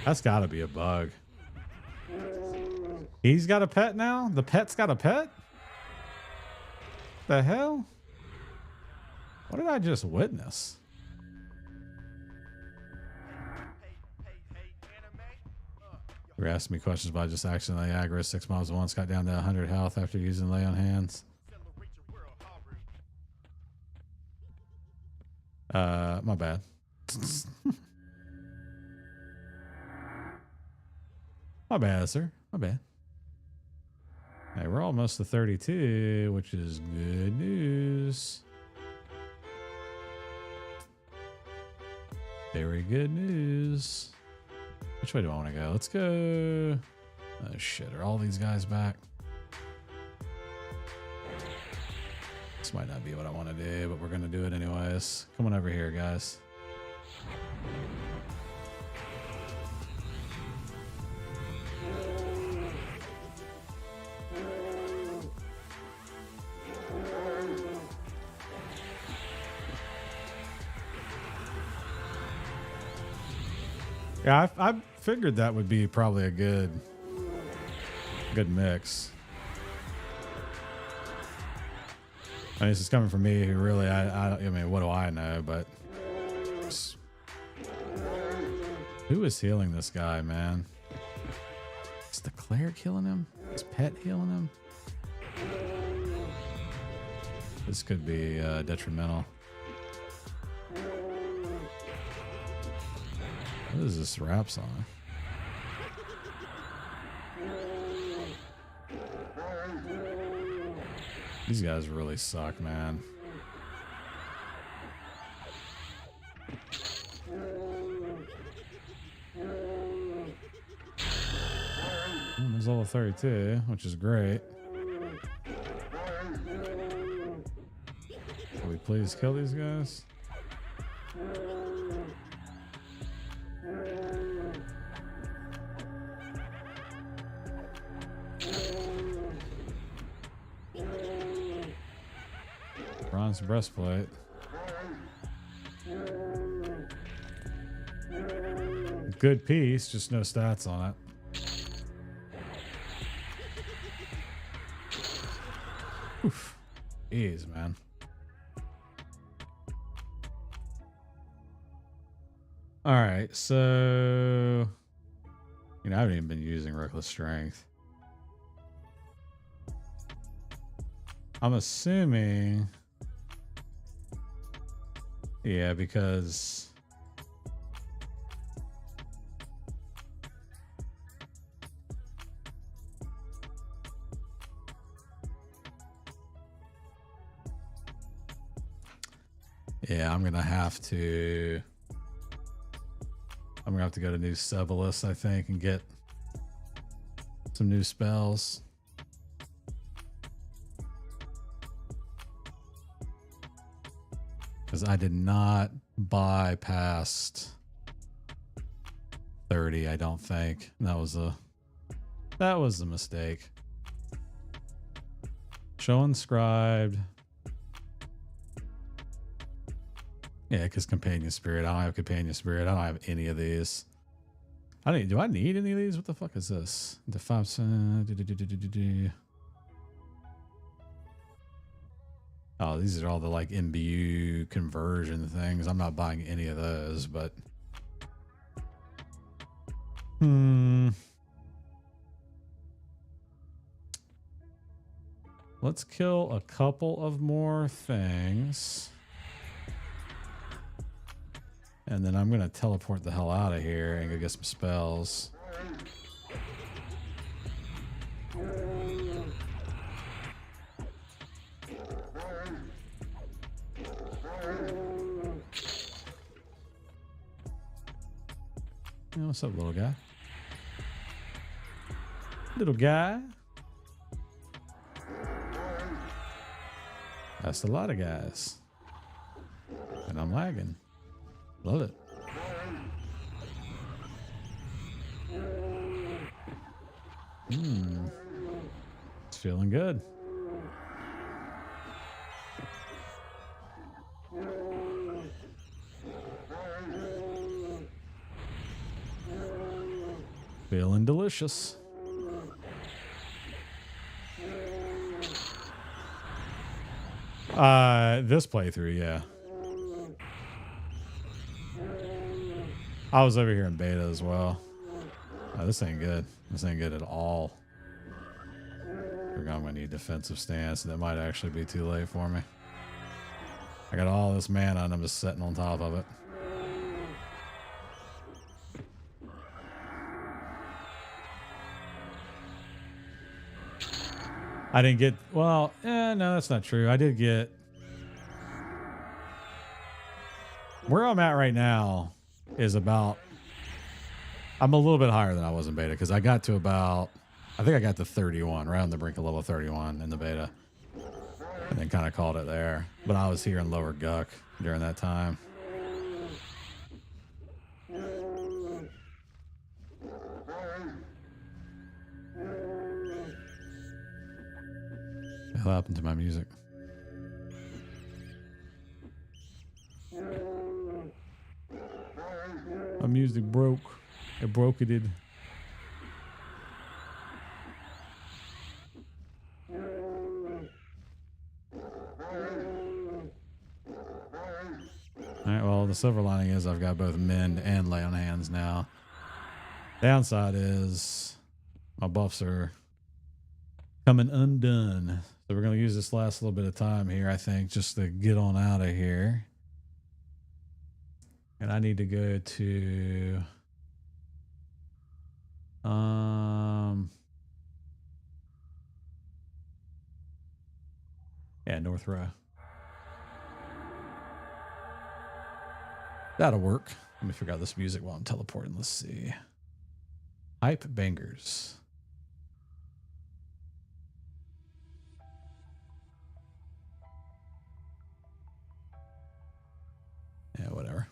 That's got to be a bug. He's got a pet now? The pet's got a pet? The hell? What did I just witness? You were asking me questions about just accidentally aggro 6 miles once, got down to 100 health after using lay on hands. My bad. My bad, sir. My bad. Hey, we're almost to 32, which is good news. Very good news. Which way do I want to go? Let's go. Oh shit, are all these guys back? This might not be what I want to do, but we're going to do it anyways. Come on over here, guys. Yeah, I figured that would be probably a good mix. I mean, this is coming from me who really, I mean, what do I know? But who is healing this guy, man? Is the cleric healing him? Is Pet healing him? This could be detrimental. What is this rap song? These guys really suck, man. There's level 32, which is great. Can we please kill these guys? Bronze breastplate. Good piece, just no stats on it. Oof. Jeez, man. All right, so I haven't even been using reckless strength. I'm assuming, yeah, because yeah, I'm gonna have to go to New Sevalus, I think, and get some new spells. Because I did not buy past 30, I don't think. That was a mistake. Show inscribed. Yeah, because companion spirit. I don't have companion spirit. I don't have any of these. Do I need any of these? What the fuck is this? The 5 Oh, these are all the like MBU conversion things. I'm not buying any of those, but let's kill a couple of more things. And then I'm going to teleport the hell out of here and go get some spells. Yeah, what's up, little guy? Little guy. That's a lot of guys. And I'm lagging. Love it. It's feeling good. Feeling delicious. This playthrough, yeah. I was over here in beta as well. Oh, this ain't good. This ain't good at all. I'm gonna need defensive stance. That might actually be too late for me. I got all this mana and I'm just sitting on top of it. I didn't get, well, no, that's not true. I did get, where I'm at right now is about, I'm a little bit higher than I was in beta because I got to about, I think I got to 31, right on the brink of level 31 in the beta. And then kind of called it there. But I was here in lower Guck during that time. What happened to my music? My music broke. It broke. It did. Alright, well, the silver lining is I've got both mend and lay on hands now. Downside is my buffs are coming undone. So we're going to use this last little bit of time here, I think, just to get on out of here. And I need to go to... yeah, North Row. That'll work. Let me figure out this music while I'm teleporting. Let's see. Hype bangers. Yeah, whatever.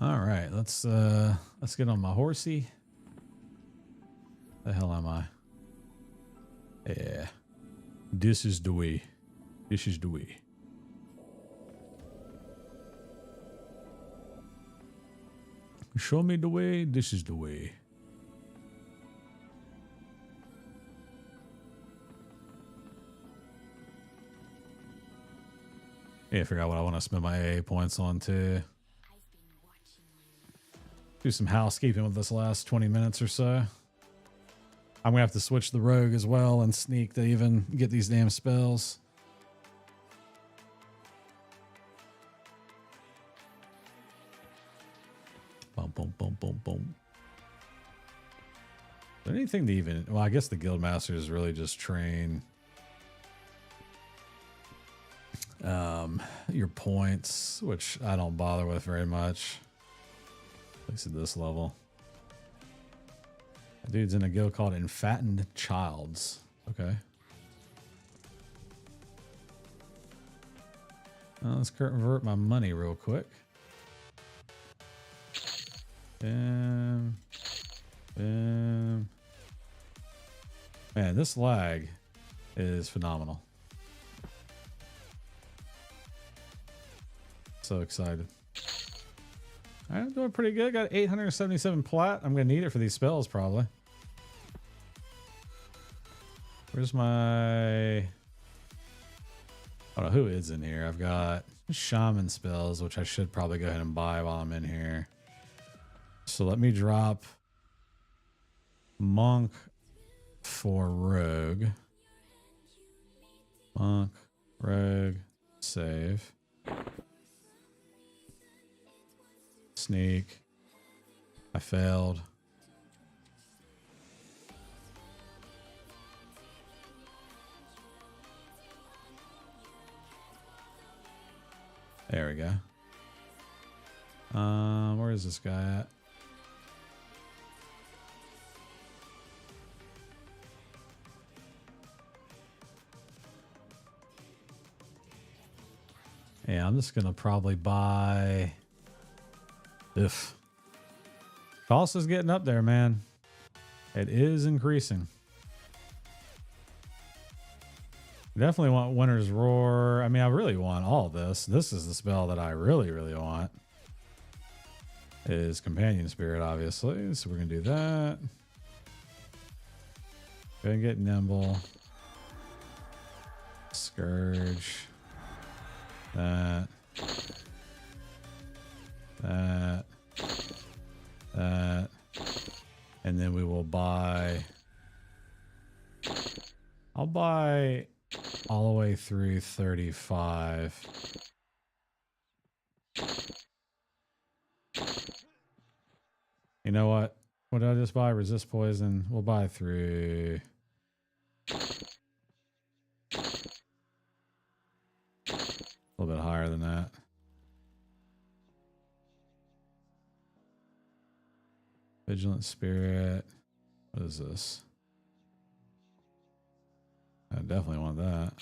All right, let's get on my horsey. The hell am I? Yeah. This is the way. This is the way. Show me the way. This is the way. Yeah, I forgot what I want to spend my AA points on too. Do some housekeeping with this last 20 minutes or so. I'm gonna have to switch the rogue as well and sneak to even get these damn spells. Boom, boom, boom, boom, boom. Is there anything to even... well, I guess the guild masters really just train your points, which I don't bother with very much. At least at this level. That dude's in a guild called Enfattened Childs. Okay. Let's convert my money real quick. Bam. Bam. Man, this lag is phenomenal. So excited. I'm doing pretty good. Got 877 plat. I'm going to need it for these spells probably. Where's my... I don't know who is in here. I've got shaman spells, which I should probably go ahead and buy while I'm in here. So let me drop monk for rogue. Monk, rogue, save. Sneak. I failed. There we go. Where is this guy at? Yeah, I'm just gonna probably buy. If cost is getting up there, man. It is increasing. Definitely want Winter's Roar. I mean, I really want all this. This is the spell that I really, really want. Is Companion Spirit, obviously. So we're going to do that. Go ahead and get Nimble. Scourge. That. That. That. And then we will buy. I'll buy all the way through 35. You know what? What did I just buy? Resist poison. We'll buy through. A little bit higher than that. Vigilant Spirit. What is this? I definitely want that.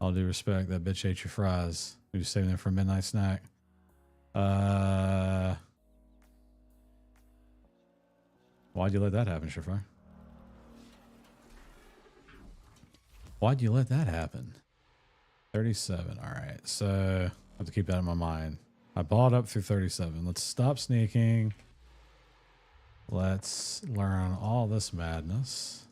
All due respect, that bitch ate your fries. We just saving them for a midnight snack. Why'd you let that happen, Shafar? Why'd you let that happen? 37. All right. So I have to keep that in my mind. I bought up through 37. Let's stop sneaking. Let's learn all this madness.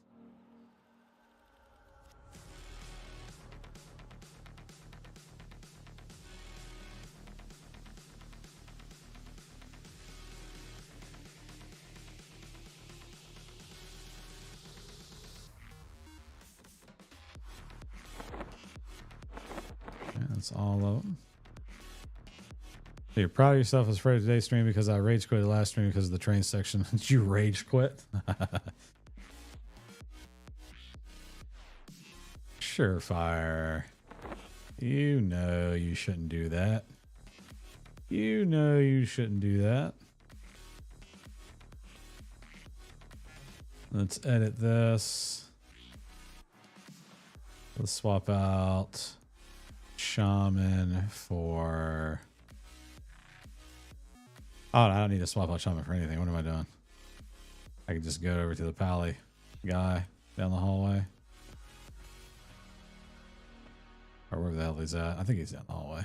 That's all of them. So you're proud of yourself as afraid of today's stream because I rage quit the last stream because of the train section. Did you rage quit? Surefire. You know you shouldn't do that. You know you shouldn't do that. Let's edit this. Let's swap out Shaman for... Oh, I don't need to swap out Shaman for anything. What am I doing? I can just go over to the Pally guy down the hallway. Or wherever the hell he's at. I think he's down the hallway.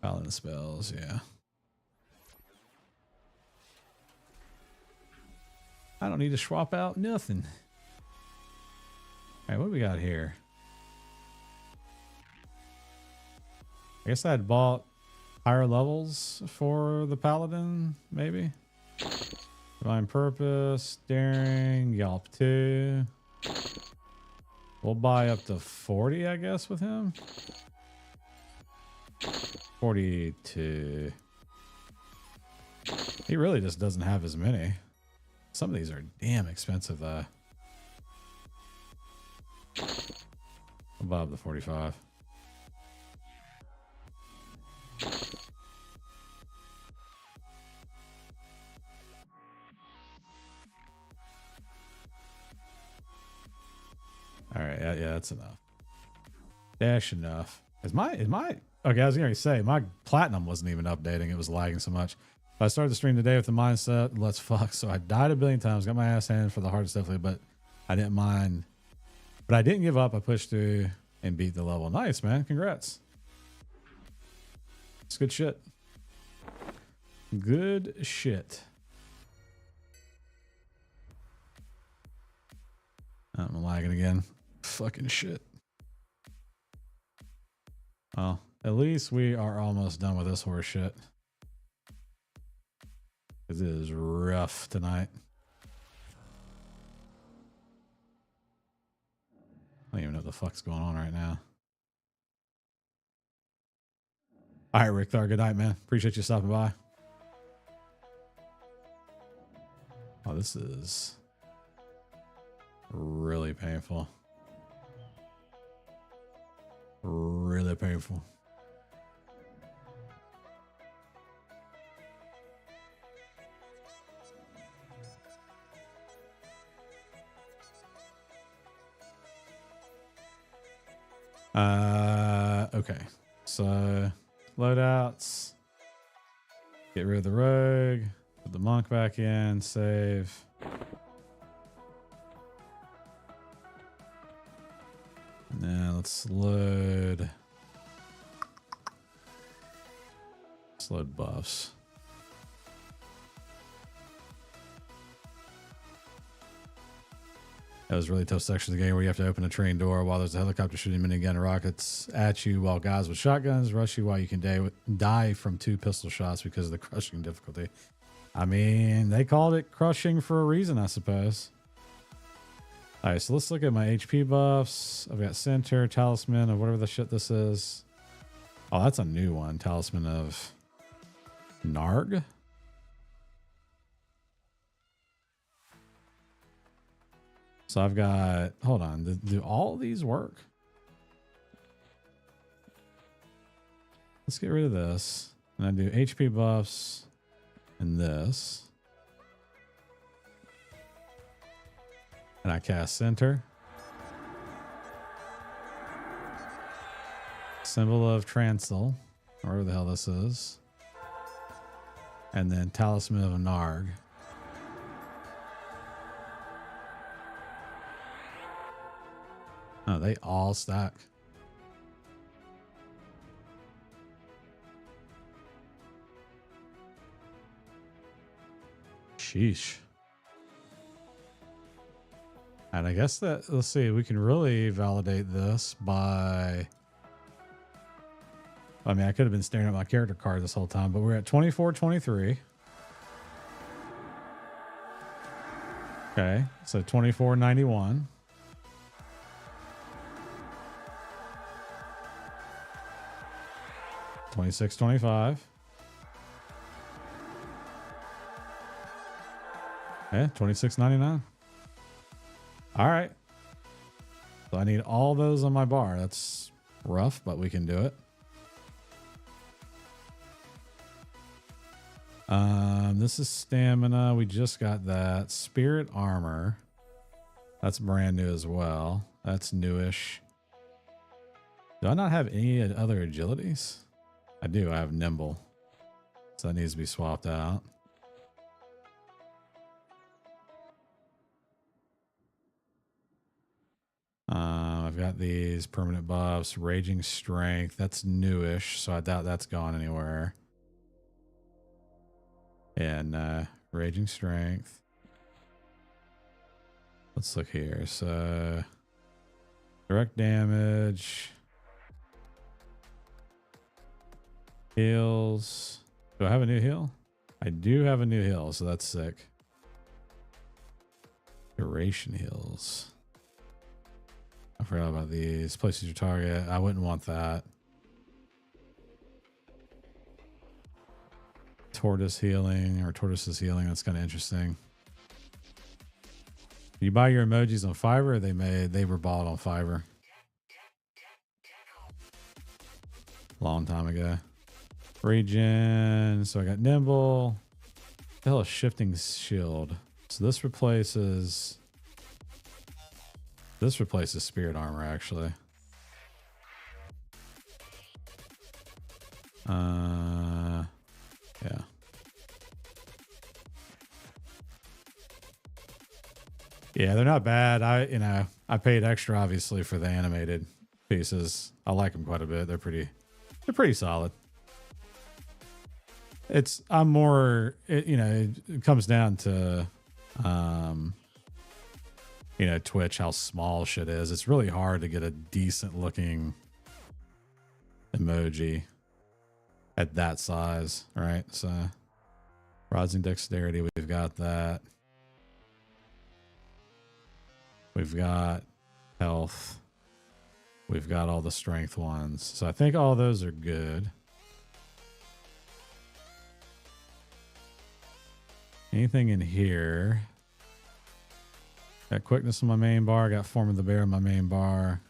Paladin spells, yeah. I don't need to swap out nothing. All right, what do we got here? I guess I had bought higher levels for the Paladin, maybe. Divine Purpose, Daring, Yelp 2. We'll buy up to 40, I guess, with him. 42. He really just doesn't have as many. Some of these are damn expensive, though. I'll buy up the 45. All right, yeah, that's enough. Dash enough. Is my okay? I was gonna say my platinum wasn't even updating; it was lagging so much. But I started the stream today with the mindset, let's fuck. So I died a billion times, got my ass handed for the hardest, definitely, but I didn't mind. But I didn't give up. I pushed through and beat the level. Nice, man. Congrats. It's good shit. Good shit. I'm lagging again. Fucking shit. Oh, at least we are almost done with this horse shit. Because it is rough tonight. I don't even know what the fuck's going on right now. All right, Rick Thar, good night, man. Appreciate you stopping by. Oh, this is really painful. Really painful. Okay. So loadouts. Get rid of the rogue. Put the monk back in. Save. Now let's load. Let's load buffs. That was a really tough section of the game where you have to open a train door while there's a helicopter shooting minigun rockets at you, while guys with shotguns rush you while you can die from 2 pistol shots because of the crushing difficulty. I mean, they called it crushing for a reason, I suppose. All right, so let's look at my HP buffs. I've got Center, Talisman of whatever the shit this is. Oh, that's a new one. Talisman of Narg. So I've got, hold on, do all these work? Let's get rid of this. And I do HP buffs and this. And I cast Center. Symbol of Transil, or whatever the hell this is. And then Talisman of Narg. Oh, they all stack. Sheesh. And I guess that, let's see, we can really validate this by, I mean, I could have been staring at my character card this whole time, but we're at 2423. Okay, so 2491. $26.25. Yeah, $26.99. All right. So I need all those on my bar. That's rough, but we can do it. This is stamina. We just got that. Spirit armor. That's brand new as well. That's newish. Do I not have any other agilities? I do. I have nimble. So that needs to be swapped out. I've got these permanent buffs. Raging strength. That's newish, so I doubt that's gone anywhere. And raging strength. Let's look here. So direct damage. Heals. Do I have a new heal? I do have a new heal, so that's sick. Duration heals. I forgot about these. Places your target. I wouldn't want that. Tortoise healing, or tortoise's healing. That's kind of interesting. You buy your emojis on Fiverr, or they were bought on Fiverr long time ago. Regen. So I got nimble. The hell is shifting shield? So this replaces spirit armor, actually. Yeah. Yeah, they're not bad. I paid extra obviously for the animated pieces. I like them quite a bit. They're pretty solid. It comes down to Twitch, how small shit is. It's really hard to get a decent looking emoji at that size, right? So rising dexterity, we've got that. We've got health. We've got all the strength ones. So I think all those are good. Anything in here? Got quickness on my main bar. Got form of the bear on my main bar.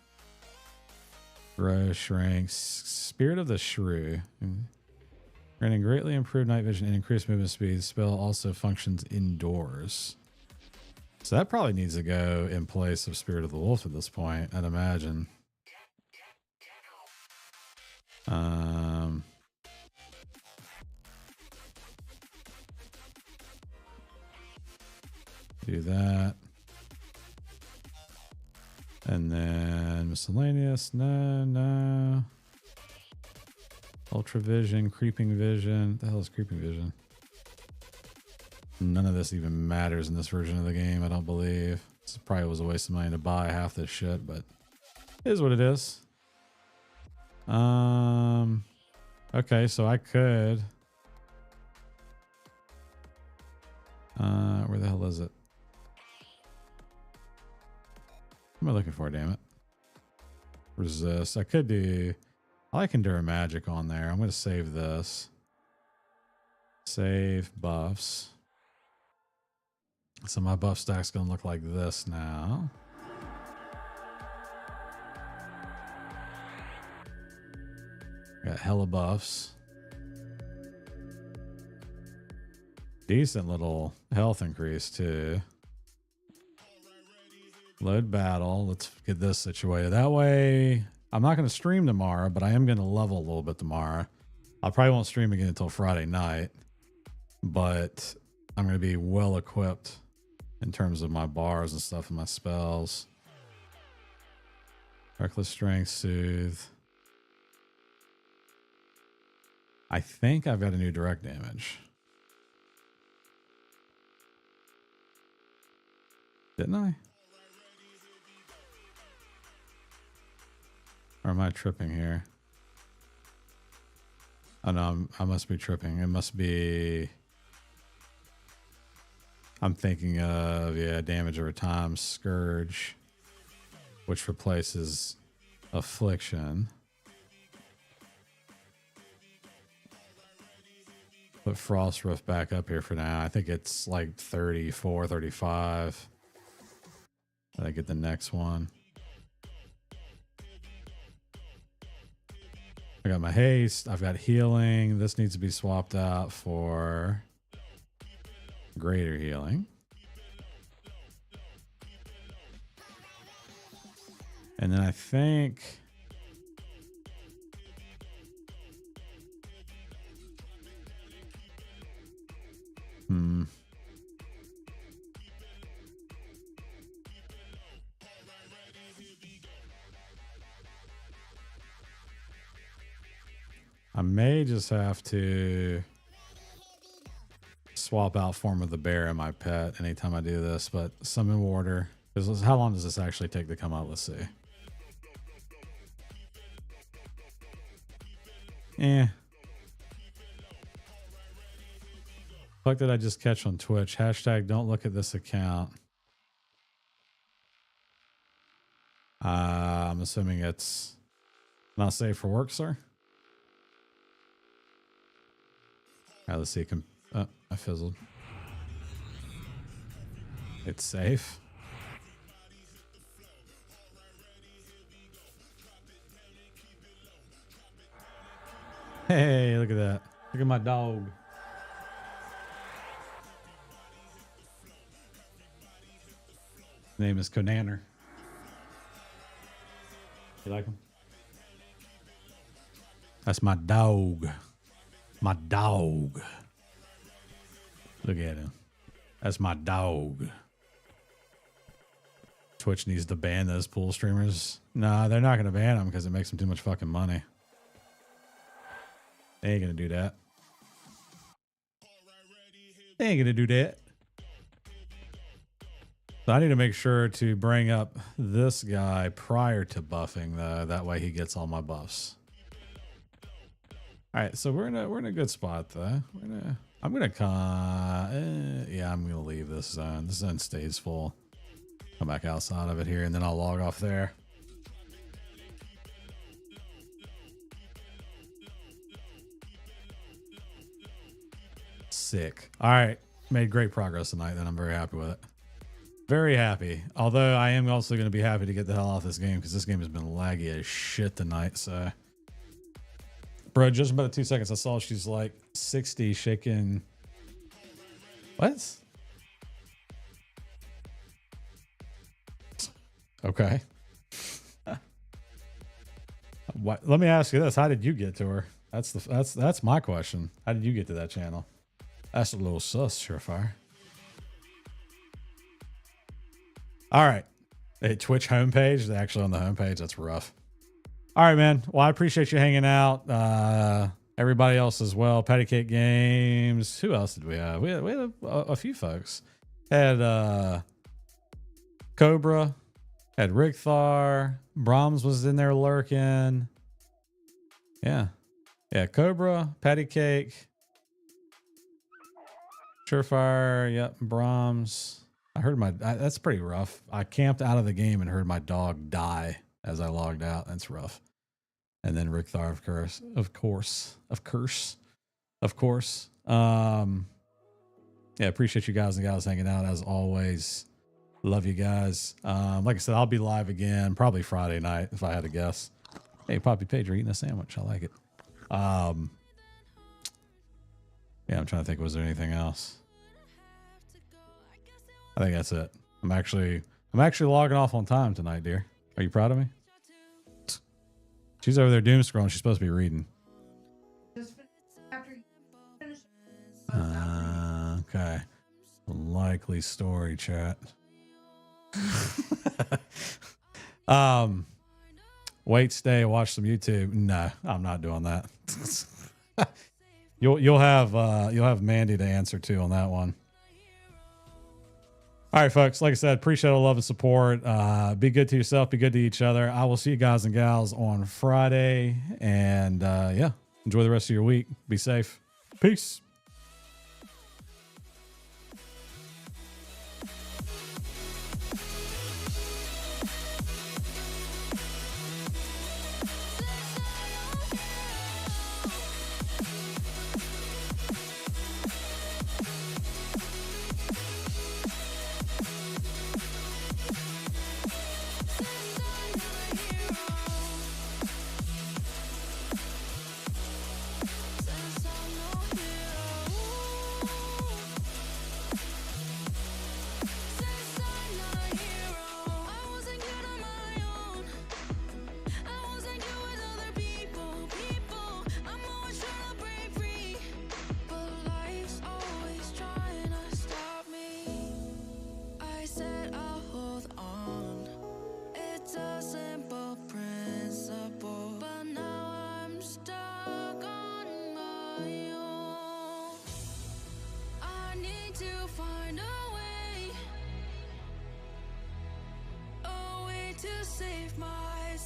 Grow, shrink, spirit of the shrew. Granting greatly improved night vision and increased movement speed. The spell also functions indoors. So that probably needs to go in place of Spirit of the Wolf at this point, I'd imagine. Do that. And then miscellaneous. No. Ultra vision, creeping vision. What the hell is creeping vision? None of this even matters in this version of the game, I don't believe. This probably was a waste of money to buy half this shit, but it is what it is. Okay, so I could. Where the hell is it? What am I looking for, damn it? Resist. I could do. I can do magic on there. I'm going to save this. Save buffs. So my buff stack's going to look like this now. Got hella buffs. Decent little health increase too. Load battle. Let's get this situated. That way, I'm not going to stream tomorrow, but I am going to level a little bit tomorrow. I probably won't stream again until Friday night, but I'm going to be well equipped in terms of my bars and stuff and my spells. Reckless strength, soothe. I think I've got a new direct damage. Didn't I? Or am I tripping here? Oh no, I must be tripping. It must be... I'm thinking of, yeah, damage over time, Scourge, which replaces Affliction. Put Frost Roof back up here for now. I think it's like 34, 35. I get the next one. I got my haste. I've got healing. This needs to be swapped out for greater healing. And then I think... I may just have to swap out Form of the Bear in my pet anytime I do this, but summon water. How long does this actually take to come out? Let's see. Fuck did I just catch on Twitch? Hashtag don't look at this account. I'm assuming it's not safe for work, sir. All right, let's see. Oh, I fizzled. It's safe. Hey, look at that. Look at my dog. His name is Conaner. You like him? That's my dog. My dog. Look at him. That's my dog. Twitch needs to ban those pool streamers. Nah, they're not going to ban them because it makes them too much fucking money. They ain't going to do that. They ain't going to do that. So I need to make sure to bring up this guy prior to buffing, though. That way he gets all my buffs. All right, so we're in a good spot though. I'm gonna yeah, I'm gonna leave this zone. This zone stays full. Come back outside of it here, and then I'll log off there. Sick. All right, made great progress tonight. Then I'm very happy with it. Very happy. Although I am also going to be happy to get the hell off this game because this game has been laggy as shit tonight. So, bro, just about 2 seconds, I saw she's like 60 shaking. What? Okay. What? Let me ask you this: how did you get to her? That's my question. How did you get to that channel? That's a little sus, Surefire. All right. Hey, Twitch homepage. They're actually on the homepage. That's rough. All right, man. Well, I appreciate you hanging out. Everybody else as well. Patty Cake Games. Who else did we have? We had a few folks. Had Cobra. Had Rigthar. Brahms was in there lurking. Yeah. Yeah. Cobra. Patty Cake. Surefire. Yep. Brahms. I heard that's pretty rough. I camped out of the game and heard my dog die as I logged out. That's rough. And then Rigthar, of course. Yeah, appreciate you guys and gals hanging out as always. Love you guys. Like I said, I'll be live again, probably Friday night if I had to guess. Hey, Poppy Page, you're eating a sandwich. I like it. Yeah, I'm trying to think, was there anything else? I think that's it. I'm actually logging off on time tonight, dear. Are you proud of me? She's over there doom scrolling. She's supposed to be reading. Okay. Likely story, chat. Wait, stay, watch some YouTube. No, I'm not doing that. You'll have Mandy to answer to on that one. All right, folks. Like I said, appreciate all the love and support. Be good to yourself. Be good to each other. I will see you guys and gals on Friday. And yeah, enjoy the rest of your week. Be safe. Peace. To find a way to save myself.